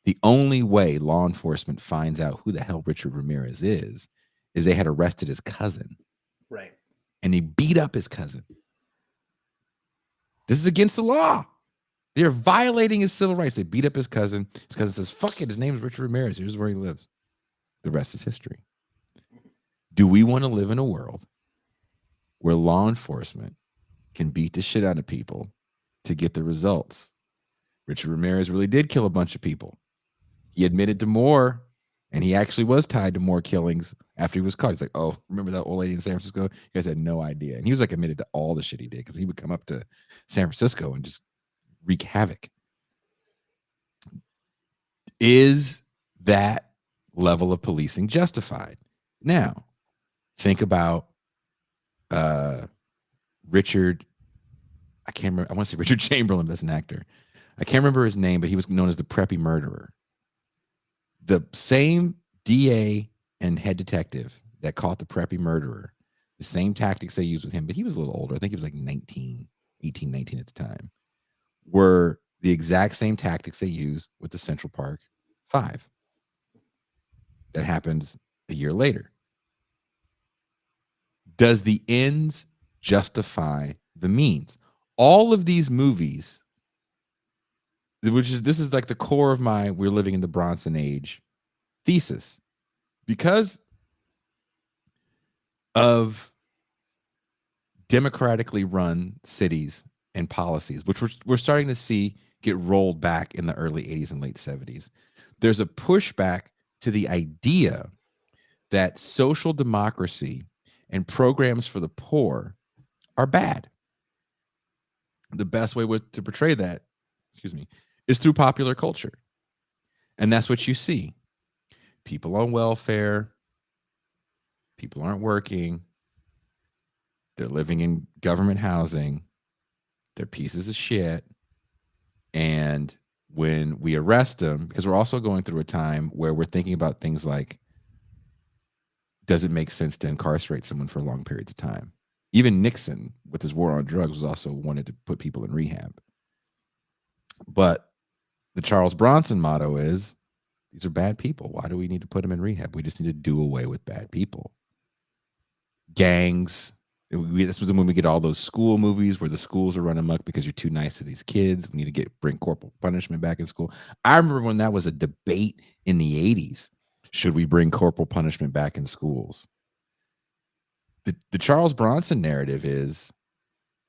the only way law enforcement finds out who the hell Richard Ramirez is they had arrested his cousin. Right. And he beat up his cousin. This is against the law. They're violating his civil rights. They beat up his cousin. His cousin says, fuck it, his name is Richard Ramirez. Here's where he lives. The rest is history. Do we want to live in a world where law enforcement can beat the shit out of people to get the results? Richard Ramirez really did kill a bunch of people. He admitted to more, and he actually was tied to more killings after he was caught. He's like, oh, remember that old lady in San Francisco? You guys had no idea. And he was like admitted to all the shit he did, because he would come up to San Francisco and just wreak havoc. Is that level of policing justified? Now, think about Richard. I can't remember. I want to say Richard Chamberlain. That's an actor. I can't remember his name, but he was known as the preppy murderer. The same DA and head detective that caught the preppy murderer, the same tactics they used with him, but he was a little older. I think he was like 19 at the time, were the exact same tactics they used with the Central Park 5. That happens a year later. Does the ends justify the means? All of these movies, this is like the core of my we're living in the Bronson age thesis, because of democratically run cities and policies, which we're starting to see get rolled back in the early 80s and late 70s. There's a pushback to the idea that social democracy and programs for the poor are bad. The best way to portray that, is through popular culture. And that's what you see. People on welfare, people aren't working, they're living in government housing, they're pieces of shit. And when we arrest them, because we're also going through a time where we're thinking about things like does it make sense to incarcerate someone for long periods of time? Even Nixon, with his war on drugs, was also wanted to put people in rehab. But the Charles Bronson motto is, these are bad people. Why do we need to put them in rehab? We just need to do away with bad people. Gangs. This was when we get all those school movies where the schools are running amok because you're too nice to these kids. We need to bring corporal punishment back in school. I remember when that was a debate in the 80s. Should we bring corporal punishment back in schools? The Charles Bronson narrative is,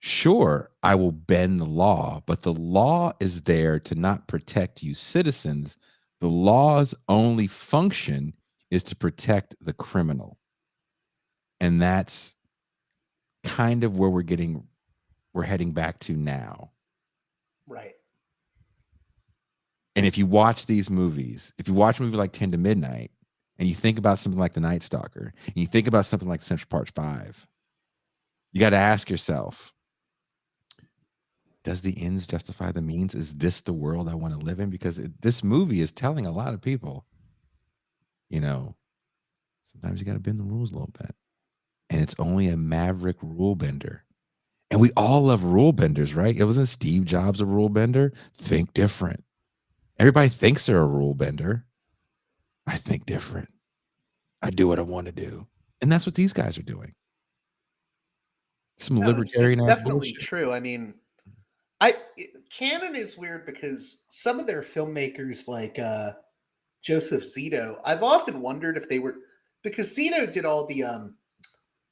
sure, I will bend the law, but the law is there to not protect you citizens. The law's only function is to protect the criminal. And that's kind of where we're heading back to now. Right. And if you watch these movies, if you watch a movie like 10 to Midnight, and you think about something like The Night Stalker, and you think about something like Central Park 5, you got to ask yourself, does the ends justify the means? Is this the world I want to live in? Because this movie is telling a lot of people, sometimes you got to bend the rules a little bit. And it's only a maverick rule bender. And we all love rule benders, right? It wasn't Steve Jobs a rule bender? Think different. Everybody thinks they're a rule bender. I think different. I do what I want to do. And that's what these guys are doing. Some No, it's libertarian ass definitely bullshit. true. I mean, Canon is weird because some of their filmmakers, like Joseph Zito, I've often wondered if they were, because Zito did all the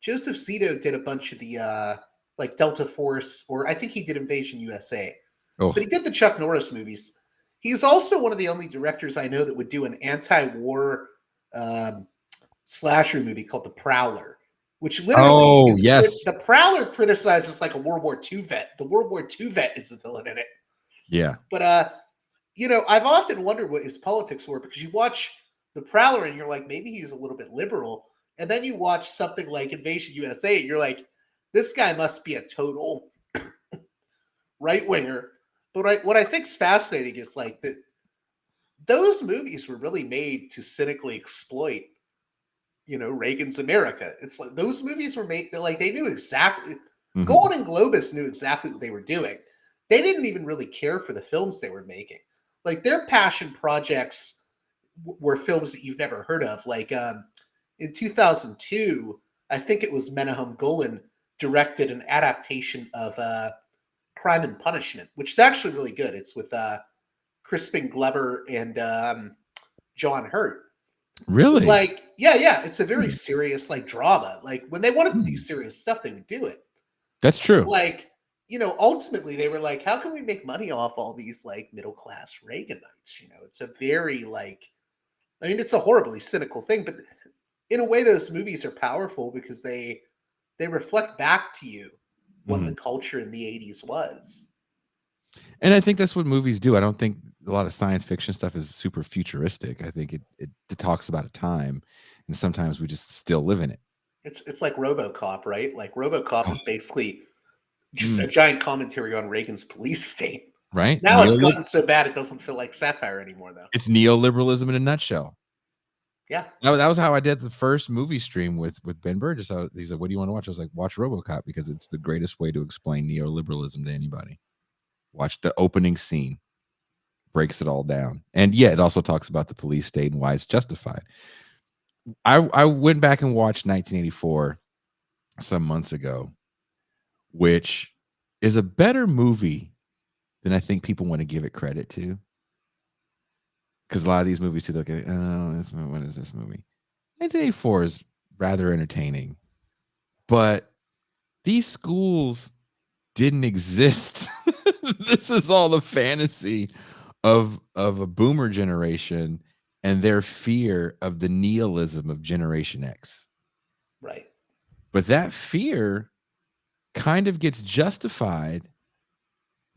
Joseph Zito did a bunch of the like Delta Force, or I think he did Invasion USA, Oh, but he did the Chuck Norris movies. He's also one of the only directors I know that would do an anti-war slasher movie called The Prowler, which literally is yes. the Prowler criticizes like a World War II vet. The World War II vet is the villain in it. Yeah. But I've often wondered what his politics were, because you watch The Prowler and you're like, maybe he's a little bit liberal, and then you watch something like Invasion USA and you're like, this guy must be a total right winger. But what I think is fascinating is like that those movies were really made to cynically exploit, Reagan's America. It's like those movies were made, they knew exactly. Mhm. Golden Globus knew exactly what they were doing. They didn't even really care for the films they were making. Like their passion projects were films that you've never heard of. Like in 2002, I think it was Menahem Golan directed an adaptation of Crime and Punishment, which is actually really good. It's with Crispin Glover and John Hurt. Really? Like, yeah, it's a very serious like drama. Like when they wanted to do serious stuff, they would do it. That's true. Like, ultimately they were like, how can we make money off all these like middle class Reaganites? It's a very it's a horribly cynical thing, but in a way, those movies are powerful because they reflect back to you what the culture in the 80s was. And I think that's what movies do. I don't think a lot of science fiction stuff is super futuristic. I think it talks about a time, and sometimes we just still live in it. It's like RoboCop, right? Like RoboCop is basically just Mm. a giant commentary on Reagan's police state. Right? Now it's gotten so bad it doesn't feel like satire anymore, though. It's neoliberalism in a nutshell. Yeah. That was how I did the first movie stream with Ben Burgess. He said, "What do you want to watch?" I was like, "Watch RoboCop, because it's the greatest way to explain neoliberalism to anybody." Watch the opening scene. Breaks it all down. And yeah, it also talks about the police state and why it's justified. I went back and watched 1984 some months ago, which is a better movie than I think people want to give it credit to. Because a lot of these movies, you look at, when is this movie? 1984 is rather entertaining, but these schools didn't exist. This is all the fantasy of a boomer generation and their fear of the nihilism of Generation X. Right. But that fear kind of gets justified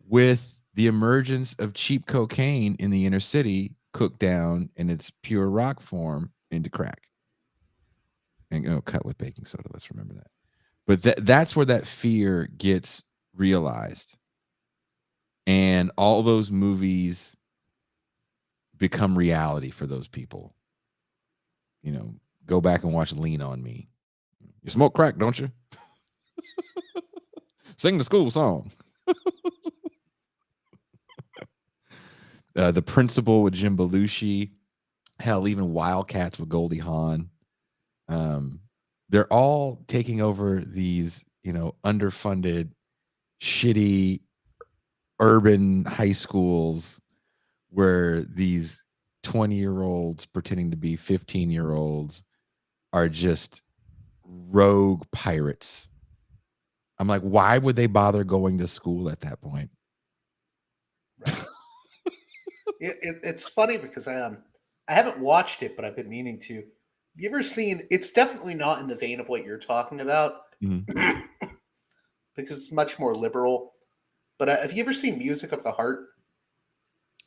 with the emergence of cheap cocaine in the inner city, cooked down in its pure rock form into crack. And cut with baking soda. Let's remember that. But that's where that fear gets realized. And all those movies become reality for those people. go back and watch Lean on Me. You smoke crack, don't you? Sing the school song. The Principal with Jim Belushi. Hell, even Wildcats with Goldie Hawn. They're all taking over these, underfunded, shitty urban high schools where these 20-year-olds pretending to be 15-year-olds are just rogue pirates. I'm like, why would they bother going to school at that point? Right. It's funny because I haven't watched it, but I've been meaning to. Have you ever seen? It's definitely not in the vein of what you're talking about, Mhm. because it's much more liberal. But have you ever seen Music of the Heart?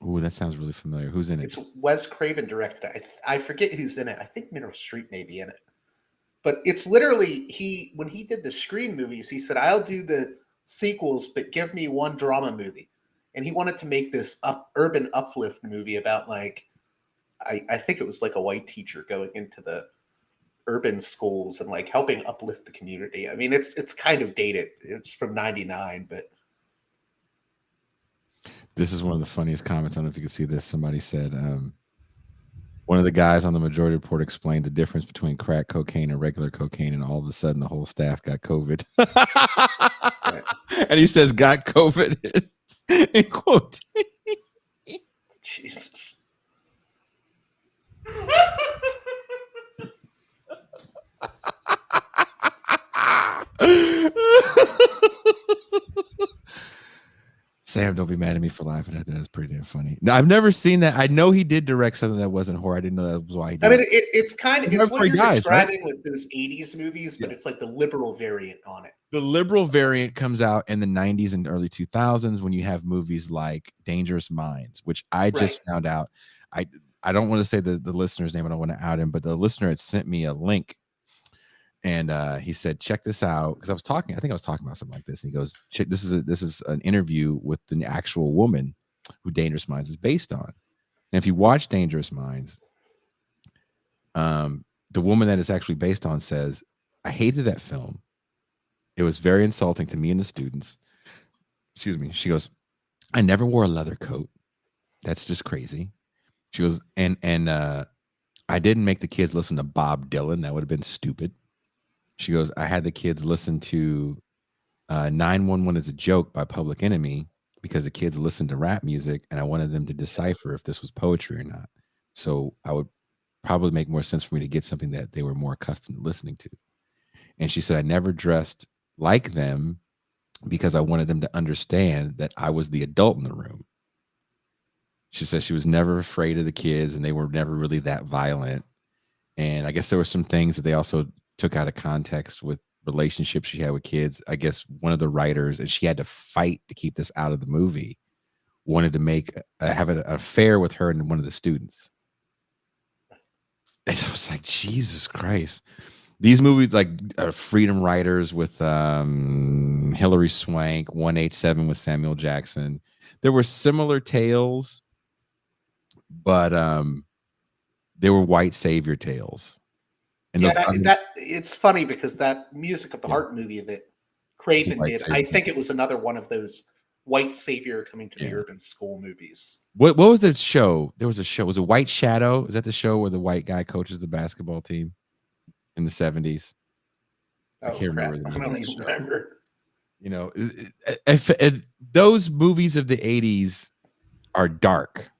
Ooh, that sounds really familiar. Who's in it? It's Wes Craven directed it. I forget who's in it. I think Meryl Streep may be in it. But it's literally when he did the Scream movies, he said, "I'll do the sequels, but give me one drama movie." And he wanted to make this urban uplift movie about I think it was like a white teacher going into the urban schools and like helping uplift the community. I mean, it's kind of dated. It's from '99, but This is one of the funniest comments. I don't know if you can see this. Somebody said, one of the guys on the Majority Report explained the difference between crack cocaine and regular cocaine, and all of a sudden the whole staff got COVID. Right. And he says, got COVID in quote. Jesus. Sam, don't be mad at me for laughing at that. That's pretty damn funny. No, I've never seen that. I know he did direct something that wasn't horror. I didn't know that was why he did. I mean, it's kind of it's what you're guys, describing with those '80s movies, but it's like the liberal variant on it. The liberal variant comes out in the 90s and early 2000s when you have movies like Dangerous Minds, which I just found out. I don't want to say the listener's name. I don't want to out him, but the listener had sent me a link. And he said, check this out. Because I think I was talking about something like this. And he goes, check, this is an interview with the actual woman who Dangerous Minds is based on. And if you watch Dangerous Minds, the woman that it's actually based on says, I hated that film. It was very insulting to me and the students. Excuse me. She goes, I never wore a leather coat. That's just crazy. She goes, and I didn't make the kids listen to Bob Dylan. That would have been stupid. She goes, I had the kids listen to 911 is a Joke by Public Enemy because the kids listened to rap music and I wanted them to decipher if this was poetry or not. So I would probably make more sense for me to get something that they were more accustomed to listening to. And she said, I never dressed like them because I wanted them to understand that I was the adult in the room. She said she was never afraid of the kids and they were never really that violent. And I guess there were some things that they also took out of context with relationships she had with kids. I guess one of the writers, and she had to fight to keep this out of the movie, wanted to have an affair with her and one of the students. And I was like, Jesus Christ. These movies like Freedom Writers with Hilary Swank, 187 with Samuel Jackson. There were similar tales, but they were white savior tales. And it's funny because that Music of the Heart movie that Craven did, I think it was another one of those white savior coming to the urban school movies. What was the show? There was a show. Was it White Shadow? Is that the show where the white guy coaches the basketball team in the 70s? I can't remember the name. I don't even remember. You know, if those movies of the 80s are dark.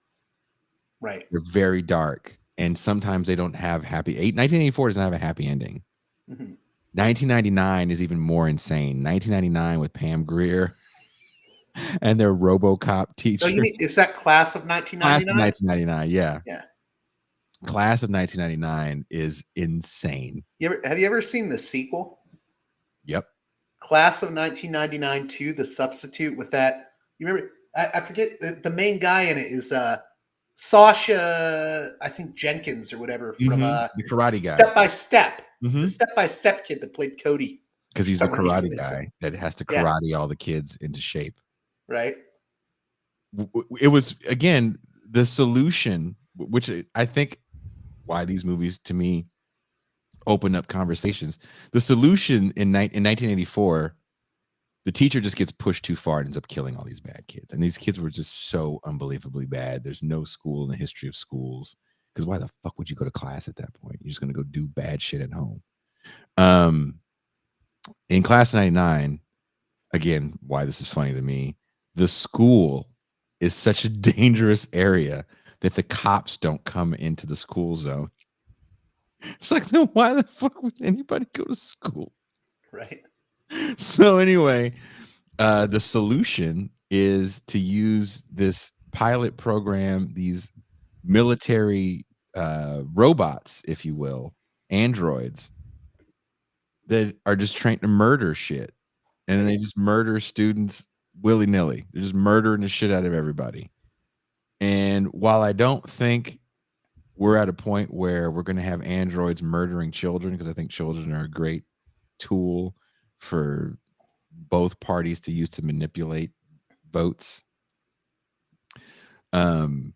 Right. They're very dark. And sometimes they don't have 1984 doesn't have a happy ending. Mm-hmm. 1999 is even more insane. 1999 with Pam Grier and their RoboCop teacher. So you mean, is that Class of 1999? Class of 1999, yeah. Yeah. Class of 1999 is insane. Have you ever seen the sequel? Yep. Class of 1999 2, The Substitute, with that. You remember? I forget the main guy in it is Sasha, I think Jenkins or whatever from the karate guy. Step by Step. The Step by Step kid that played Cody. Because he's the karate guy that has to karate all the kids into shape. Right. It was, again, the solution, which I think why these movies to me open up conversations. The solution in 1984, the teacher just gets pushed too far and ends up killing all these bad kids. And these kids were just so unbelievably bad. There's no school in the history of schools, because why the fuck would you go to class at that point? You're just going to go do bad shit at home. In Class 99, again, why this is funny to me, the school is such a dangerous area that the cops don't come into the school zone. It's like, no, why the fuck would anybody go to school? Right. So anyway, the solution is to use this pilot program, these military robots, if you will, androids, that are just trained to murder shit. And then they just murder students willy-nilly. They're just murdering the shit out of everybody. And while I don't think we're at a point where we're going to have androids murdering children, because I think children are a great tool for both parties to use to manipulate votes. When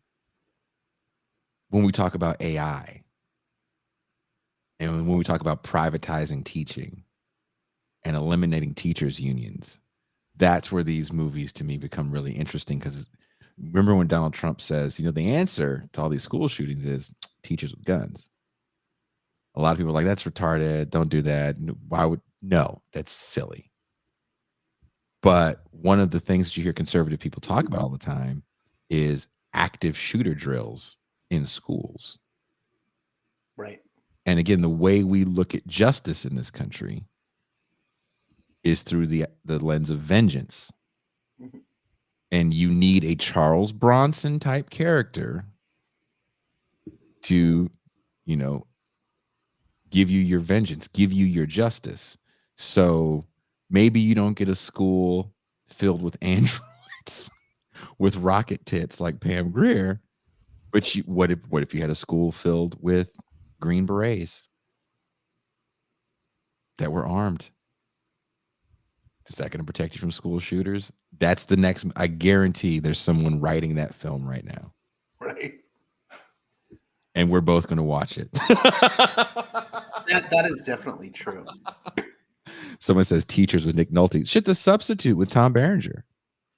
we talk about AI, and when we talk about privatizing teaching and eliminating teachers' unions, that's where these movies to me become really interesting. Because remember when Donald Trump says, you know, the answer to all these school shootings is teachers with guns. A lot of people are like, that's retarded. Don't do that. Why would? No, that's silly. But one of the things that you hear conservative people talk about all the time is active shooter drills in schools. Right. And again, the way we look at justice in this country is through the lens of vengeance. Mm-hmm. And you need a Charles Bronson type character to, you know, give you your vengeance, give you your justice. So maybe you don't get a school filled with androids with rocket tits like Pam Grier, but what if you had a school filled with Green Berets that were armed? Is that going to protect you from school shooters? That's the next. I guarantee there's someone writing that film right now. Right. And we're both going to watch it. That is definitely true. Someone says Teachers with Nick Nolte. Shit, The Substitute with Tom Berenger.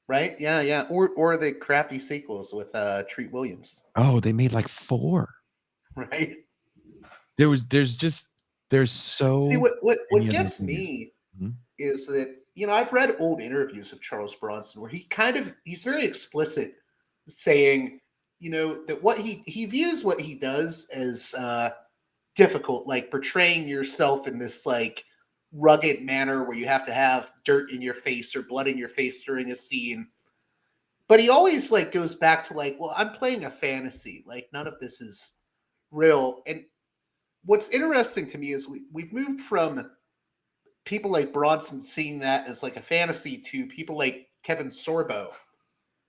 Right? Yeah, yeah. Or the crappy sequels with Treat Williams. Oh, they made like 4. Right. There's so. See, what many other gets things. me Mm-hmm. is that, you know, I've read old interviews of Charles Bronson where he's very explicit, saying, you know, that what he views what he does as difficult, like portraying yourself in this like rugged manner where you have to have dirt in your face or blood in your face during a scene. But he always like goes back to like, well, I'm playing a fantasy. Like none of this is real. And what's interesting to me is we've moved from people like Bronson seeing that as like a fantasy to people like Kevin Sorbo,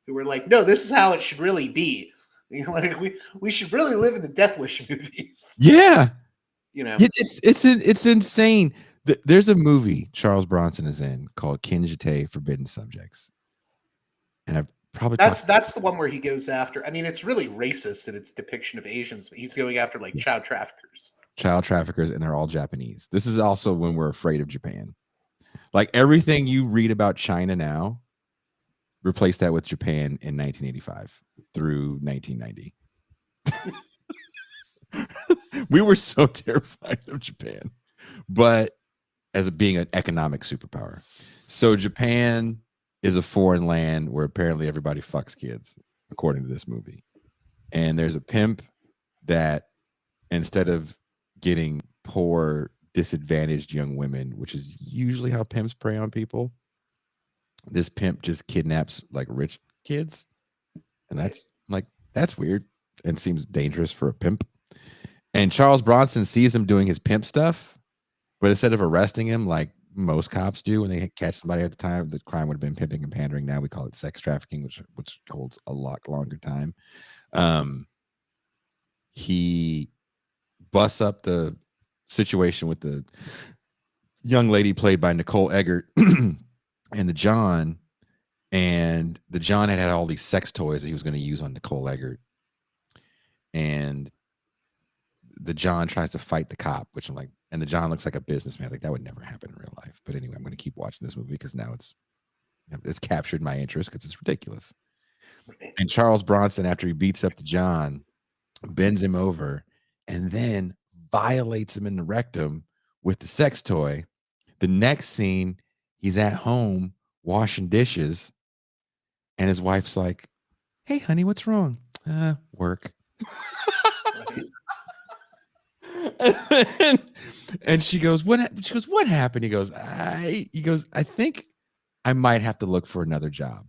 who were like, no, this is how it should really be. You know, like we should really live in the Death Wish movies. Yeah. You know, it's insane. There's a movie Charles Bronson is in called Kinjite Forbidden Subjects. And I've probably that's the one where he goes after, I mean, it's really racist in its depiction of Asians, but he's going after like child traffickers, and they're all Japanese. This is also when we're afraid of Japan. Like everything you read about China now, replace that with Japan in 1985 through 1990. We were so terrified of Japan, but as being an economic superpower. So Japan is a foreign land where apparently everybody fucks kids, according to this movie. And there's a pimp that instead of getting poor, disadvantaged young women, which is usually how pimps prey on people, this pimp just kidnaps like rich kids. And that's weird and seems dangerous for a pimp. And Charles Bronson sees him doing his pimp stuff, but instead of arresting him like most cops do when they catch somebody at the time, the crime would have been pimping and pandering. Now we call it sex trafficking, which holds a lot longer time. He busts up the situation with the young lady played by Nicole Eggert and the John. And the John had all these sex toys that he was going to use on Nicole Eggert. And the John tries to fight the cop, which I'm like, And the John looks like a businessman. Like that would never happen in real life. But anyway, I'm going to keep watching this movie because now it's captured my interest because it's ridiculous. Right. And Charles Bronson, after he beats up the John, bends him over and then violates him in the rectum with the sex toy. The next scene, he's at home washing dishes, and his wife's like, "Hey, honey, what's wrong?" Work. And she goes, "What?" She goes, "What happened?" He goes, "I think I might have to look for another job."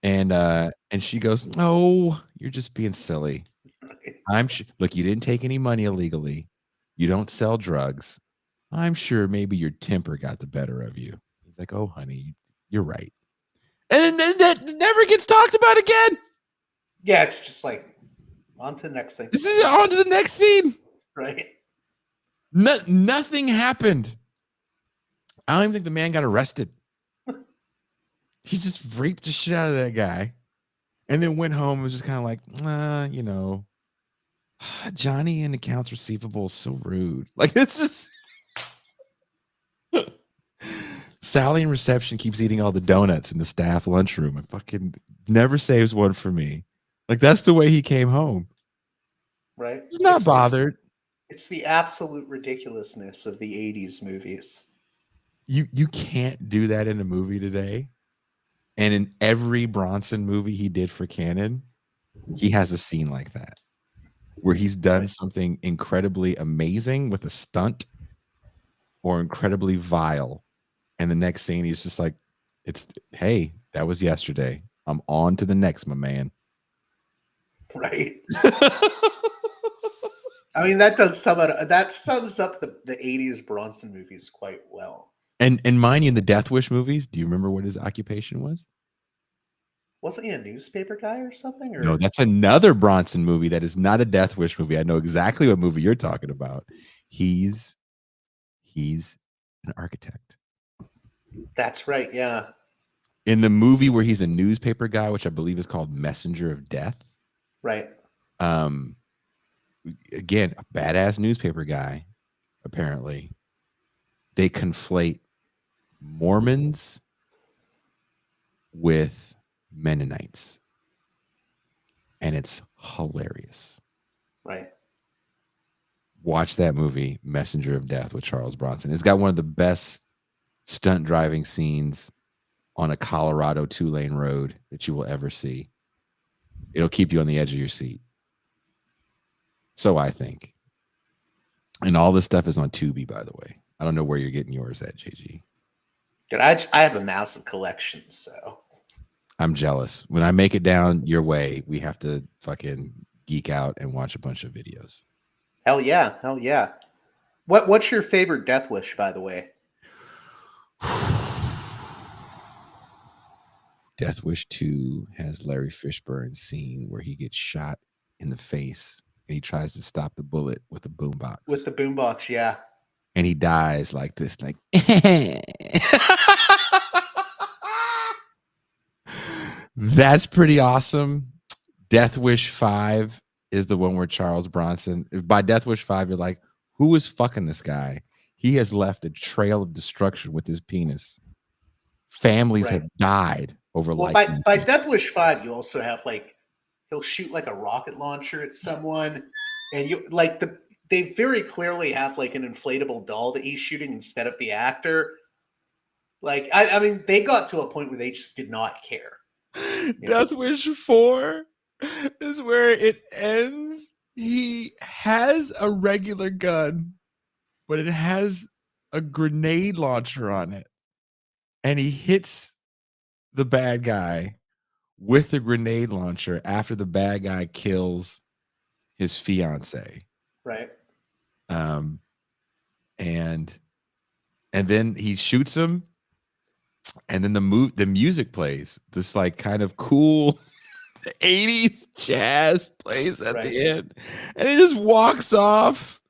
And she goes, "Oh, you're just being silly. I'm sure. Look, you didn't take any money illegally. You don't sell drugs. I'm sure maybe your temper got the better of you." He's like, "Oh, honey, you're right." And then that never gets talked about again. Yeah, it's just like on to the next thing. This is on to the next scene. Right. Nothing happened. I don't even think the man got arrested. He just raped the shit out of that guy and then went home and was just kind of like, Johnny in accounts receivable is so rude. Like, it's just Sally in reception keeps eating all the donuts in the staff lunchroom and fucking never saves one for me. Like, that's the way he came home. Right. He's not bothered. It's the absolute ridiculousness of the 80s movies. You can't do that in a movie today. And in every Bronson movie he did for Canon, he has a scene like that where he's done something incredibly amazing with a stunt or incredibly vile. And the next scene, he's just like, hey, that was yesterday. I'm on to the next, my man. Right. I mean, that sums up the 80s Bronson movies quite well. And mind you, in the Death Wish movies, do you remember what his occupation was? Wasn't he a newspaper guy or something? Or? No, that's another Bronson movie that is not a Death Wish movie. I know exactly what movie you're talking about. He's an architect. That's right, yeah. In the movie where he's a newspaper guy, which I believe is called Messenger of Death. Right. Again, a badass newspaper guy, apparently. They conflate Mormons with Mennonites. And it's hilarious. Right. Watch that movie, Messenger of Death with Charles Bronson. It's got one of the best stunt driving scenes on a Colorado 2-lane road that you will ever see. It'll keep you on the edge of your seat. So I think. And all this stuff is on Tubi, by the way. I don't know where you're getting yours at, JG. Dude, I have a massive collection, so. I'm jealous. When I make it down your way, we have to fucking geek out and watch a bunch of videos. Hell yeah. Hell yeah. What's your favorite Death Wish, by the way? Death Wish 2 has Larry Fishburne's scene where he gets shot in the face and he tries to stop the bullet with a boombox. With the boombox, yeah. And he dies like this, like that's pretty awesome. Death Wish 5 is the one where Charles Bronson, by Death Wish 5, you're like, who is fucking this guy? He has left a trail of destruction with his penis. Families have died over life. By Death Wish 5, you also have like, he'll shoot like a rocket launcher at someone, and you like they very clearly have like an inflatable doll that he's shooting instead of the actor. Like, I mean, they got to a point where they just did not care. Death Wish 4 is where it ends. He has a regular gun, but it has a grenade launcher on it. And he hits the bad guy with the grenade launcher after the bad guy kills his fiance. Right. And then he shoots him, and then the music plays. This like kind of cool 80s jazz plays at the end, and he just walks off.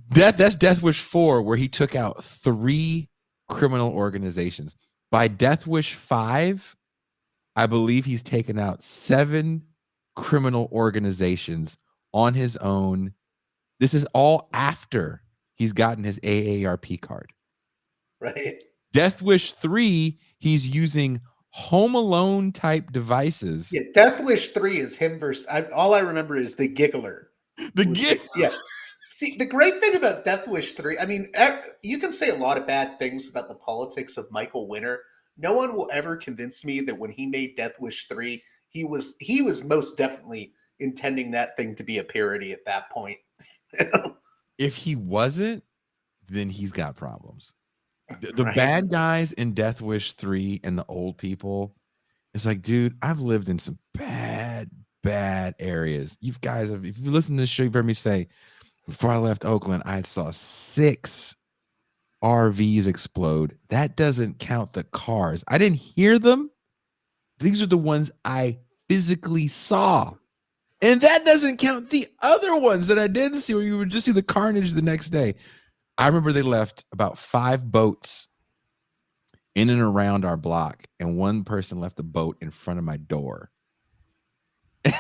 That's Death Wish 4, where he took out 3 criminal organizations. By Death Wish 5, I believe he's taken out 7 criminal organizations on his own This is all after he's gotten his AARP card. Right. Death Wish 3, he's using Home Alone type devices. Yeah, Death Wish 3 is him versus. All I remember is the giggler. Yeah. See, the great thing about Death Wish 3, I mean, you can say a lot of bad things about the politics of Michael Winner. No one will ever convince me that when he made Death Wish 3, he was most definitely intending that thing to be a parody at that point. If he wasn't, then he's got problems. The Right. bad guys in Death Wish 3 and the old people, it's like, dude, I've lived in some bad areas. You guys have, if you listen to this show, you've heard me say, before I left Oakland, I saw 6 RVs explode. That doesn't count the cars. I didn't hear them. These are the ones I physically saw. And that doesn't count the other ones that I didn't see, where you would just see the carnage the next day. I remember they left about 5 boats in and around our block, and one person left a boat in front of my door.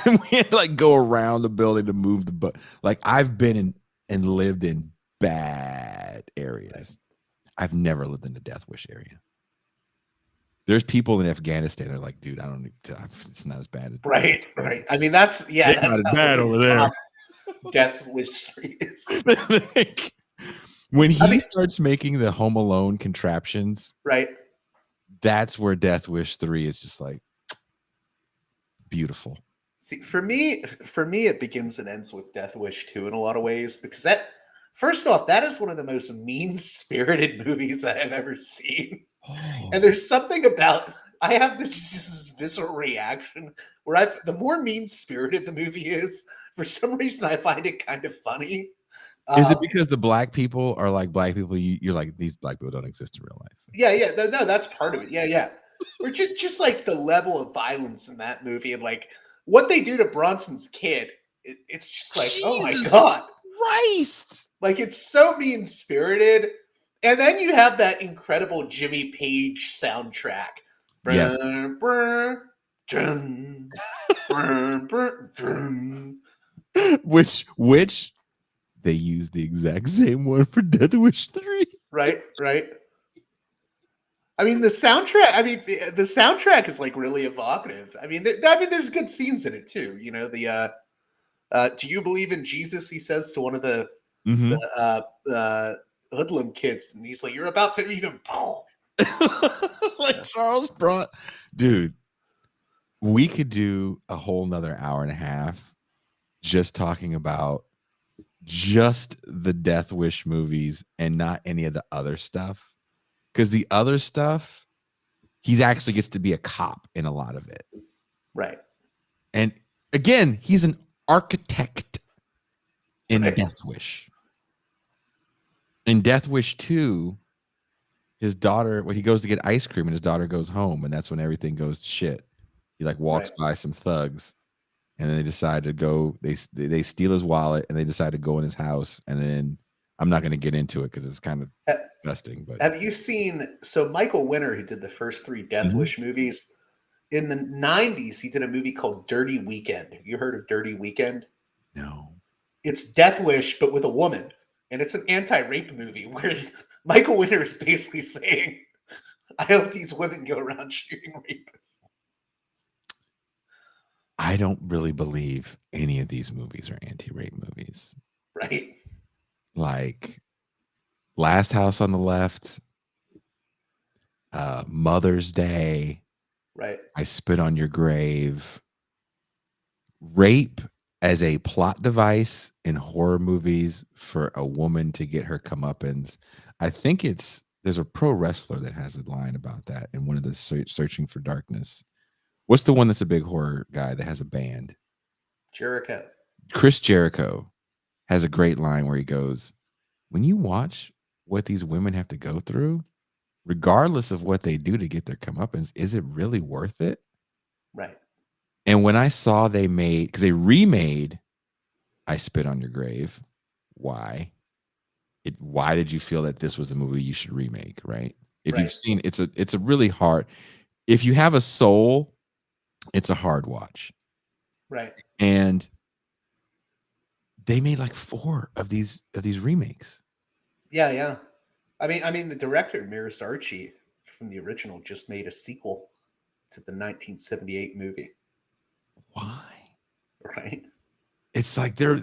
And we had to like go around the building to move the boat. Like, I've been in and lived in bad areas. I've never lived in the Death Wish area. There's people in Afghanistan that are like, dude, I don't need to, it's not as bad as Right. I mean, that's not as bad over there. Death Wish 3 is. Like, when he starts making the Home Alone contraptions, right, that's where Death Wish 3 is just like beautiful. See, for me, it begins and ends with Death Wish 2 in a lot of ways, because that, first off, that is one of the most mean-spirited movies I have ever seen. Oh. And there's something about, I have this visceral reaction where the more mean-spirited the movie is, for some reason I find it kind of funny. Is it because the black people are like black people? You're like, these black people don't exist in real life. Yeah. No, that's part of it. Yeah. Or just like the level of violence in that movie, and like what they do to Bronson's kid. It's just like, oh my God. Christ. Like, it's so mean-spirited. And then you have that incredible Jimmy Page soundtrack. Yes. Which they use the exact same one for Death Wish 3. Right. I mean, the soundtrack is like really evocative. I mean, there's good scenes in it too. You know, the do you believe in Jesus? He says to one of the hoodlum kids, and he's like, "You're about to eat him." Like Charles brought, dude. We could do a whole nother hour and a half just talking about just the Death Wish movies and not any of the other stuff. Because the other stuff, he actually gets to be a cop in a lot of it. Right. And again, he's an architect in Death Wish. In Death Wish 2, his daughter, he goes to get ice cream and his daughter goes home, and that's when everything goes to shit. He like walks by some thugs, and then they decide to go, they steal his wallet, and they decide to go in his house, and then I'm not going to get into it because it's kind of disgusting. But have you seen, so Michael Winner, who did the first 3 Death Wish movies, in the 90s, he did a movie called Dirty Weekend. Have you heard of Dirty Weekend? No. It's Death Wish, but with a woman. And it's an anti-rape movie where Michael Winner is basically saying, I hope these women go around shooting rapists. I don't really believe any of these movies are anti-rape movies. Right. Like Last House on the Left, Mother's Day, right? I Spit on Your Grave. Rape as a plot device in horror movies for a woman to get her comeuppance. I think there's a pro wrestler that has a line about that in one of the Searching for Darkness. What's the one that's a big horror guy that has a band? Jericho. Chris Jericho has a great line where he goes, when you watch what these women have to go through, regardless of what they do to get their comeuppance, is it really worth it? Right. And when I saw because they remade I Spit on Your Grave, why? Why did you feel that this was the movie you should remake, right? If you've seen, it's a really hard, if you have a soul, it's a hard watch. Right. And they made like 4 of these remakes. Yeah. I mean, the director Miris Archie from the original just made a sequel to the 1978 movie, Why? right? It's like they're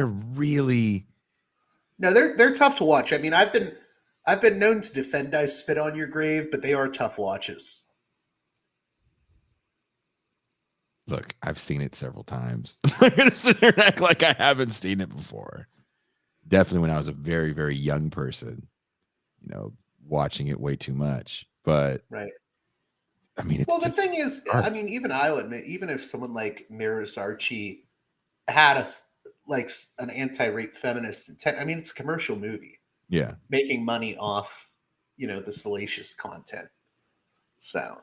really. No, they're tough to watch. I mean, I've been known to defend I Spit on Your Grave, but they are tough watches. Look, I've seen it several times. I'm gonna sit here and act like I haven't seen it before. Definitely when I was a very, very young person, watching it way too much. But Right. I mean, it's Well, the just thing is, art. I mean, even I'll admit, even if someone like Miris Archie had an anti-rape feminist intent, I mean, it's a commercial movie Yeah. making money off, the salacious content. So,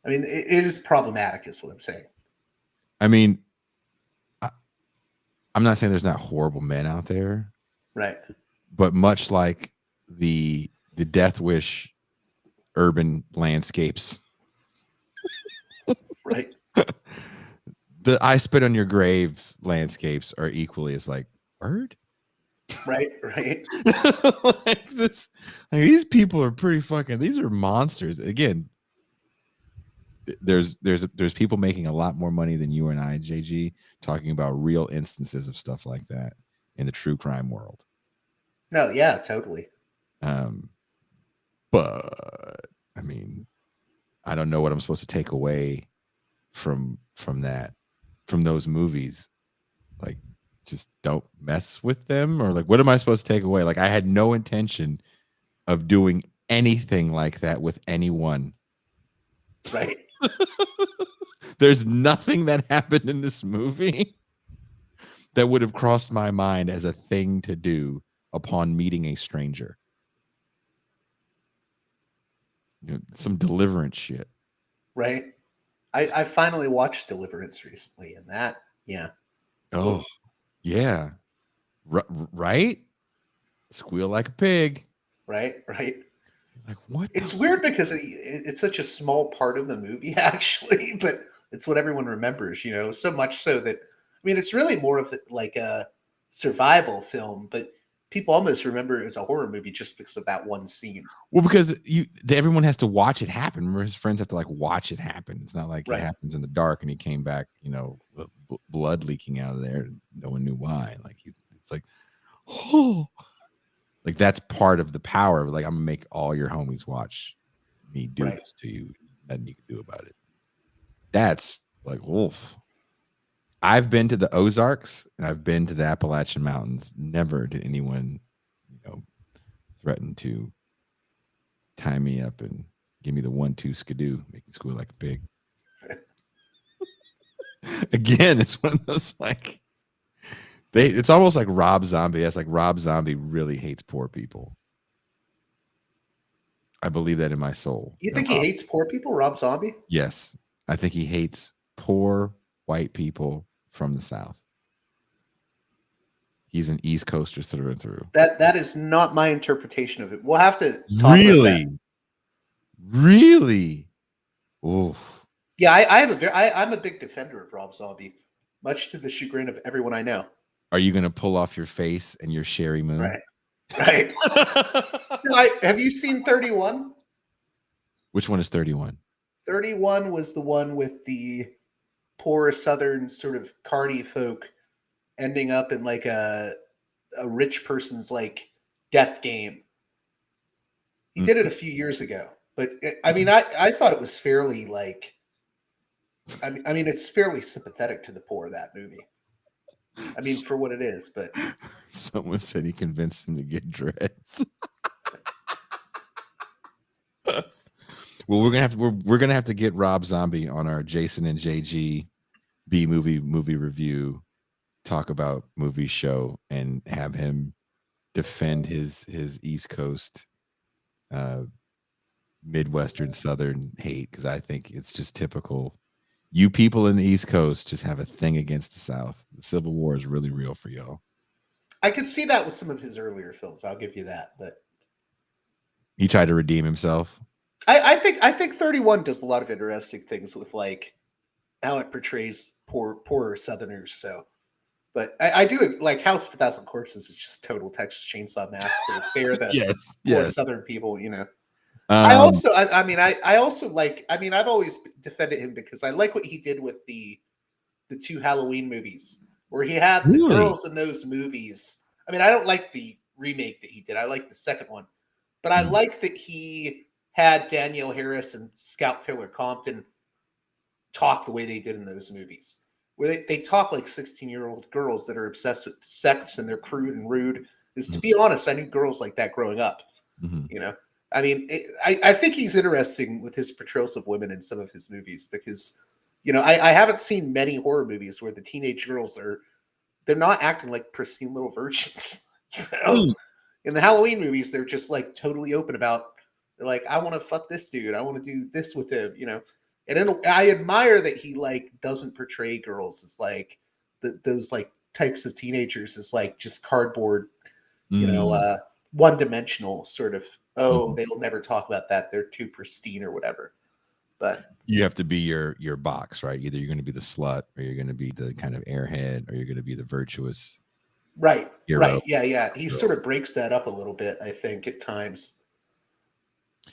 I mean, it is problematic, is what I'm saying. I mean, I'm not saying there's not horrible men out there, Right. but much like the Death Wish urban landscapes, Right. the I Spit on Your Grave landscapes are equally as like bird. Right. Like this, like these people are pretty fucking. These are monsters. Again, there's people making a lot more money than you and I, JG, talking about real instances of stuff like that in the true crime world. No, yeah, totally. But I mean, I don't know what I'm supposed to take away from those movies. Like, just don't mess with them, or like, what am I supposed to take away? Like, I had no intention of doing anything like that with anyone. Right. There's nothing that happened in this movie that would have crossed my mind as a thing to do upon meeting a stranger. Some Deliverance shit. Right. I finally watched Deliverance recently, and that, yeah. Oh, yeah. Right? Squeal like a pig. Right. Like, what? It's weird because it's such a small part of the movie, actually, but it's what everyone remembers, so much so that, I mean, it's really more of like a survival film, but people almost remember it as a horror movie just because of that one scene. Well, because everyone has to watch it happen. Remember, his friends have to like watch it happen. It's not like Right. it happens in the dark and he came back, blood leaking out of there. No one knew why. Like it's like, oh, like that's part of the power of like, I'm gonna make all your homies watch me do Right. this to you. Nothing you can do about it. That's like wolf. I've been to the Ozarks and I've been to the Appalachian Mountains. Never did anyone, threaten to tie me up and give me the 1-2 skidoo, make me squeal like a pig. Again, it's one of those like it's almost like Rob Zombie. That's like Rob Zombie really hates poor people. I believe that in my soul. You think he hates poor people, Rob Zombie? Yes. I think he hates poor white people from the South. He's an East Coaster through and through. That is not my interpretation of it. We'll have to talk about that. Really? Oof. Yeah, I'm a big defender of Rob Zombie, much to the chagrin of everyone I know. Are you going to pull off your face and your Sherry Moon? Right. Have you seen 31? Which one is 31? 31 was the one with the poor Southern sort of cardy folk ending up in like a rich person's like death game. He did it a few years ago, but I mean, I thought it was fairly like, I mean, it's fairly sympathetic to the poor, that movie. I mean, for what it is, but someone said he convinced him to get dreads. Well, we're gonna have to get Rob Zombie on our Jason and JG B movie review, talk about movie show, and have him defend his East Coast, Midwestern Southern hate, because I think it's just typical. You people in the East Coast just have a thing against the South. The Civil War is really real for y'all. I could see that with some of his earlier films. I'll give you that, but he tried to redeem himself. I think 31 does a lot of interesting things with like how it portrays poorer Southerners. So But I do like House of a Thousand Corpses is just total Texas Chainsaw Massacre. They're the Yes, poor yes. Southern people, you know. I Um, also, I also like. I mean, I've always defended him because I like what he did with the two Halloween movies, where he had the really? girls in those movies. I mean, I don't like the remake that he did. I like the second one, but I Mm. like that he had Danielle Harris and Scout Taylor Compton talk the way they did in those movies, where they talk like 16-year-old girls that are obsessed with sex and they're crude and rude. Is to be honest, I knew girls like that growing up. Mhm. You know, I mean, I think he's interesting with his portrayals of women in some of his movies because, you know, I haven't seen many horror movies where the teenage girls they're not acting like pristine little virgins. You know? Mm. In the Halloween movies, they're just like totally open about. They're like, I want to fuck this dude. I want to do this with him. You know, and then I admire that he like doesn't portray girls as like those like types of teenagers as like just cardboard, you know, Mm. one dimensional sort of. Oh, Mhm. they'll never talk about that. They're too pristine or whatever. But You have to be your box, right? Either you're going to be the slut, or you're going to be the kind of airhead, or you're going to be the virtuous right, hero. right, yeah. He girl. sort of breaks that up a little bit, I think, at times.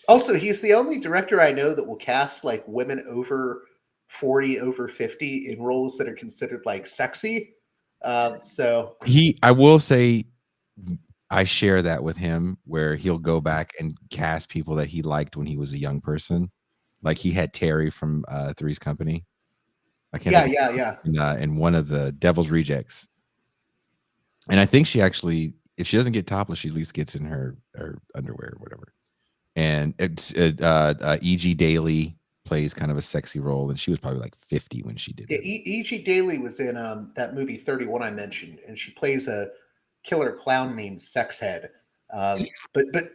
Also, he's the only director I know that will cast like women over 40, over 50 in roles that are considered like sexy. So I will say, I share that with him, where he'll go back and cast people that he liked when he was a young person. Like he had Terry from Three's Company. I can't yeah, think yeah. in one of the Devil's Rejects. And I think she actually, if she doesn't get topless, she at least gets in her underwear or whatever. And it's E.G. Daily plays kind of a sexy role, and she was probably like 50 when she did Yeah, that. E.G. Daily was in that movie 31 I mentioned, and she plays a killer clown named Sexhead. But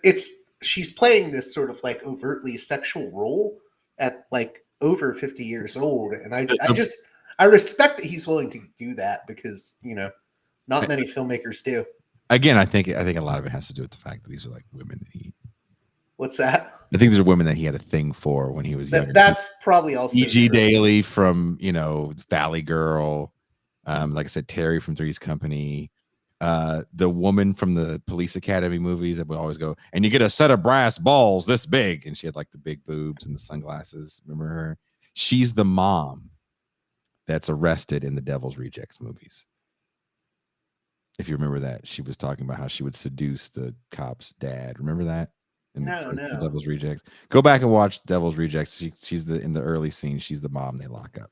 she's playing this sort of like overtly sexual role at like over 50 years old, and I respect that he's willing to do that because you know not many filmmakers do. Again, I think a lot of it has to do with the fact that these are like women that What's that? I think these are women that he had a thing for when he was younger. That's probably also E.G. true. Daily from Valley Girl, like I said, Terry from Three's Company, the woman from the Police Academy movies that would always go, and you get a set of brass balls this big, and she had like the big boobs and the sunglasses. Remember her? She's the mom that's arrested in the Devil's Rejects movies. If you remember that, she was talking about how she would seduce the cop's dad. Remember that? In No, the no. Devil's Rejects. Go back and watch Devil's Rejects. She's in the early scene. She's the mom they lock up.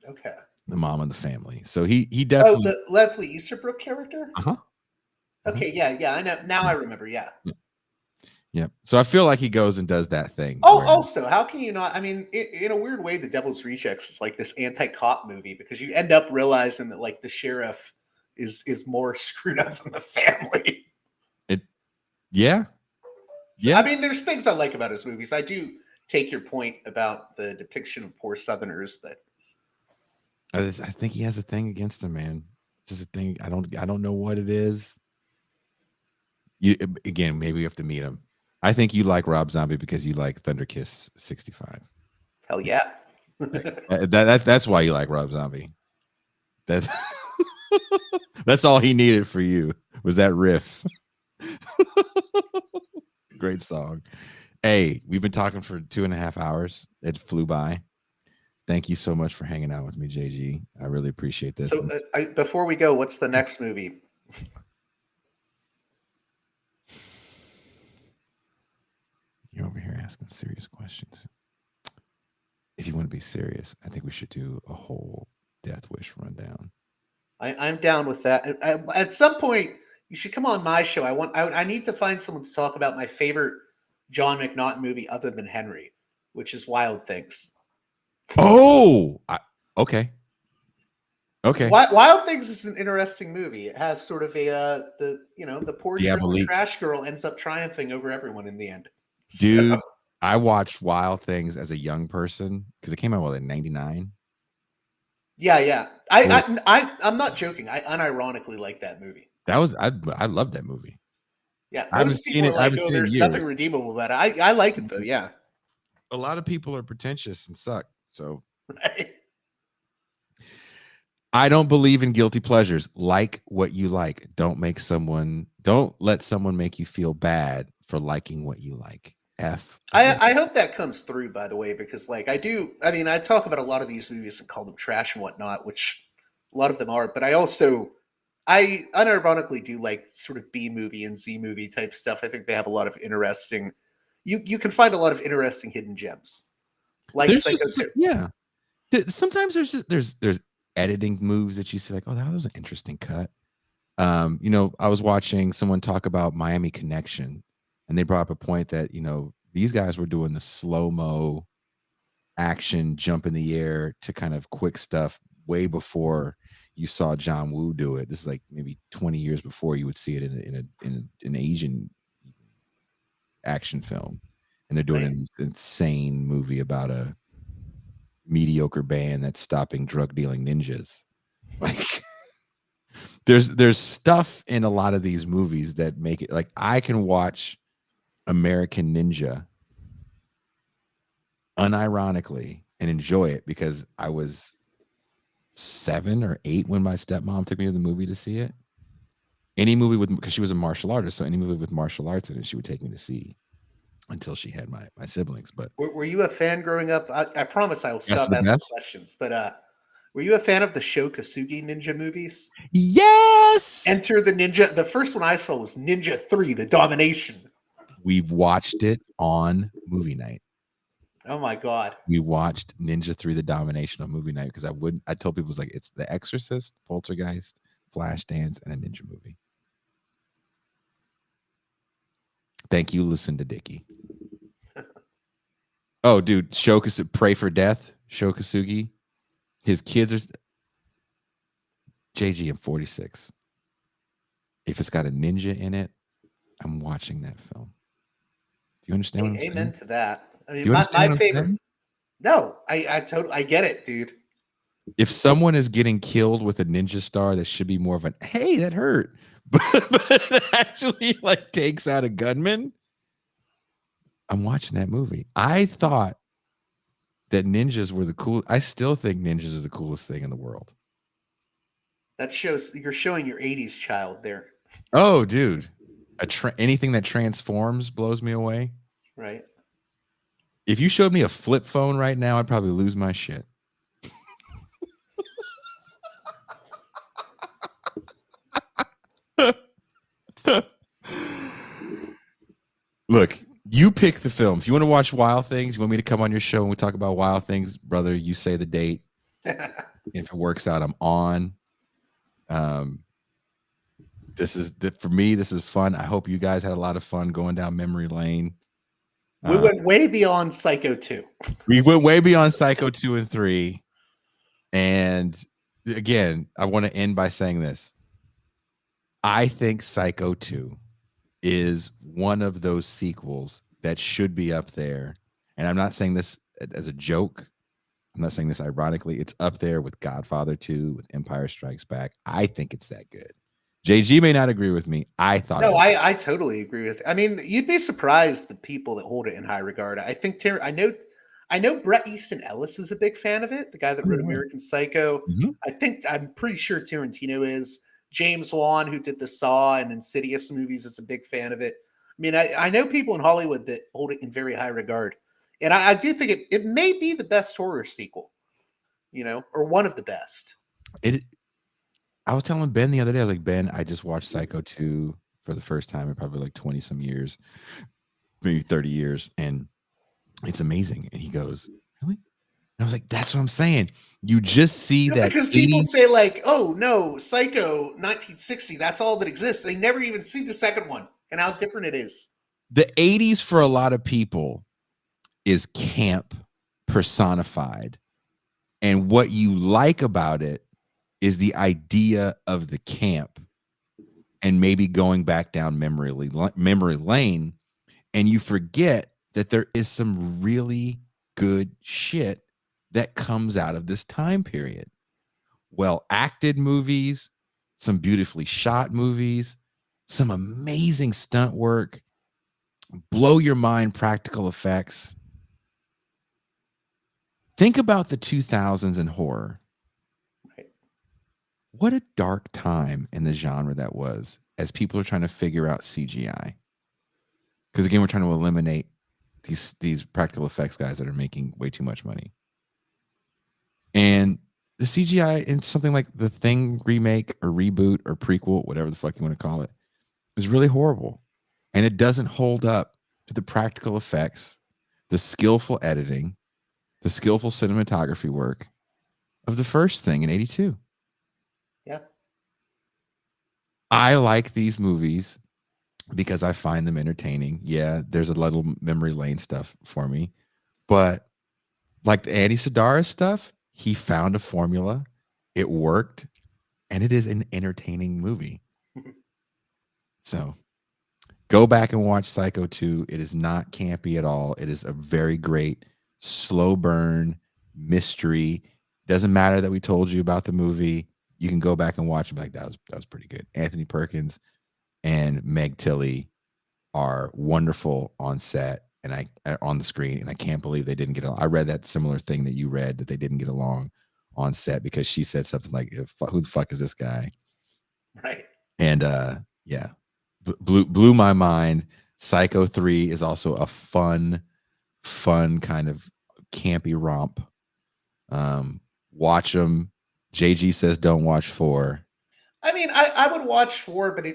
Okay. The mom of the family. So he Oh, definitely. the Leslie Easterbrook character? Uh-huh. Okay, yeah, I know. Now I remember, yeah. Yeah. So I feel like he goes and does that thing. Oh, where- also, how can you not? I mean, in a weird way, The Devil's Rejects is like this anti-cop movie because you end up realizing that like the sheriff is more screwed up than the family. yeah. So, Yeah. I mean, there's things I like about his movies. I do take your point about the depiction of poor Southerners, but I think he has a thing against him, man. It's just a thing. I don't know what it is. Again, maybe you have to meet him. I think you like Rob Zombie because you like Thunder Kiss 65. hell yeah. That's why you like Rob Zombie. That that's all he needed for you was that riff. Great song. Hey, we've been talking for 2.5 hours. It flew by. Thank you so much for hanging out with me, JG. I really appreciate this. So before we go, what's the next movie? You're over here asking serious questions. If you want to be serious, I think we should do a whole Death Wish rundown. I'm down with that. At some point, you should come on my show. I need to find someone to talk about my favorite John McNaughton movie other than Henry, which is Wild Things. Oh, okay. Okay. Wild Things is an interesting movie. It has sort of the poor Diabolique. trash girl ends up triumphing over everyone in the end. Dude, So, I watched Wild Things as a young person because it came out in 99. yeah. I'm not joking. I unironically like that movie. That was I love that movie. Yeah, I haven't most seen people it. are I like, haven't "Oh, seen it in there's years. nothing redeemable about it." I like it though. Yeah, A lot of people are pretentious and suck. So right. I don't believe in guilty pleasures. Like what you like. Don't let someone make you feel bad for liking what you like. I hope that comes through, by the way, because like I talk about a lot of these movies and call them trash and whatnot, which a lot of them are, but I unironically do like sort of B movie and Z movie type stuff. I think they have a lot of interesting you can find a lot of interesting hidden gems. Like There's Psycho just, 2. yeah. Sometimes there's editing moves that you see like, oh, that was an interesting cut. I was watching someone talk about Miami Connection, and they brought up a point that, these guys were doing the slow-mo action jump in the air to kind of quick stuff way before you saw John Woo do it. This is like maybe 20 years before you would see it in an Asian action film. And they're doing Right. an insane movie about a mediocre band that's stopping drug dealing ninjas. Like there's stuff in a lot of these movies that make it like I can watch American Ninja unironically and enjoy it because I was 7 or 8 when my stepmom took me to the movie to see it. Any movie because she was a martial artist, so any movie with martial arts in it, she would take me to see until she had my siblings. But Were you a fan growing up? I promise I will Best stop of the asking best? questions, but were you a fan of the Sho Kosugi ninja movies? Yes, Enter the Ninja. The first one I saw was Ninja 3, The Domination. we've watched it on movie night. Oh my god. We watched Ninja 3: The Domination on movie night because I told people it was like it's The Exorcist, Poltergeist, Flashdance, and a ninja movie. Thank you, Lucinda Dickey. Oh, dude, Pray for Death, Sho Kosugi. His kids are JG. I'm 46. If it's got a ninja in it, I'm watching that film. Do you understand what I'm Amen saying? to that. I Do mean, you understand my what I'm favorite. saying? No, I get it, dude. If someone is getting killed with a ninja star, that should be more of an hey, that hurt. But it actually like takes out a gunman. I'm watching that movie. I thought that ninjas were the cool. I still think ninjas are the coolest thing in the world. That shows you're showing your 80s child there. Oh, dude. Anything that transforms blows me away. Right. If you showed me a flip phone right now, I'd probably lose my shit. Look, you pick the film. If you want to watch Wild Things, you want me to come on your show and we talk about Wild Things, brother, you say the date. If it works out, I'm on. For me, this is fun. I hope you guys had a lot of fun going down memory lane. We went way beyond Psycho 2. We went way beyond Psycho 2 and 3. And again, I want to end by saying this. I think Psycho 2 is one of those sequels that should be up there. And I'm not saying this as a joke. I'm not saying this ironically. It's up there with Godfather 2, with Empire Strikes Back. I think it's that good. JG may not agree with me. I thought No, I totally agree with. I mean, you'd be surprised the people that hold it in high regard. I think I know Bret Easton Ellis is a big fan of it. The guy that wrote American Psycho. I'm pretty sure Tarantino is. James Wan, who did the Saw and Insidious movies, is a big fan of it. I mean, I know people in Hollywood that hold it in very high regard, and I do think it may be the best horror sequel, or one of the best. I was telling Ben the other day, I was like, Ben, I just watched Psycho 2 for the first time in probably like 20 some years, maybe 30 years. And it's amazing. And he goes, really? And I was like, that's what I'm saying. You just see that. Because people say like, oh no, Psycho 1960, that's all that exists. They never even see the second one and how different it is. The 80s for a lot of people is camp personified. And what you like about it is the idea of the camp and maybe going back down memory lane, and you forget that there is some really good shit that comes out of this time period. Well acted movies, some beautifully shot movies, some amazing stunt work, blow your mind practical effects. Think about the 2000s in horror. What a dark time in the genre that was, as people are trying to figure out CGI. Because again, we're trying to eliminate these practical effects guys that are making way too much money. And the CGI in something like the Thing remake or reboot or prequel, whatever the fuck you want to call it, is really horrible. And it doesn't hold up to the practical effects, the skillful editing, the skillful cinematography work of the first Thing in 82. Yeah. I like these movies because I find them entertaining. Yeah, there's a little memory lane stuff for me. But like the Andy Sedaris stuff, he found a formula. It worked. And it is an entertaining movie. So go back and watch Psycho 2. It is not campy at all. It is a very great slow burn mystery. Doesn't matter that we told you about the movie. You can go back and watch it. Like that was pretty good. Anthony Perkins and Meg Tilly are wonderful on set and on the screen, and I can't believe they didn't get along. I read that similar thing that you read, that they didn't get along on set because she said something like, "Who the fuck is this guy?" Right. And yeah, blew my mind. Psycho 3 is also a fun kind of campy romp. Watch them. JG says don't watch 4. I mean, I would watch 4, but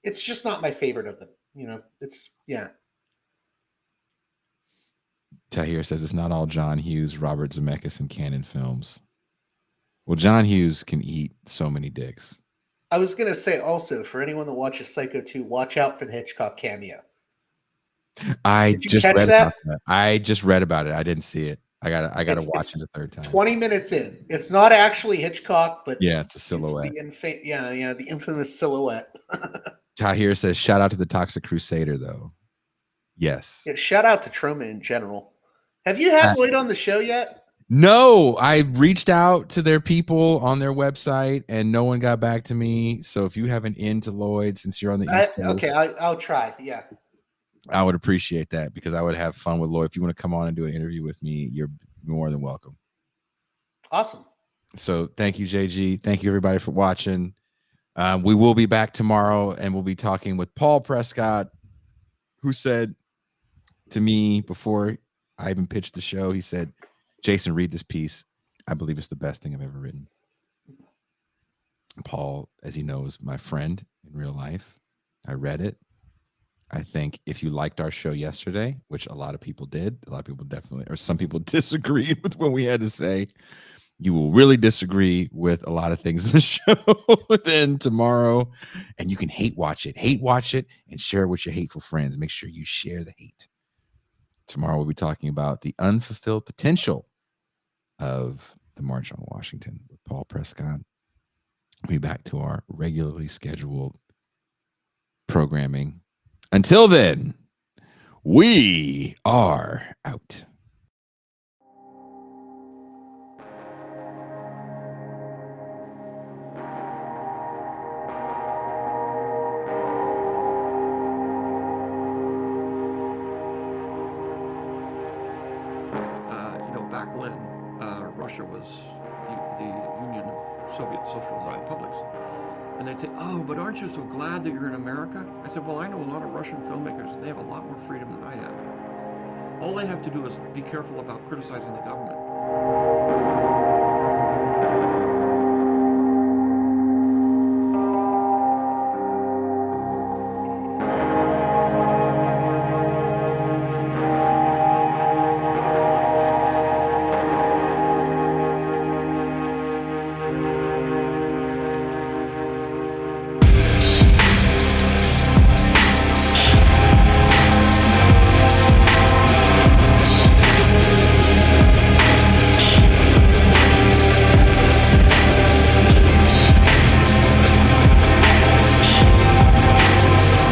it's just not my favorite of them. You know, it's yeah. Tahir says it's not all John Hughes, Robert Zemeckis, and Cannon films. Well, John Hughes can eat so many dicks. I was gonna say also, for anyone that watches Psycho 2, watch out for the Hitchcock cameo. Did you catch that? I just read about it. I didn't see it. I gotta watch it a third time. 20 minutes in. It's not actually Hitchcock, but yeah, it's a silhouette. It's the infamous silhouette. Tahir says, shout out to the Toxic Crusader, though. Yes. Yeah, shout out to Troma in general. Have you had Lloyd on the show yet? No, I reached out to their people on their website and no one got back to me. So if you have an in to Lloyd, since you're on the East Coast, okay, I'll try. Yeah, I would appreciate that because I would have fun with Lloyd. If you want to come on and do an interview with me, you're more than welcome. Awesome. So thank you, JG. Thank you, everybody, for watching. We will be back tomorrow and we'll be talking with Paul Prescott, who said to me before I even pitched the show, he said, Jason, read this piece. I believe it's the best thing I've ever written. Paul, as he knows, my friend in real life. I read it. I think if you liked our show yesterday, which a lot of people did, a lot of people definitely, or some people disagreed with what we had to say, you will really disagree with a lot of things in the show then tomorrow. And you can hate watch it, and share it with your hateful friends. Make sure you share the hate. Tomorrow we'll be talking about the unfulfilled potential of the March on Washington with Paul Prescott. We'll be back to our regularly scheduled programming. Until then, we are out. Back when Russia was the Union of Soviet Social Republics, and they'd say, "Oh, but aren't you so glad that you're in America?" I said, "Well, I know a lot of Russian filmmakers, and they have a lot more freedom than I have. All they have to do is be careful about criticizing the government."